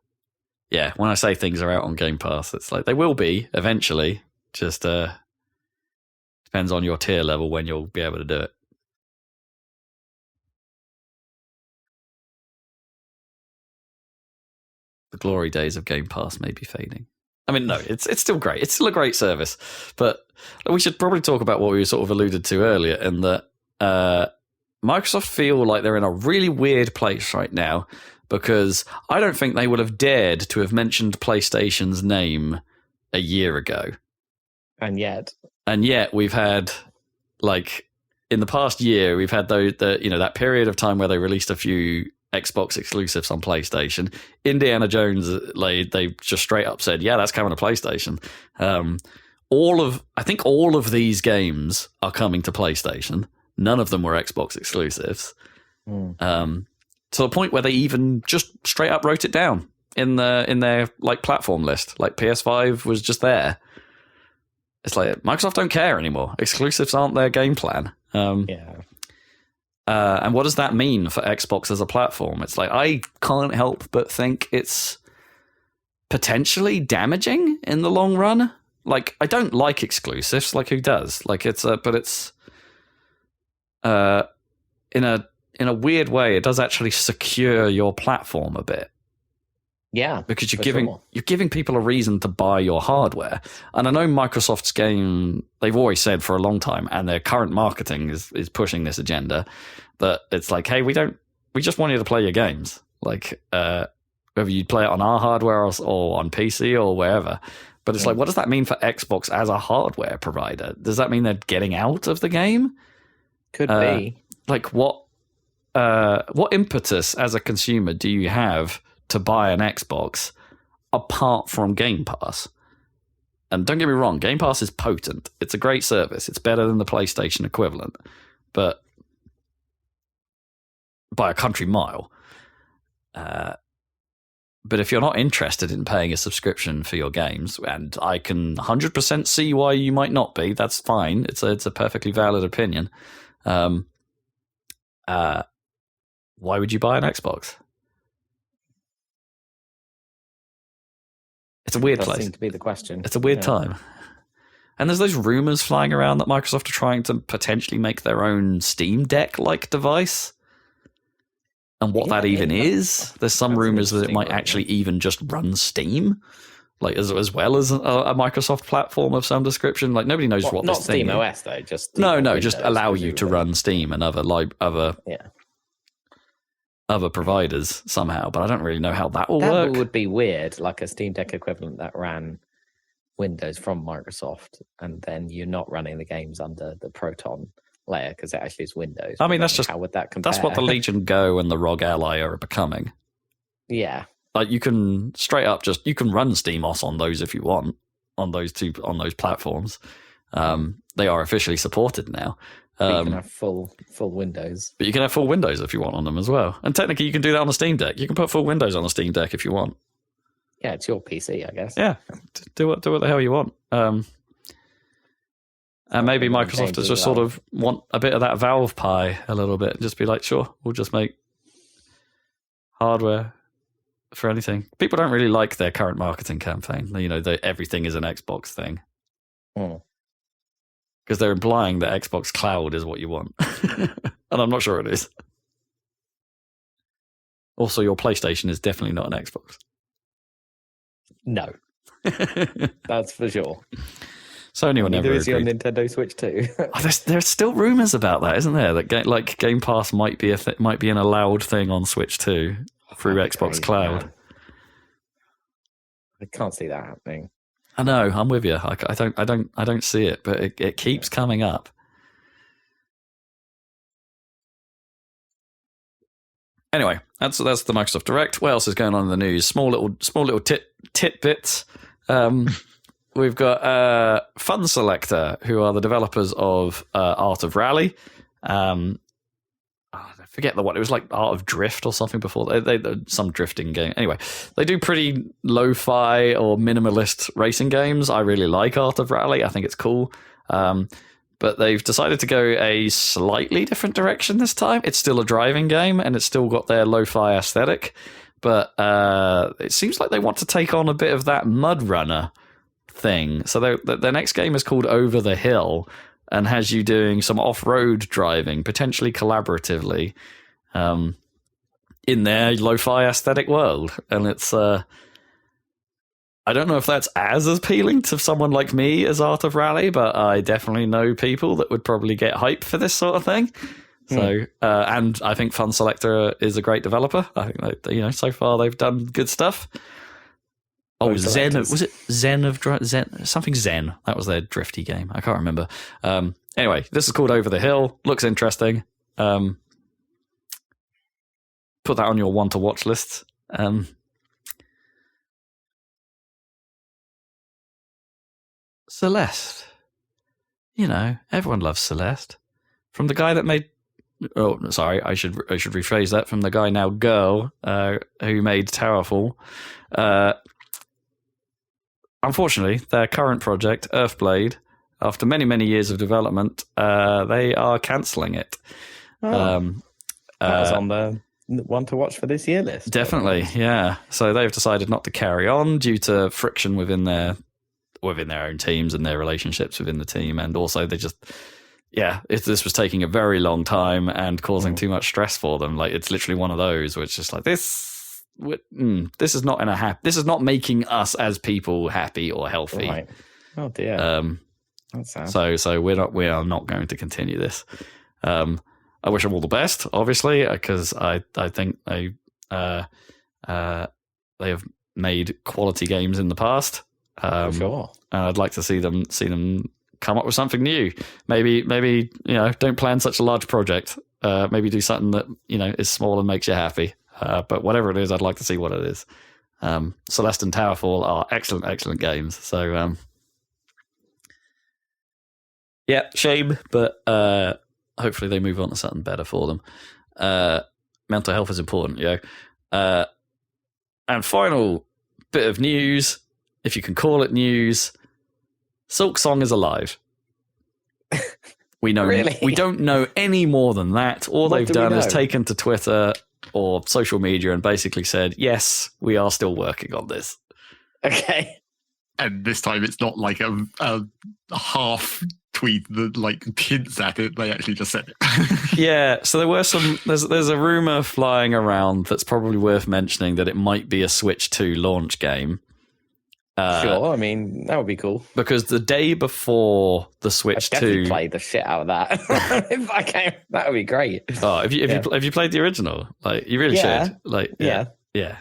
yeah, when I say things are out on Game Pass, it's like they will be eventually. Just depends on your tier level when you'll be able to do it. The glory days of Game Pass may be fading. I mean, no, it's still great. It's still a great service. But we should probably talk about what we sort of alluded to earlier, in that Microsoft feel like they're in a really weird place right now, because I don't think they would have dared to have mentioned PlayStation's name a year ago. And yet we've had, like, in the past year, we've had that period of time where they released a few Xbox exclusives on PlayStation. Indiana Jones, like, they just straight up said, yeah, that's coming to PlayStation. I think all of these games are coming to PlayStation. None of them were Xbox exclusives. To the point where they even just straight up wrote it down in their like platform list. Like PS5 was just there. It's like Microsoft don't care anymore. Exclusives aren't their game plan. And what does that mean for Xbox as a platform? It's like I can't help but think it's potentially damaging in the long run. Like, I don't like exclusives. Like, who does? Like, but it's in a weird way, it does actually secure your platform a bit. Yeah, because you're giving people a reason to buy your hardware. And I know Microsoft's game, they've always said for a long time, and their current marketing is pushing this agenda, that it's like, hey, we just want you to play your games. Like, whether you play it on our hardware or on PC or wherever. But it's like, what does that mean for Xbox as a hardware provider? Does that mean they're getting out of the game? Could be. Like, what impetus as a consumer do you have to buy an Xbox apart from Game Pass? And don't get me wrong, Game Pass is potent. It's a great service. It's better than the PlayStation equivalent, but by a country mile. But if you're not interested in paying a subscription for your games, and I can 100% see why you might not be, that's fine. It's a perfectly valid opinion. Why would you buy an Xbox? It's a weird place. Seems to be the question. It's a weird time. And there's those rumors flying around that Microsoft are trying to potentially make their own Steam Deck-like device. And what that even is. There's some rumors that it might actually even just run Steam, like as well as a Microsoft platform of some description. Like, nobody knows what this thing is. Not Steam OS though, just no, just allow you to run Steam and other. other providers somehow, but I don't really know how that will That work. would be weird, like a Steam Deck equivalent that ran Windows from Microsoft, and then you're not running the games under the Proton layer because it actually is Windows. I mean, how would that compare? That's what the Legion Go and the ROG Ally are becoming. Yeah, Like you can straight up you can run SteamOS on those if you want on those platforms. They are officially supported now. but you can have full Windows. But you can have full Windows if you want on them as well. And technically, you can do that on the Steam Deck. You can put full Windows on the Steam Deck if you want. Yeah, it's your PC, I guess. Yeah, do what the hell you want. And maybe Microsoft does just sort of want a bit of that Valve pie a little bit. Just be like, sure, we'll just make hardware for anything. People don't really like their current marketing campaign. You know, everything is an Xbox thing. Because they're implying that Xbox Cloud is what you want. And I'm not sure it is. Also, your PlayStation is definitely not an Xbox. No, that's for sure. Sony will never Neither is your agree. Nintendo Switch too. There's still rumors about that, isn't there? That Game Pass might be might be an allowed thing on Switch 2 through Xbox Cloud. Man. I can't see that happening. I know, I'm with you. I don't see it, but it keeps coming up. Anyway, that's the Microsoft Direct. What else is going on in the news? Small little tidbits. We've got Fun Selector, who are the developers of Art of Rally. I forget what it was, like Art of Drift or something before. They some drifting game. Anyway, they do pretty lo-fi or minimalist racing games. I really like Art of Rally. I think it's cool. But they've decided to go a slightly different direction this time. It's still a driving game, and it's still got their lo-fi aesthetic. But it seems like they want to take on a bit of that Mud Runner thing. So their next game is called Over the Hill, and has you doing some off-road driving, potentially collaboratively, in their lo-fi aesthetic world. And it's... I don't know if that's as appealing to someone like me as Art of Rally, but I definitely know people that would probably get hype for this sort of thing. So, and I think Fun Selector is a great developer. I think so far they've done good stuff. Oh, Zen, was it Zen of Zen? Something Zen. That was their drifty game. I can't remember. Anyway, this is called Over the Hill. Looks interesting. Put that on your one to watch list. Celeste. You know, everyone loves Celeste. From the guy that made... Oh, sorry, I should rephrase that. From the guy now Girl, who made Towerfall. Unfortunately, their current project, Earthblade, after many, many years of development, they are cancelling it. That was on the one to watch for this year list. Definitely, yeah. So they've decided not to carry on due to friction within their own teams and their relationships within the team, and also they just this was taking a very long time and causing too much stress for them. Like, it's literally one of those where it's just like this is not this is not making us as people happy or healthy. Right. Oh dear. That's sad. So we are not going to continue this. I wish them all the best, obviously, because I think they have made quality games in the past. For sure. And I'd like to see them come up with something new. Maybe don't plan such a large project. Maybe do something that is small and makes you happy. But whatever it is, I'd like to see what it is. Celeste and Towerfall are excellent games. So shame, but hopefully they move on to something better for them. Mental health is important, and final bit of news, if you can call it news, Silksong is alive. We know Really? We don't know any more than that. All What they've do we done is know? taken to Twitter or social media and basically said, yes, we are still working on this. Okay. And this time it's not like a half tweet that like hints at it. They actually just said it. Yeah, so there were there's a rumor flying around that's probably worth mentioning that it might be a Switch 2 launch game. Sure, I mean that would be cool. Because the day before the Switch I'd definitely 2, play the shit out of that. If I can, that would be great. oh, have you played the original? Like, you really should. Like, Yeah.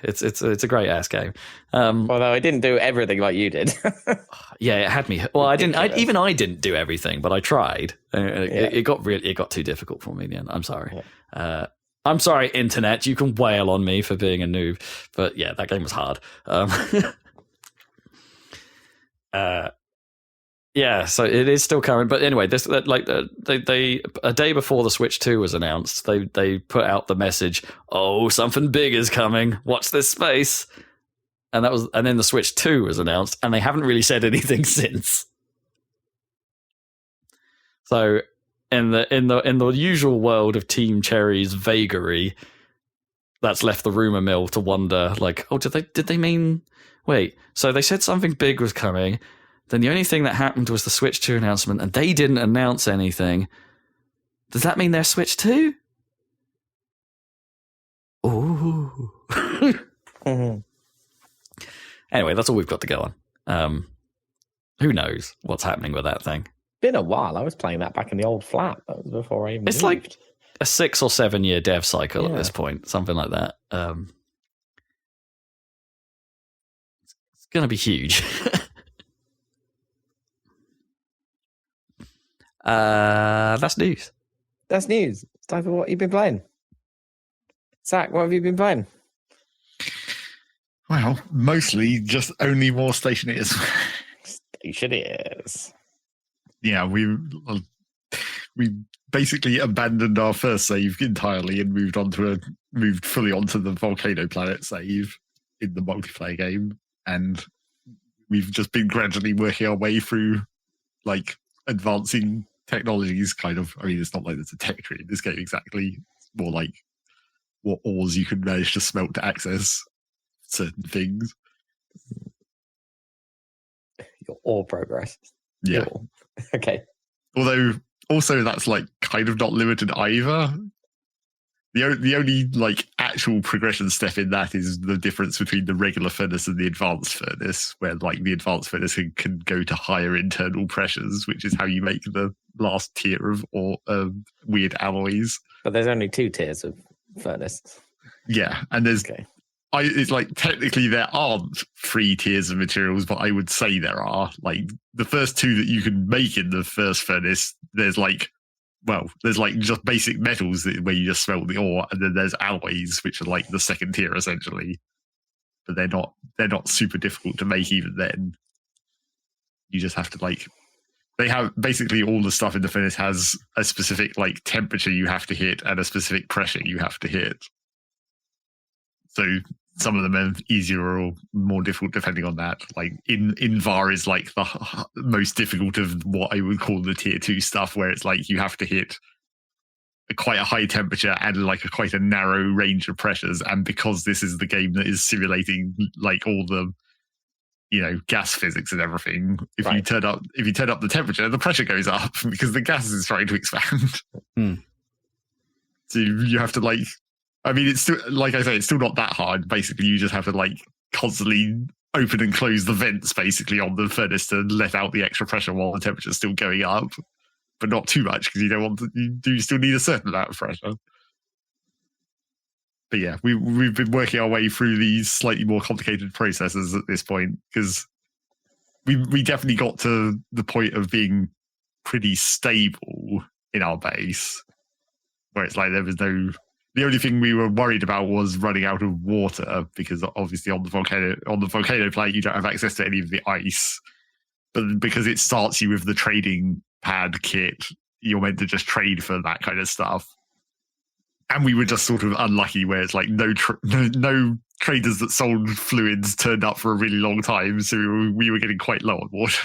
it's a great ass game. Although I didn't do everything like you did. Yeah, it had me. Well, I Ridiculous. I didn't do everything, but I tried. It got too difficult for me in the end. I'm sorry. I'm sorry, internet. You can wail on me for being a noob, but yeah, that game was hard. Yeah, so it is still current. But anyway, this they a day before the Switch 2 was announced, they put out the message, "Oh, something big is coming. Watch this space." And then the Switch 2 was announced, and they haven't really said anything since. So in the usual world of Team Cherry's vagary, that's left the rumor mill to wonder, like, oh, did they mean? Wait, so they said something big was coming. Then the only thing that happened was the Switch 2 announcement, and they didn't announce anything. Does that mean they're Switch 2? Ooh. Mm-hmm. Anyway, that's all we've got to go on. Who knows what's happening with that thing? Been a while. I was playing that back in the old flat. That was before I even It's moved. like a 6 or 7 year dev cycle at this point, something like that. It's going to be huge. That's news. That's news. It's time for what you've been playing. Zach, what have you been playing? Well, mostly just only more Stationeers. Stationeers. Yeah, we basically abandoned our first save entirely and moved fully onto the Volcano Planet save in the multiplayer game, and we've just been gradually working our way through like advancing technologies. Kind of, I mean, it's not like there's a tech tree in this game exactly. It's more like what ores you can manage to smelt to access certain things. Your ore progress. Yeah. Okay. Although also that's like kind of not limited either. The only like actual progression step in that is the difference between the regular furnace and the advanced furnace, where like the advanced furnace can go to higher internal pressures, which is how you make the last tier of weird alloys. But there's only 2 tiers of furnace. Yeah, and there's Okay. it's like technically there aren't 3 tiers of materials, but I would say there are. Like the first 2 that you can make in the first furnace, there's like just basic metals where you just smelt the ore, and then there's alloys, which are like the second tier essentially. But they're not super difficult to make even then. You just have to they have basically all the stuff in the furnace has a specific like temperature you have to hit and a specific pressure you have to hit. So some of them are easier or more difficult depending on that. Like Invar is like the most difficult of what I would call the tier 2 stuff, where it's like you have to hit quite a high temperature and like quite a narrow range of pressures. And because this is the game that is simulating like all the, gas physics and everything, if you turn up the temperature, the pressure goes up because the gas is trying to expand. So you have to it's still, like I say, it's still not that hard. Basically, you just have to constantly open and close the vents basically on the furnace to let out the extra pressure while the temperature's still going up, but not too much because you do still need a certain amount of pressure. But yeah, we've been working our way through these slightly more complicated processes at this point because we definitely got to the point of being pretty stable in our base, where it's like there was no. The only thing we were worried about was running out of water, because obviously on the volcano planet you don't have access to any of the ice. But because it starts you with the trading pad kit, you're meant to just trade for that kind of stuff. And we were just sort of unlucky where it's like no traders that sold fluids turned up for a really long time, so we were getting quite low on water.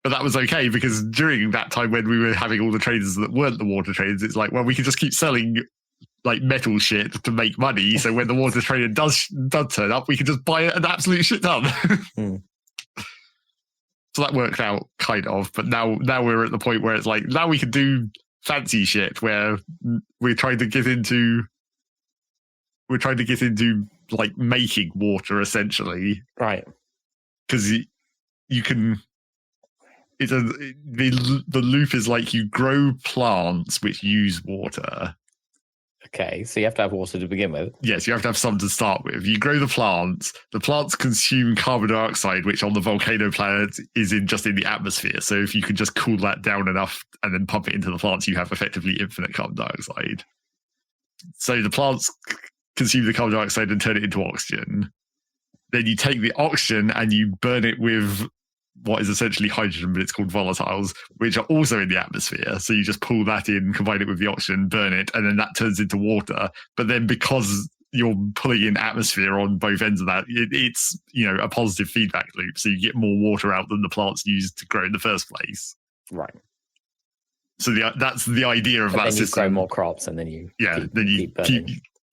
But that was okay, because during that time when we were having all the traders that weren't the water traders, it's like, well, we could just keep selling like metal shit to make money. So when the water trader does turn up, we can just buy an absolute shit ton. So that worked out kind of. But now we're at the point where it's like, now we can do fancy shit where we're trying to get into we're trying to get into like making water essentially, Right. because you can. The loop is like you grow plants which use water. Okay, so you have to have water to begin with. Yes, you have to have some to start with. You grow the plants consume carbon dioxide, which on the volcano planet is just in the atmosphere. So if you could just cool that down enough and then pump it into the plants, you have effectively infinite carbon dioxide. So the plants consume the carbon dioxide and turn it into oxygen. Then you take the oxygen and you burn it with what is essentially hydrogen, but it's called volatiles, which are also in the atmosphere. So you just pull that in, combine it with the oxygen, burn it, and then that turns into water. But then because you're pulling in atmosphere on both ends of that, it's a positive feedback loop. So you get more water out than the plants used to grow in the first place. Right. So that's the idea of that then system. You grow more crops, and then you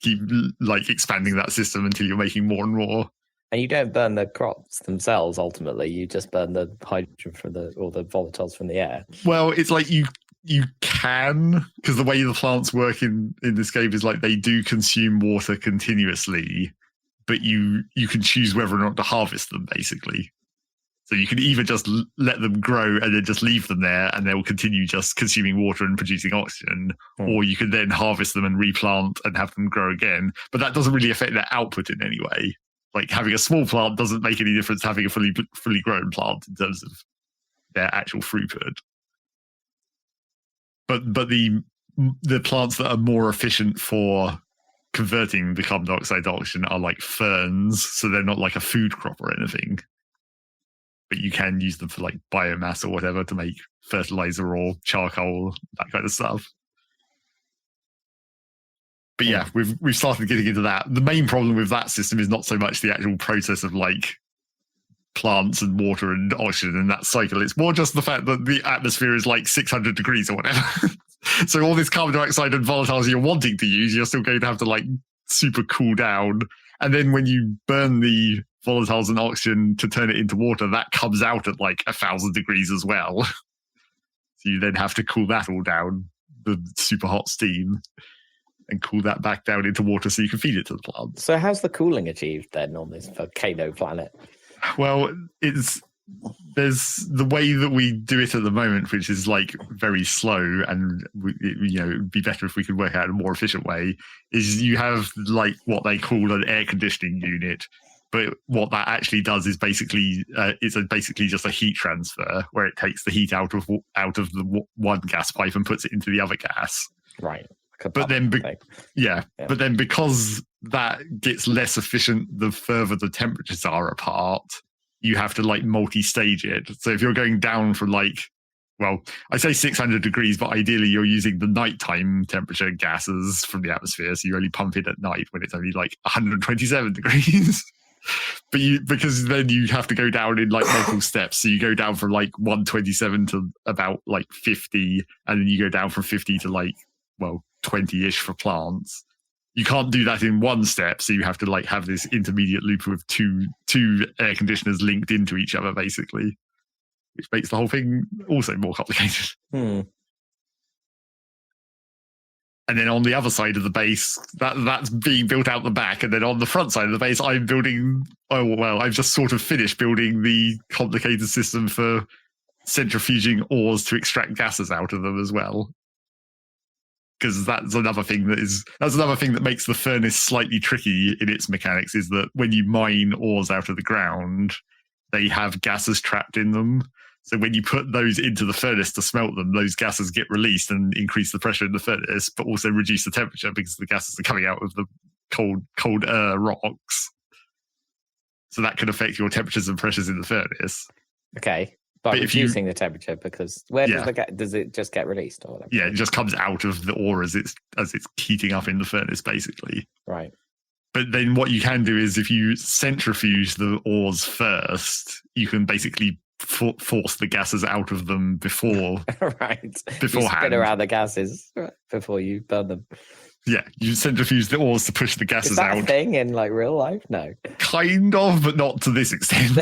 keep like expanding that system until you're making more and more. And you don't burn the crops themselves. Ultimately, you just burn the hydrogen or the volatiles from the air. Well, it's like you can, because the way the plants work in this game is like they do consume water continuously, but you can choose whether or not to harvest them, basically. So you can either just let them grow and then just leave them there, and they will continue just consuming water and producing oxygen, or you can then harvest them and replant and have them grow again. But that doesn't really affect their output in any way. Like having a small plant doesn't make any difference to having a fully grown plant in terms of their actual throughput. But the plants that are more efficient for converting the carbon dioxide to oxygen are like ferns, so they're not like a food crop or anything. But you can use them for like biomass or whatever to make fertilizer or charcoal, that kind of stuff. But yeah, we've started getting into that. The main problem with that system is not so much the actual process of like plants and water and oxygen and that cycle. It's more just the fact that the atmosphere is like 600 degrees or whatever. So all this carbon dioxide and volatiles you're wanting to use, you're still going to have to like super cool down. And then when you burn the volatiles and oxygen to turn it into water, that comes out at like 1,000 degrees as well. So you then have to cool that all down, the super hot steam, and cool that back down into water so you can feed it to the plants. So how's the cooling achieved then on this volcano planet? Well, there's the way that we do it at the moment, which is like very slow, and it'd be better if we could work out a more efficient way, is you have like what they call an air conditioning unit. But what that actually does is basically just a heat transfer where it takes the heat out of the one gas pipe and puts it into the other gas. Right. But then, but then because that gets less efficient the further the temperatures are apart, you have to like multi-stage it. So if you're going down from like, well, I say 600 degrees, but ideally you're using the nighttime temperature gases from the atmosphere. So you only pump it at night when it's only like 127 degrees. But because then you have to go down in like multiple steps. So you go down from like 127 to about like 50, and then you go down from 50 to like, well, 20-ish for plants. You can't do that in one step, so you have to like have this intermediate loop with two air conditioners linked into each other, basically, which makes the whole thing also more complicated. Hmm. And then on the other side of the base, that's being built out the back, and then on the front side of the base, I'm building. Oh well, I've just sort of finished building the complicated system for centrifuging ores to extract gases out of them as well. Because that's another thing that makes the furnace slightly tricky in its mechanics, is that when you mine ores out of the ground, they have gases trapped in them. So when you put those into the furnace to smelt them, those gases get released and increase the pressure in the furnace, but also reduce the temperature because the gases are coming out of the cold rocks. So that can affect your temperatures and pressures in the furnace. Okay. By reducing the temperature, because does it just get released or whatever? Yeah, it just comes out of the ore as it's heating up in the furnace, basically. Right. But then what you can do is if you centrifuge the ores first, you can basically force the gases out of them before. Right. Beforehand. You spin around the gases before you burn them. Yeah, you centrifuge the ores to push the gases out. Is that a thing in like real life? No. Kind of, but not to this extent.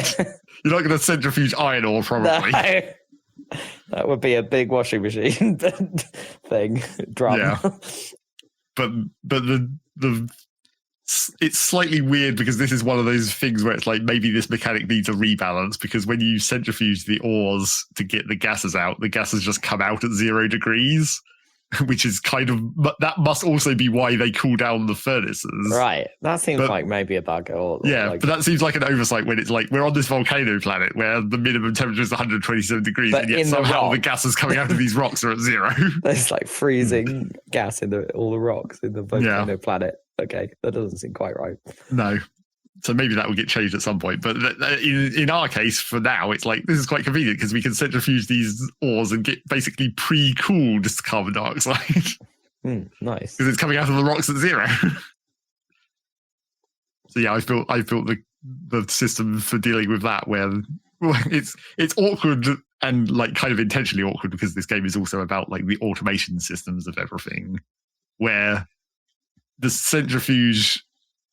You're not going to centrifuge iron ore, probably. No. That would be a big washing machine thing. Drum. Yeah. But the it's slightly weird because this is one of those things where it's like maybe this mechanic needs a rebalance, because when you centrifuge the ores to get the gases out, the gases just come out at 0 degrees, which is kind of, but that must also be why they cool down the furnaces. Right. That seems like maybe a bug. Or yeah, but that seems like an oversight when it's like we're on this volcano planet where the minimum temperature is 127 degrees, and yet somehow the gases coming out of these rocks are at 0. There's like freezing gas in all the rocks in the volcano planet. Okay, that doesn't seem quite right. No. So maybe that will get changed at some point. But in our case, for now, it's like, this is quite convenient because we can centrifuge these ores and get basically pre-cooled carbon dioxide. Nice. Because it's coming out of the rocks at 0. So yeah, I've built the system for dealing with that, where it's awkward and like kind of intentionally awkward, because this game is also about like the automation systems of everything, where the centrifuge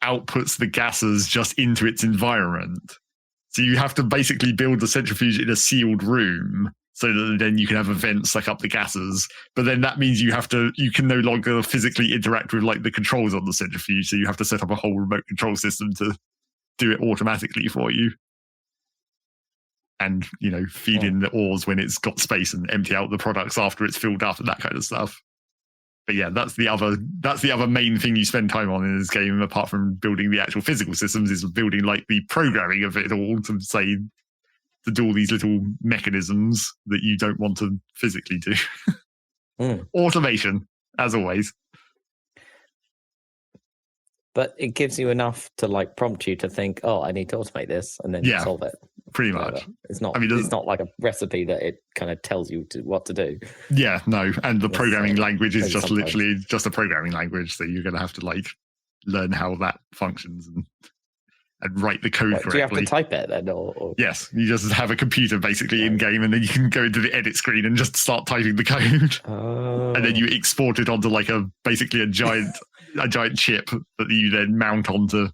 outputs the gases just into its environment. So you have to basically build the centrifuge in a sealed room so that then you can have a vent suck up the gases. But then that means you can no longer physically interact with like the controls on the centrifuge. So you have to set up a whole remote control system to do it automatically for you. And, feed in the ores when it's got space and empty out the products after it's filled up and that kind of stuff. But yeah, that's the other main thing you spend time on in this game, apart from building the actual physical systems, is building like the programming of it all to do all these little mechanisms that you don't want to physically do. Automation, as always. But it gives you enough to like prompt you to think, oh, I need to automate this, and then solve it. Pretty much. It's not. It's not like a recipe that it kind of tells you what to do. Yeah, no. And the programming language is just literally just a programming language, so you're going to have to like learn how that functions and write the code correctly. Do you have to type it then, or? Yes, you just have a computer basically in game, and then you can go into the edit screen and just start typing the code, and then you export it onto like basically a giant chip that you then mount onto.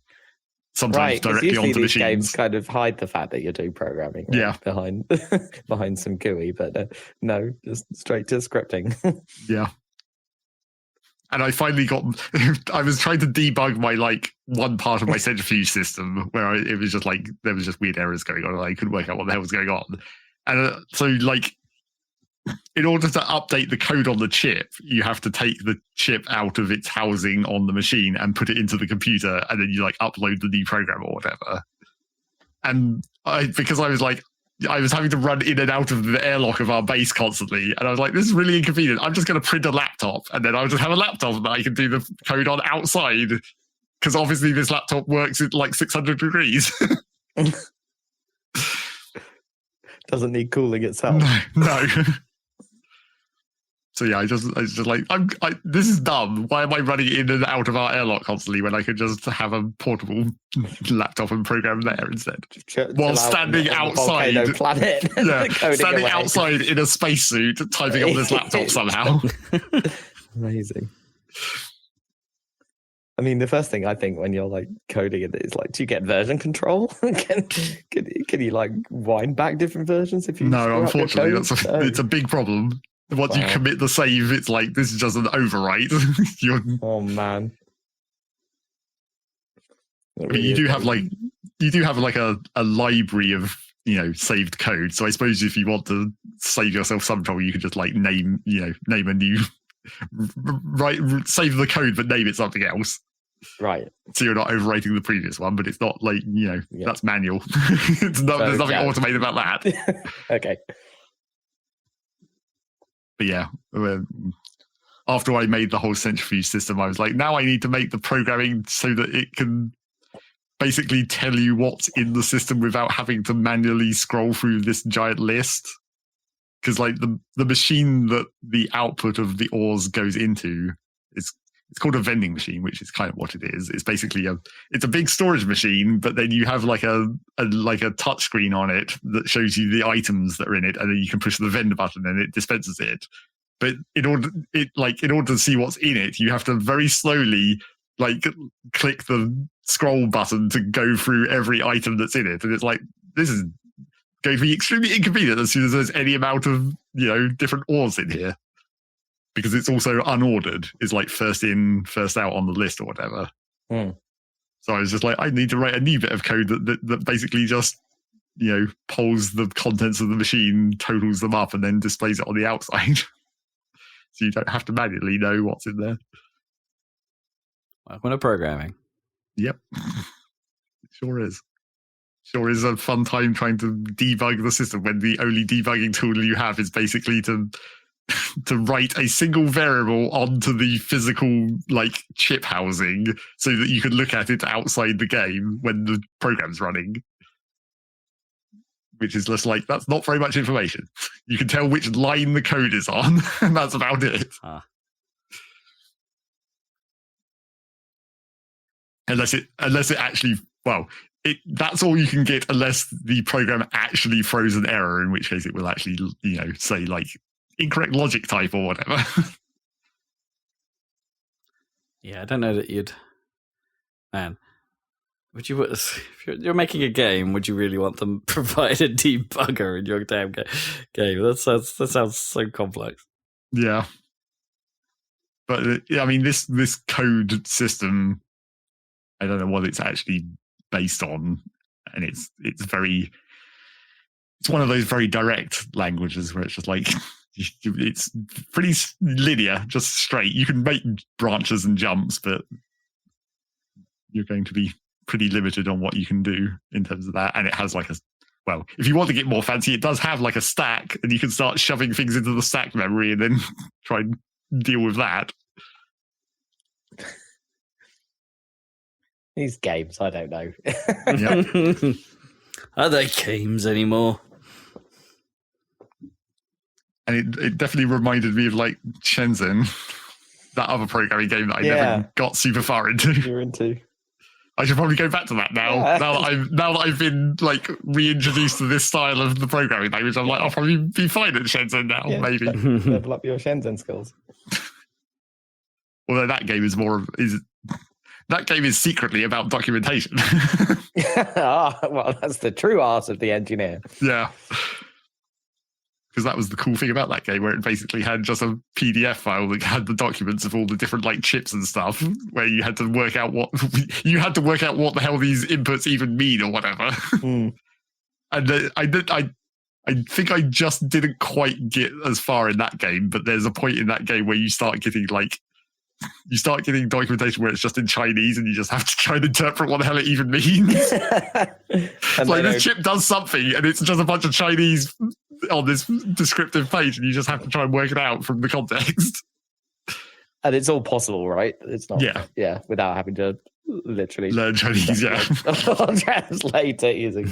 Sometimes directly onto machines. Games kind of hide the fact that you're doing programming behind some GUI, but no, just straight to scripting. Yeah. And I finally I was trying to debug my like one part of my centrifuge system where it was just like there was just weird errors going on and I couldn't work out what the hell was going on. And so like, in order to update the code on the chip, you have to take the chip out of its housing on the machine and put it into the computer, and then you like upload the new program or whatever. And because I was having to run in and out of the airlock of our base constantly, and I was like, this is really inconvenient. I'm just going to print a laptop, and then I'll just have a laptop that I can do the code on outside, because obviously this laptop works at like 600 degrees. Doesn't need cooling itself. No. So yeah, I just like, this is dumb. Why am I running in and out of our airlock constantly when I could just have a portable laptop and program there instead? While standing outside, planet. Yeah, standing outside in a spacesuit, typing on this laptop somehow. Amazing. I mean, the first thing I think when you're like coding it is like, do you get version control? can you like wind back different versions if you? No, unfortunately, it's a big problem. Once you commit the save, it's like, this is just an overwrite. Oh man! I mean, you do have like a library of saved code. So I suppose if you want to save yourself some trouble, you could just like name a new save the code but name it something else. Right. So you're not overwriting the previous one, but it's not like that's manual. There's nothing automated about that. Okay. But yeah, after I made the whole centrifuge system, I was like, now I need to make the programming so that it can basically tell you what's in the system without having to manually scroll through this giant list. Because like the machine that the output of the ores goes into, it's called a vending machine, which is kind of what it is. It's basically it's a big storage machine, but then you have like a touch screen on it that shows you the items that are in it, and then you can push the vendor button and it dispenses it. But in order to see what's in it, you have to very slowly like click the scroll button to go through every item that's in it. And it's like, this is going to be extremely inconvenient as soon as there's any amount of different ores in here. Because it's also unordered. It's like first in, first out on the list or whatever. So I was just like, I need to write a new bit of code that basically just, polls the contents of the machine, totals them up, and then displays it on the outside. So you don't have to manually know what's in there. Welcome to programming. Yep. It sure is. Sure is a fun time trying to debug the system when the only debugging tool you have is basically to write a single variable onto the physical chip housing so that you can look at it outside the game when the program's running. Which is just that's not very much information. You can tell which line the code is on, and that's about it. Unless it actually, that's all you can get unless the program actually throws an error, in which case it will actually, say incorrect logic type or whatever. Yeah, I don't know that you'd... Man, would you... If you're making a game, would you really want them to provide a debugger in your damn game? That sounds so complex. Yeah. But, this code system, I don't know what it's actually based on, and it's one of those very direct languages where it's just it's pretty linear, just straight. You can make branches and jumps, but you're going to be pretty limited on what you can do in terms of that. And it has if you want to get more fancy, it does have a stack, and you can start shoving things into the stack memory and then try and deal with that. These games, I don't know. Yep. Are they games anymore? And it definitely reminded me of Shenzhen, that other programming game that I never got super far into. You're into. I should probably go back to that now. Yeah. Now that I've been reintroduced to this style of the programming language, I'm I'll probably be fine at Shenzhen now. Maybe level up your Shenzhen skills. Although that game is that game is secretly about documentation. Well, that's the true art of the engineer. Yeah. Because that was the cool thing about that game, where it basically had just a PDF file that had the documents of all the different chips and stuff, where you had to work out what the hell these inputs even mean or whatever. And I think I just didn't quite get as far in that game, but there's a point in that game where you start getting documentation where it's just in Chinese, and you just have to try and interpret what the hell it even means. This chip does something, and it's just a bunch of Chinese on this descriptive page, and you just have to try and work it out from the context. And it's all possible, right? It's not, without having to literally learn Chinese, translate it using,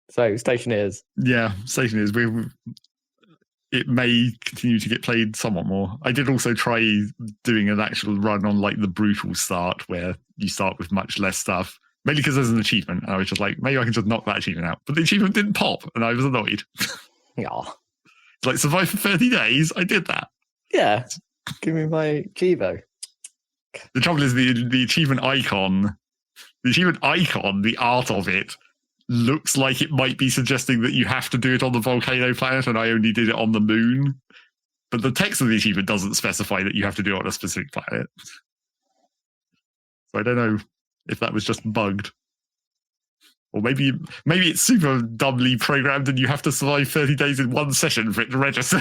So, Stationeers. Yeah, Stationeers. It may continue to get played somewhat more. I did also try doing an actual run on the brutal start, where you start with much less stuff, mainly because there's an achievement. And I was just maybe I can just knock that achievement out. But the achievement didn't pop, and I was annoyed. Yeah. It's survive for 30 days. I did that. Yeah. Give me my Chivo. The trouble is the achievement icon, the art of it, looks like it might be suggesting that you have to do it on the volcano planet, and I only did it on the moon. But the text of the achievement doesn't specify that you have to do it on a specific planet. So I don't know if that was just bugged. Or maybe it's super dumbly programmed and you have to survive 30 days in one session for it to register.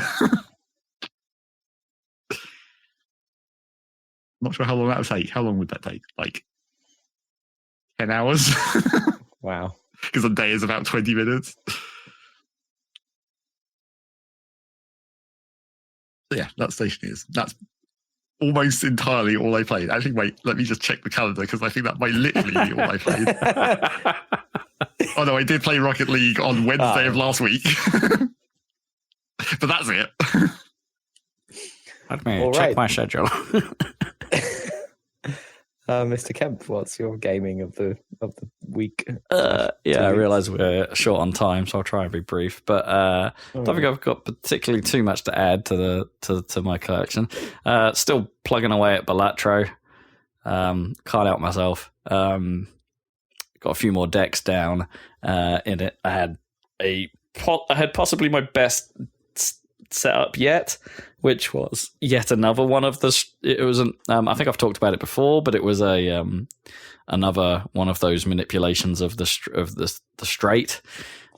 Not sure how long that would take. How long would that take? 10 hours? Wow. Because a day is about 20 minutes. So yeah, that's Stationeers. That's almost entirely all I played. Actually, wait, let me just check the calendar, because I think that might literally be all I played. Oh no, I did play Rocket League on Wednesday of last week. But that's it. Let me check my schedule. Mr. Kemp, what's your gaming of the week? I realise we're short on time, so I'll try and be brief. But I don't think I've got particularly too much to add to my collection. Still plugging away at Balatro. Can't help myself. Got a few more decks down in it. I had possibly my best setup yet. which was yet another one of the. It was an. I think I've talked about it before, but it was a another one of those manipulations of the straight.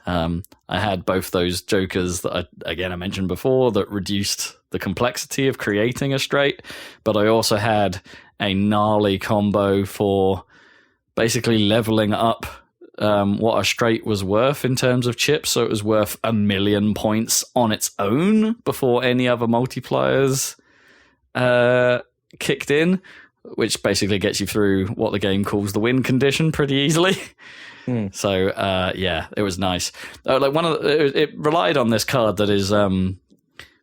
I had both those jokers that I mentioned before that reduced the complexity of creating a straight, but I also had a gnarly combo for basically leveling up what a straight was worth in terms of chips. So it was worth 1,000,000 points on its own before any other multipliers kicked in, which basically gets you through what the game calls the win condition pretty easily. So it was nice. It relied on this card that is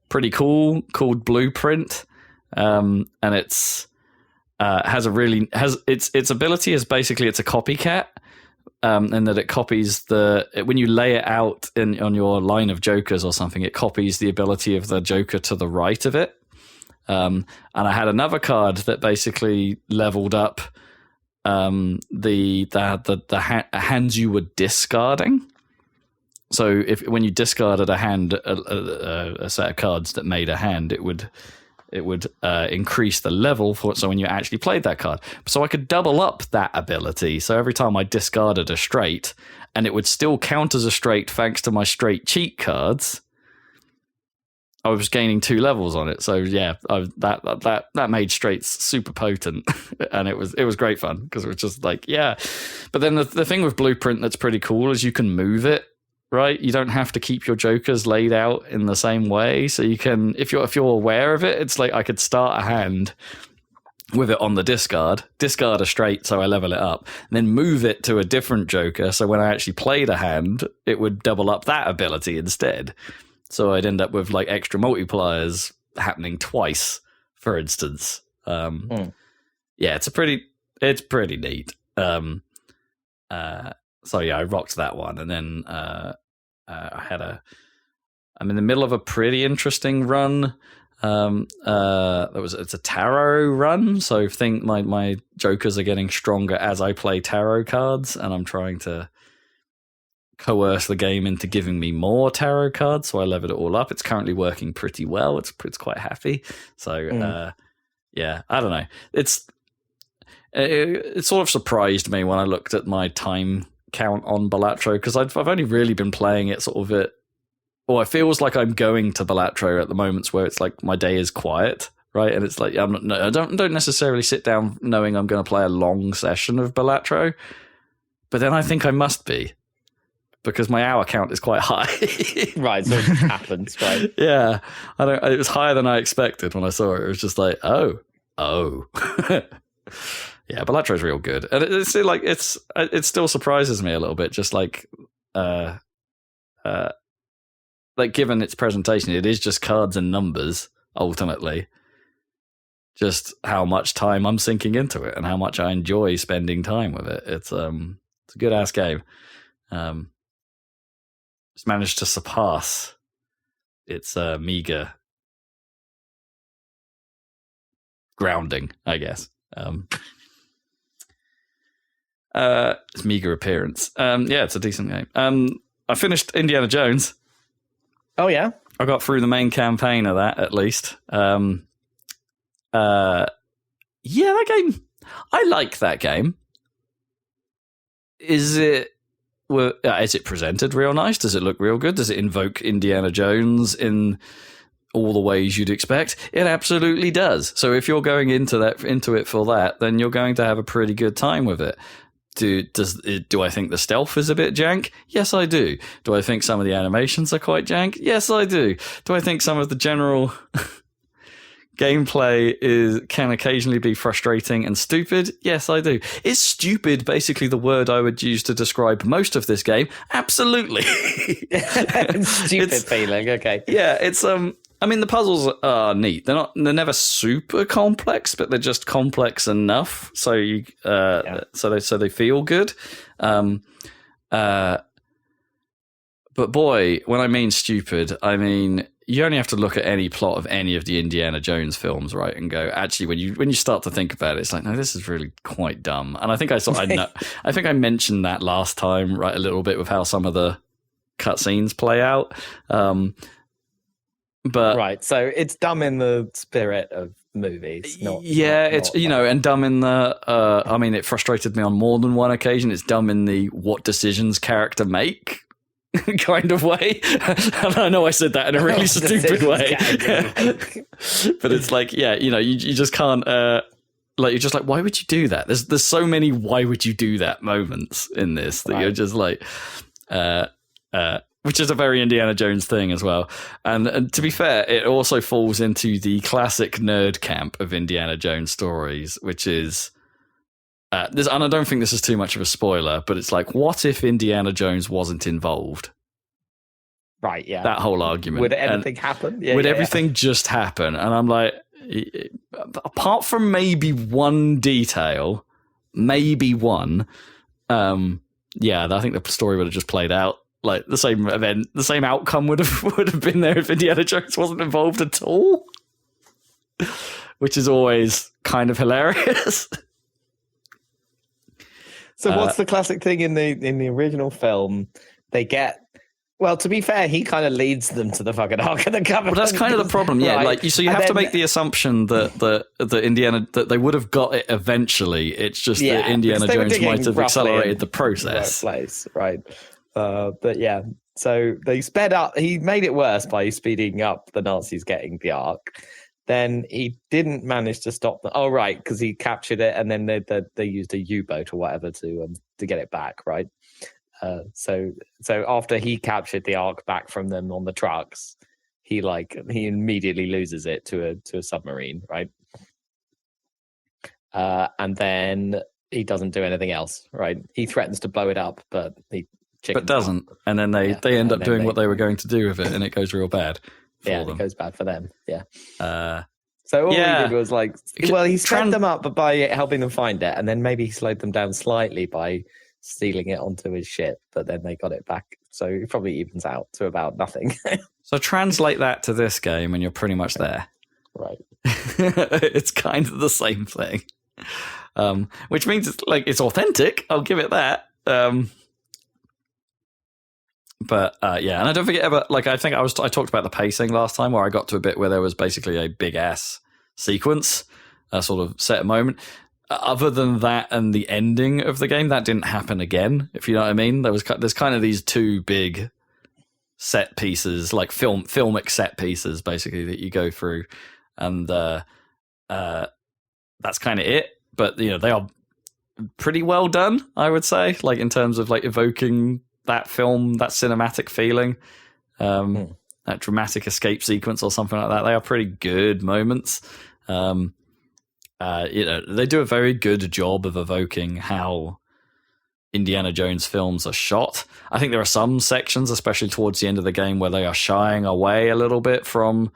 pretty cool called Blueprint, and its ability is basically it's a copycat, and that it copies when you lay it out on your line of jokers or something, it copies the ability of the joker to the right of it. And I had another card that basically leveled up the hands you were discarding. So when you discarded a hand, a set of cards that made a hand, it would increase the level for it. So when you actually played that card, so I could double up that ability. So every time I discarded a straight, and it would still count as a straight thanks to my straight cheat cards, I was gaining 2 levels on it. So yeah, that made straights super potent, and it was great fun because it was just like, yeah. But then the thing with Blueprint that's pretty cool is you can move it, right? You don't have to keep your jokers laid out in the same way. So you can, if you're aware of it, it's like I could start a hand with it on the discard a straight, so I level it up, and then move it to a different joker. So when I actually played a hand, it would double up that ability instead. So I'd end up with like extra multipliers happening twice, for instance. Yeah, it's pretty neat. So yeah, I rocked that one, and then I'm in the middle of a pretty interesting run. It's a tarot run, so think my jokers are getting stronger as I play tarot cards, and I'm trying to coerce the game into giving me more tarot cards, so I leveled it all up. It's currently working pretty well. It's quite happy. So yeah, I don't know. It sort of surprised me when I looked at my time count on Balatro, because I've only really been playing it sort of it feels like I'm going to Balatro at the moments where it's like my day is quiet, right? And it's like I don't necessarily sit down knowing I'm going to play a long session of Balatro, but then I think I must be, because my hour count is quite high. Right, so it just happens, right? Yeah, it was higher than I expected when I saw it. It was just like, oh. Yeah, Balatro's real good, and it still surprises me a little bit. Just like given its presentation, it is just cards and numbers ultimately. Just how much time I'm sinking into it, and how much I enjoy spending time with it. It's a good ass game. It's managed to surpass its meager grounding, I guess. Its meager appearance. Yeah, it's a decent game. I finished Indiana Jones. Oh yeah, I got through the main campaign of that at least. Yeah, that game. I like that game. Is it presented real nice? Does it look real good? Does it invoke Indiana Jones in all the ways you'd expect? It absolutely does. So if you're going into it for that, then you're going to have a pretty good time with it. Do I think the stealth is a bit jank? Yes, I do. Do I think some of the animations are quite jank? Yes, I do. Do I think some of the general gameplay can occasionally be frustrating and stupid? Yes, I do. Is stupid basically the word I would use to describe most of this game? Absolutely. Stupid feeling. Okay. Yeah, it's I mean, the puzzles are neat. They're never super complex, but they're just complex enough so so they feel good. But boy, when I mean stupid, I mean you only have to look at any plot of any of the Indiana Jones films, right, and go, actually, when you start to think about it, it's like, no, this is really quite dumb. And I think I think I mentioned that last time, right, a little bit with how some of the cutscenes play out. But right, so it's dumb in the spirit of movies. It's and dumb in the. I mean, it frustrated me on more than one occasion. It's dumb in the what decisions character make kind of way. And I know I said that in a really stupid way, but it's like, you just can't. Like, you're just like, why would you do that? There's so many why would you do that moments in this that you're just like, which is a very Indiana Jones thing as well. And to be fair, it also falls into the classic nerd camp of Indiana Jones stories, which is this. And I don't think this is too much of a spoiler, but it's like, what if Indiana Jones wasn't involved? Right. Yeah. That whole argument. Would anything happen? Would everything just happen? And I'm like, apart from maybe one detail, maybe one, I think the story would have just played out. Like, the same event, the same outcome would have been there if Indiana Jones wasn't involved at all, which is always kind of hilarious. So what's the classic thing in the original film? They get. Well, to be fair, he kind of leads them to the fucking Ark of the Covenant. Well, that's kind of the problem, yeah. Right. Like, so you have to make the assumption that Indiana, that they would have got it eventually. It's just that Indiana Jones might have accelerated the process. Right. But yeah, so they sped up. He made it worse by speeding up the Nazis getting the Ark. Then he didn't manage to stop them. Oh, right, because he captured it, and then they used a U-boat or whatever to get it back, right? So after he captured the Ark back from them on the trucks, he immediately loses it to a submarine, right? And then he doesn't do anything else, right? He threatens to blow it up, but doesn't. And then they end up doing what they were going to do with it, and it goes real bad. It goes bad for them. Yeah. So all he did was he sped them up by helping them find it, and then maybe he slowed them down slightly by stealing it onto his ship, but then they got it back. So it probably evens out to about nothing. So translate that to this game, and you're pretty much there. Right. It's kind of the same thing, which means it's authentic. I'll give it that. But and I don't think it ever, I think I talked about the pacing last time, where I got to a bit where there was basically a big ass sequence, a sort of set moment. Other than that and the ending of the game, that didn't happen again, if you know what I mean. There's kind of these two big set pieces, like filmic set pieces, basically, that you go through, and that's kind of it. But they are pretty well done, I would say, like in terms of evoking that film, that cinematic feeling, that dramatic escape sequence or something like that. They are pretty good moments. They do a very good job of evoking how Indiana Jones films are shot. I think there are some sections, especially towards the end of the game, where they are shying away a little bit from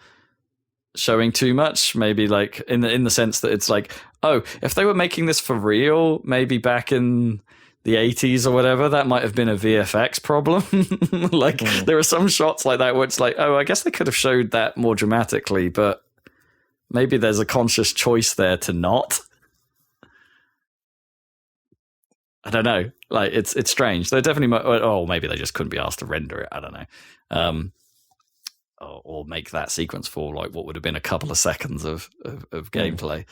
showing too much. Maybe in the sense that it's if they were making this for real, maybe back in the 80s or whatever, that might have been a VFX problem. There are some shots like that where it's I guess they could have showed that more dramatically, but maybe there's a conscious choice there to not. I don't know. It's strange. They're definitely. Maybe they just couldn't be asked to render it. I don't know. Or make that sequence for what would have been a couple of seconds of gameplay,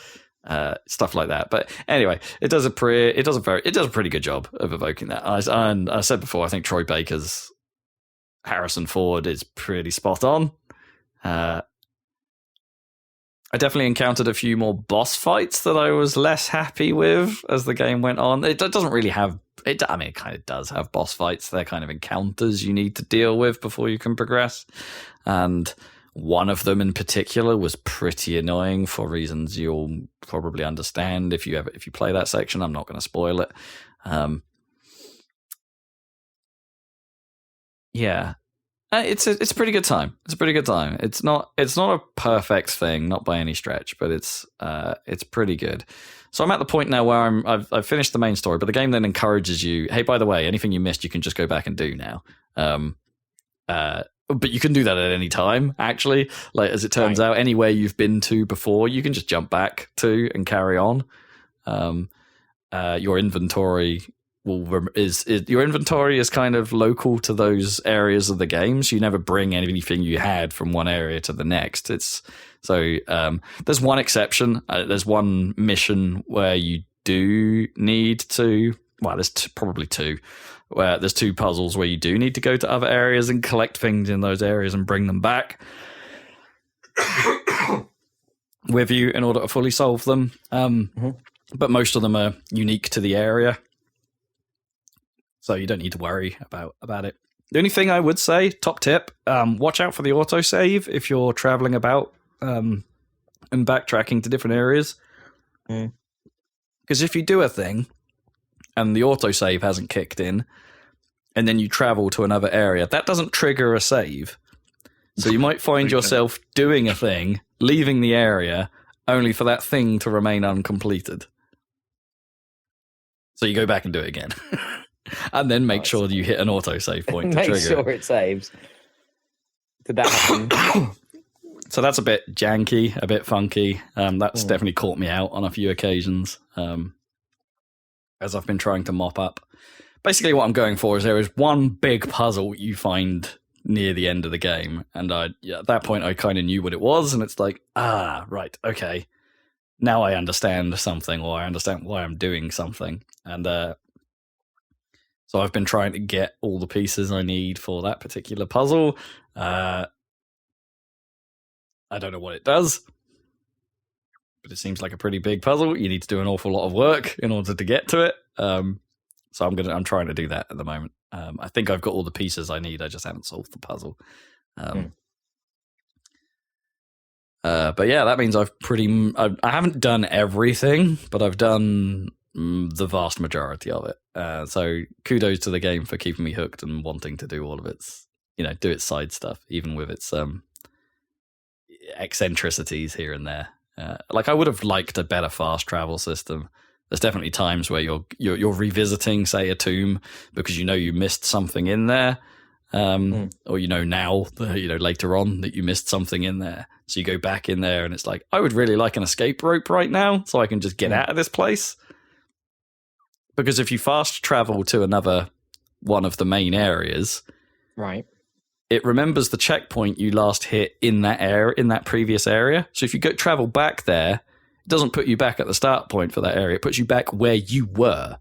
stuff like that. But anyway, it does a pretty good job of evoking that. And I said before, I think Troy Baker's Harrison Ford is pretty spot on. I definitely encountered a few more boss fights that I was less happy with as the game went on. It doesn't really have it. I mean, it kind of does have boss fights. They're kind of encounters you need to deal with before you can progress. And one of them in particular was pretty annoying for reasons you'll probably understand if you play that section. I'm not going to spoil it. It's a pretty good time. It's a pretty good time. It's not a perfect thing, not by any stretch, but it's pretty good. So I'm at the point now where I've finished the main story, but the game then encourages you, hey, by the way, anything you missed, you can just go back and do now. But you can do that at any time, actually. As it turns out, anywhere you've been to before, you can just jump back to and carry on. Your inventory is your inventory is kind of local to those areas of the game, so you never bring anything you had from one area to the next. There's one exception. There's one mission where you do need to. Well, there's probably two. Where there's two puzzles where you do need to go to other areas and collect things in those areas and bring them back with you in order to fully solve them. But most of them are unique to the area, so you don't need to worry about it. The only thing I would say, top tip, watch out for the autosave if you're traveling about and backtracking to different areas. Because if you do a thing and the autosave hasn't kicked in, and then you travel to another area, that doesn't trigger a save. So you might find yourself doing a thing, leaving the area, only for that thing to remain uncompleted. So you go back and do it again. And then make sure you hit an autosave point to trigger. Make sure it saves. Did that happen? So that's a bit janky, a bit funky. That's definitely caught me out on a few occasions as I've been trying to mop up. Basically what I'm going for is there is one big puzzle you find near the end of the game. And at that point, I kind of knew what it was. And it's like, right, okay. Now I understand something, or I understand why I'm doing something. And so I've been trying to get all the pieces I need for that particular puzzle. I don't know what it does, but it seems like a pretty big puzzle. You need to do an awful lot of work in order to get to it. So I'm trying to do that at the moment. I think I've got all the pieces I need. I just haven't solved the puzzle. But yeah, that means I haven't done everything, but I've done the vast majority of it. So kudos to the game for keeping me hooked and wanting to do all of its, do its side stuff, even with its eccentricities here and there. Like I would have liked a better fast travel system. There's definitely times where you're revisiting, say, a tomb because you missed something in there, or now later on that you missed something in there. So you go back in there, and it's like, I would really like an escape rope right now, so I can just get out of this place. Because if you fast travel to another one of the main areas, right, it remembers the checkpoint you last hit in that previous area. So if you travel back there, it doesn't put you back at the start point for that area. It puts you back where you were.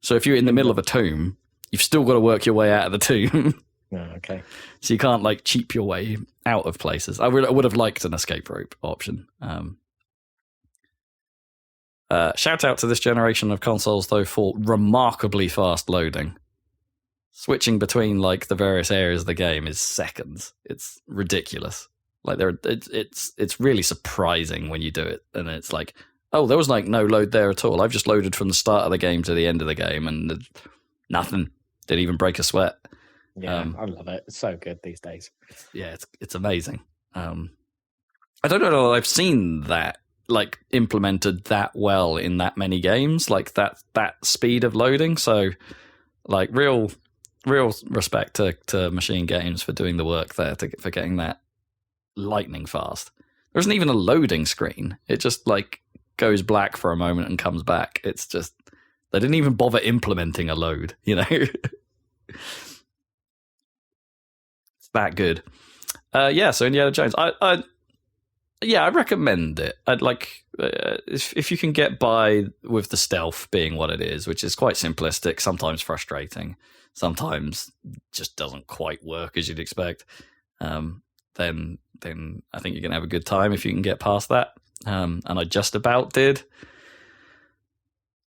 So if you're in the middle of a tomb, you've still got to work your way out of the tomb. Okay. So you can't cheap your way out of places. I would have liked an escape rope option. Shout out to this generation of consoles though for remarkably fast loading. Switching between the various areas of the game is seconds. It's ridiculous. It's really surprising when you do it, and it's like, oh, there was no load there at all. I've just loaded from the start of the game to the end of the game, and nothing. Didn't even break a sweat. Yeah, I love it. It's so good these days. Yeah, it's amazing. I don't know if I've seen that implemented that well in that many games, that speed of loading. So real respect to Machine Games for doing the work there for getting that lightning fast. There isn't even a loading screen. It just goes black for a moment and comes back. It's just they didn't even bother implementing a load. It's that good. So Indiana Jones. I recommend it. I'd if you can get by with the stealth being what it is, which is quite simplistic, sometimes frustrating, sometimes just doesn't quite work as you'd expect. Then I think you're going to have a good time if you can get past that. And I just about did.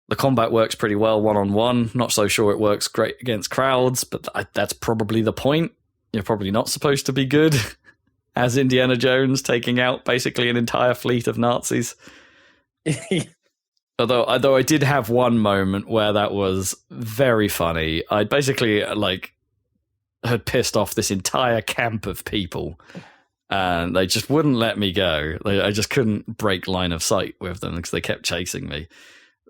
The combat works pretty well one-on-one. Not so sure it works great against crowds, but that's probably the point. You're probably not supposed to be good as Indiana Jones taking out basically an entire fleet of Nazis. Although I did have one moment where that was very funny. I basically had pissed off this entire camp of people, and they just wouldn't let me go. I just couldn't break line of sight with them because they kept chasing me.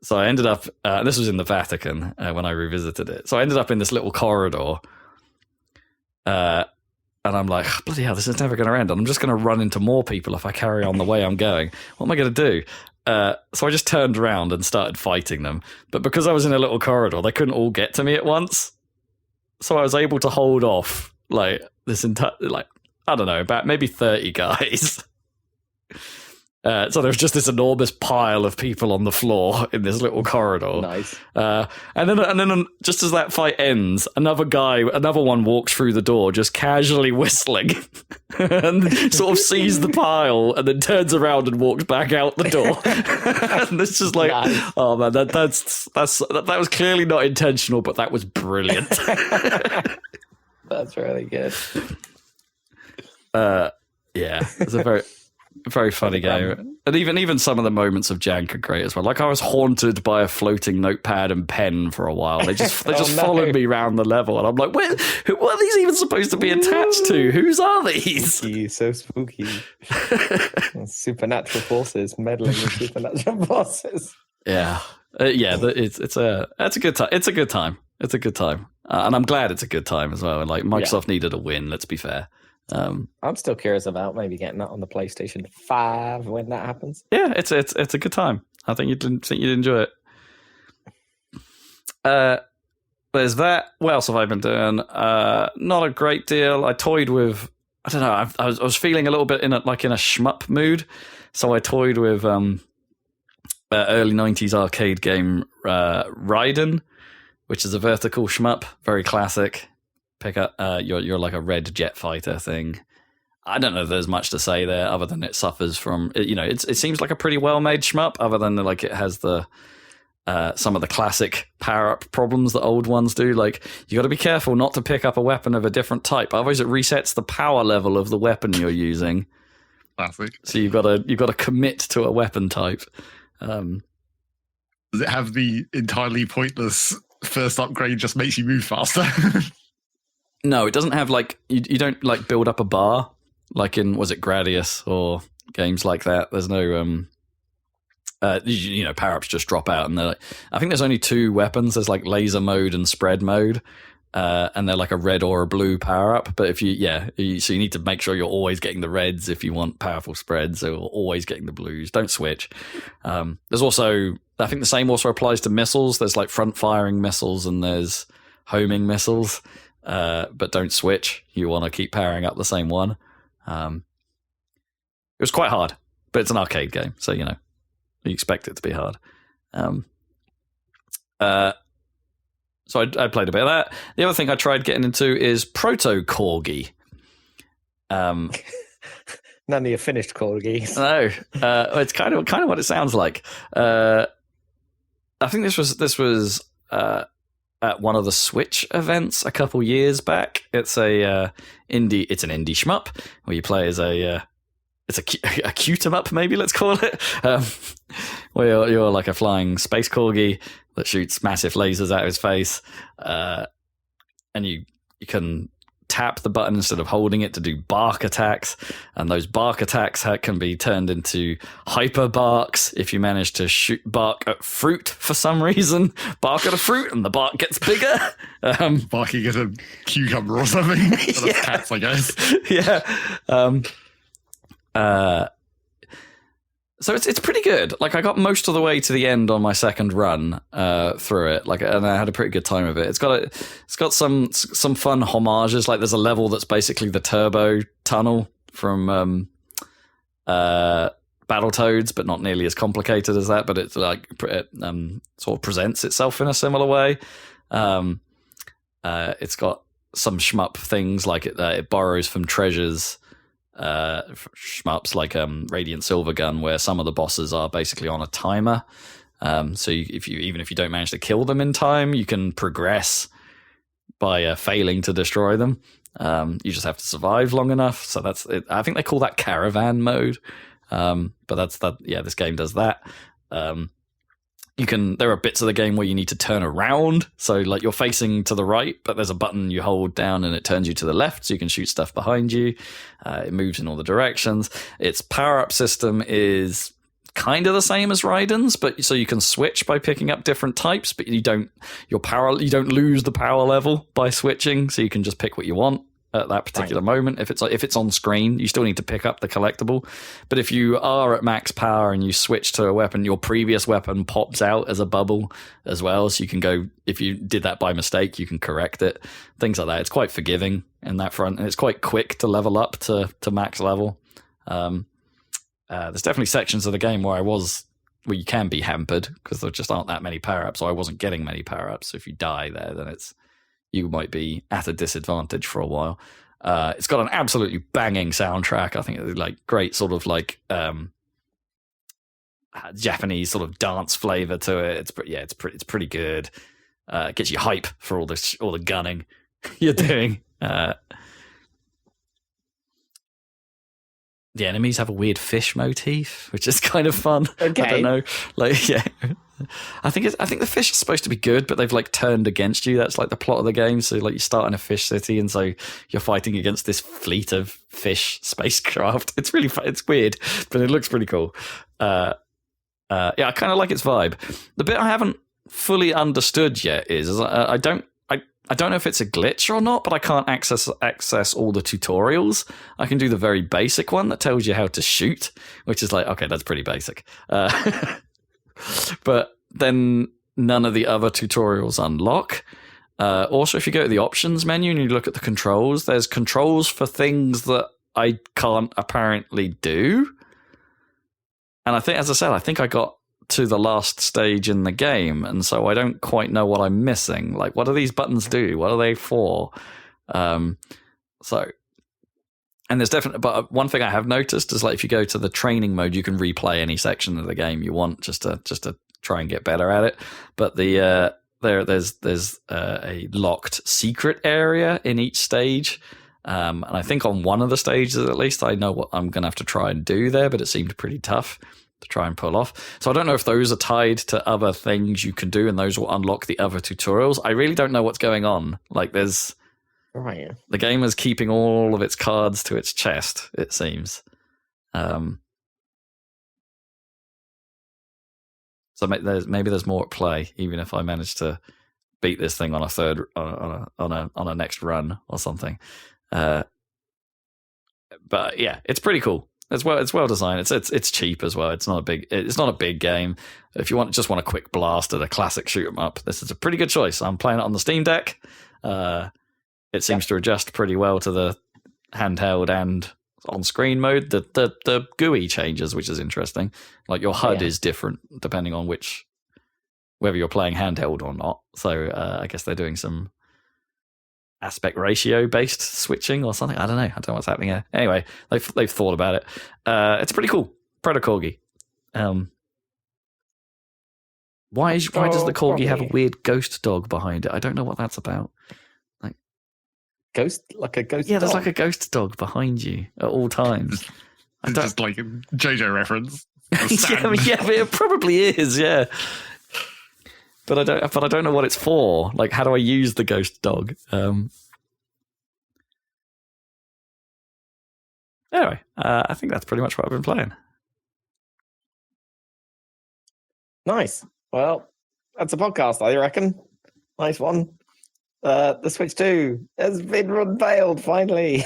So I ended up, this was in the Vatican when I revisited it. So I ended up in this little corridor, and I'm like, bloody hell, this is never going to end. And I'm just going to run into more people if I carry on the way I'm going. What am I going to do? So I just turned around and started fighting them. But because I was in a little corridor, they couldn't all get to me at once. So I was able to hold off like this entire, like, I don't know, about maybe 30 guys. So there was just this enormous pile of people on the floor in this little corridor. Nice. And then just as that fight ends, another one walks through the door, just casually whistling, and sort of sees the pile, and then turns around and walks back out the door. And it's just like, nice. Oh man, that was clearly not intentional, but that was brilliant. That's really good. Yeah, it's a very funny game. And even some of the moments of jank are great as well. Like I was haunted by a floating notepad and pen for a while. They just followed me around the level, and I'm like, what are these even supposed to be attached to? Whose are these? Spooky, so spooky. Supernatural forces meddling with supernatural forces. Yeah, it's a good time. It's a good time. It's a good time, and I'm glad it's a good time as well. And like Microsoft needed a win. Let's be fair. I'm still curious about maybe getting that on the PlayStation 5 when that happens. Yeah, it's a good time. I think you'd enjoy it. There's that. What else have I been doing? Not a great deal. I toyed with. I don't know. I was feeling a little bit in a shmup mood, so I toyed with early '90s arcade game Raiden, which is a vertical shmup, very classic. Pick up you're like a red jet fighter thing. I don't know if there's much to say there other than it suffers from, it seems like a pretty well made shmup, other than like it has the some of the classic power up problems that old ones do. Like you got to be careful not to pick up a weapon of a different type, otherwise it resets the power level of the weapon you're using. Classic. So you've got to commit to a weapon type. Does it have the entirely pointless first upgrade just makes you move faster? No, it doesn't have like you don't like build up a bar like in, was it Gradius or games like that? There's no power ups just drop out, and they're like, I think there's only two weapons. There's like laser mode and spread mode, and they're like a red or a blue power up. But if so you need to make sure you're always getting the reds if you want powerful spreads, or always getting the blues. Don't switch. There's also, I think the same also applies to missiles. There's like front firing missiles and there's homing missiles. But don't switch. You want to keep powering up the same one. It was quite hard, but it's an arcade game, so you expect it to be hard. So I played a bit of that. The other thing I tried getting into is ProtoCorgi. None of your finished corgis. No, it's kind of what it sounds like. I think this was. At one of the Switch events a couple years back. It's an indie shmup where you play as it's a cute 'em up, maybe let's call it, where you're like a flying space corgi that shoots massive lasers out of his face, and you can tap the button instead of holding it to do bark attacks, and those bark attacks can be turned into hyper barks if you manage to bark at fruit for some reason. Bark at a fruit and the bark gets bigger. Barking at a cucumber or something. That's cats, I guess. Yeah. So it's pretty good. Like I got most of the way to the end on my second run through it. And I had a pretty good time of it. It's got some fun homages. Like there's a level that's basically the turbo tunnel from Battletoads, but not nearly as complicated as that. But it's like it sort of presents itself in a similar way. It's got some shmup things like it borrows from treasures. Shmups like Radiant Silvergun, where some of the bosses are basically on a timer. So even if you don't manage to kill them in time, you can progress by failing to destroy them. You just have to survive long enough. So that's it. I think they call that caravan mode. But that's that. Yeah, this game does that. There are bits of the game where you need to turn around. So like you're facing to the right, but there's a button you hold down and it turns you to the left, so you can shoot stuff behind you. It moves in all the directions. Its power-up system is kind of the same as Raiden's, but so you can switch by picking up different types, but you don't lose the power level by switching, so you can just pick what you want at that particular moment. If it's on screen, you still need to pick up the collectible. But if you are at max power and you switch to a weapon, your previous weapon pops out as a bubble as well. So you can go, if you did that by mistake, you can correct it. Things like that. It's quite forgiving in that front, and it's quite quick to level up to max level. There's definitely sections of the game where you can be hampered because there just aren't that many power-ups, so I wasn't getting many power-ups. So if you die there, then you might be at a disadvantage for a while. It's got an absolutely banging soundtrack. I think it's like great sort of like Japanese sort of dance flavor to it. It's pretty good. It gets you hype for all the gunning you're doing. The enemies have a weird fish motif, which is kind of fun. Okay. I don't know. Like, yeah. I think the fish is supposed to be good, but they've like turned against you. That's like the plot of the game. So like you start in a fish city, and so you're fighting against this fleet of fish spacecraft. It's really fun. It's weird, but it looks pretty cool. Yeah, I kind of like its vibe. The bit I haven't fully understood yet is I don't know if it's a glitch or not, but I can't access all the tutorials. I can do the very basic one that tells you how to shoot, which is like, okay, that's pretty basic. But then none of the other tutorials unlock. Also, if you go to the options menu and you look at the controls, there's controls for things that I can't apparently do. And I think, as I said, I think I got to the last stage in the game, and so I don't quite know what I'm missing. Like, what do these buttons do? What are they for? And there's definitely, but one thing I have noticed is like if you go to the training mode, you can replay any section of the game you want just to try and get better at it. But there's a locked secret area in each stage. And I think on one of the stages, at least, I know what I'm going to have to try and do there, but it seemed pretty tough to try and pull off. So I don't know if those are tied to other things you can do and those will unlock the other tutorials. I really don't know what's going on. Like the game is keeping all of its cards to its chest, it seems. So maybe there's more at play, even if I manage to beat this thing on a next run or something. But yeah, it's pretty cool. It's well designed. It's cheap as well. It's not a big game. If you just want a quick blast at a classic shoot 'em up, this is a pretty good choice. I'm playing it on the Steam Deck. It seems to adjust pretty well to the handheld and on screen mode. The GUI changes, which is interesting. Like your HUD is different depending on whether you're playing handheld or not. So I guess they're doing some aspect ratio based switching or something. I don't know what's happening here. Anyway, they've thought about it. It's pretty cool. ProtoCorgi. Why does the Corgi have a weird ghost dog behind it? I don't know what that's about. Ghost? Like a ghost Yeah, dog? there's like a ghost dog behind you at all times. It's just like a JoJo reference. yeah, but it probably is, yeah. But I don't know what it's for. Like, how do I use the ghost dog? Anyway, I think that's pretty much what I've been playing. Nice. Well, that's a podcast, I reckon. Nice one. The Switch 2 has been unveiled, finally.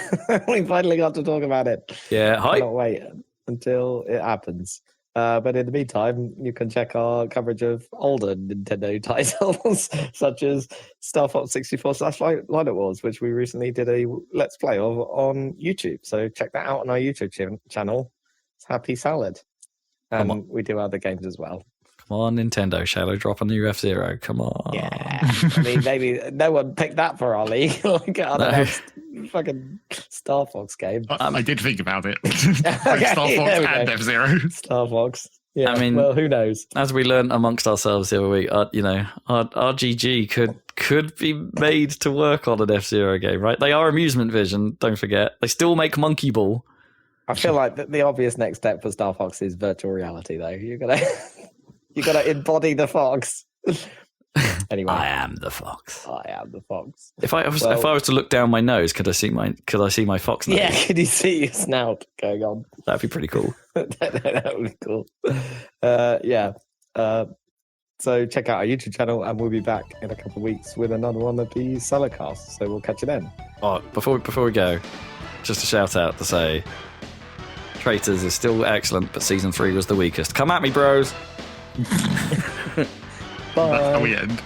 We finally got to talk about it. Yeah, hi. Cannot wait until it happens. But in the meantime, you can check our coverage of older Nintendo titles, such as Star Fox 64 / Lineup Wars, which we recently did a Let's Play of on YouTube. So check that out on our YouTube channel. It's Happy Salad. And we do other games as well. Come on, Nintendo, Shadow drop a new F-Zero. Come on. Yeah. I mean, maybe no one picked that for our league. Like, fucking Star Fox game. I did think about it. Like Star Fox and F-Zero. Star Fox. Yeah, I mean, well, who knows? As we learned amongst ourselves the other week, RGG could be made to work on an F-Zero game, right? They are Amusement Vision, don't forget. They still make Monkey Ball. I feel like the obvious next step for Star Fox is virtual reality, though. You gotta embody the fox. Anyway, I am the fox. I am the fox. If I was to look down my nose, could I see my fox nose? Yeah, could you see your snout going on? That'd be pretty cool. That would be cool. Yeah. So check out our YouTube channel, and we'll be back in a couple of weeks with another one of the Saladcast. So we'll catch you then. Oh, before we go, just a shout out to say, Traitors is still excellent, but season 3 was the weakest. Come at me, bros. Bye. That's how we end.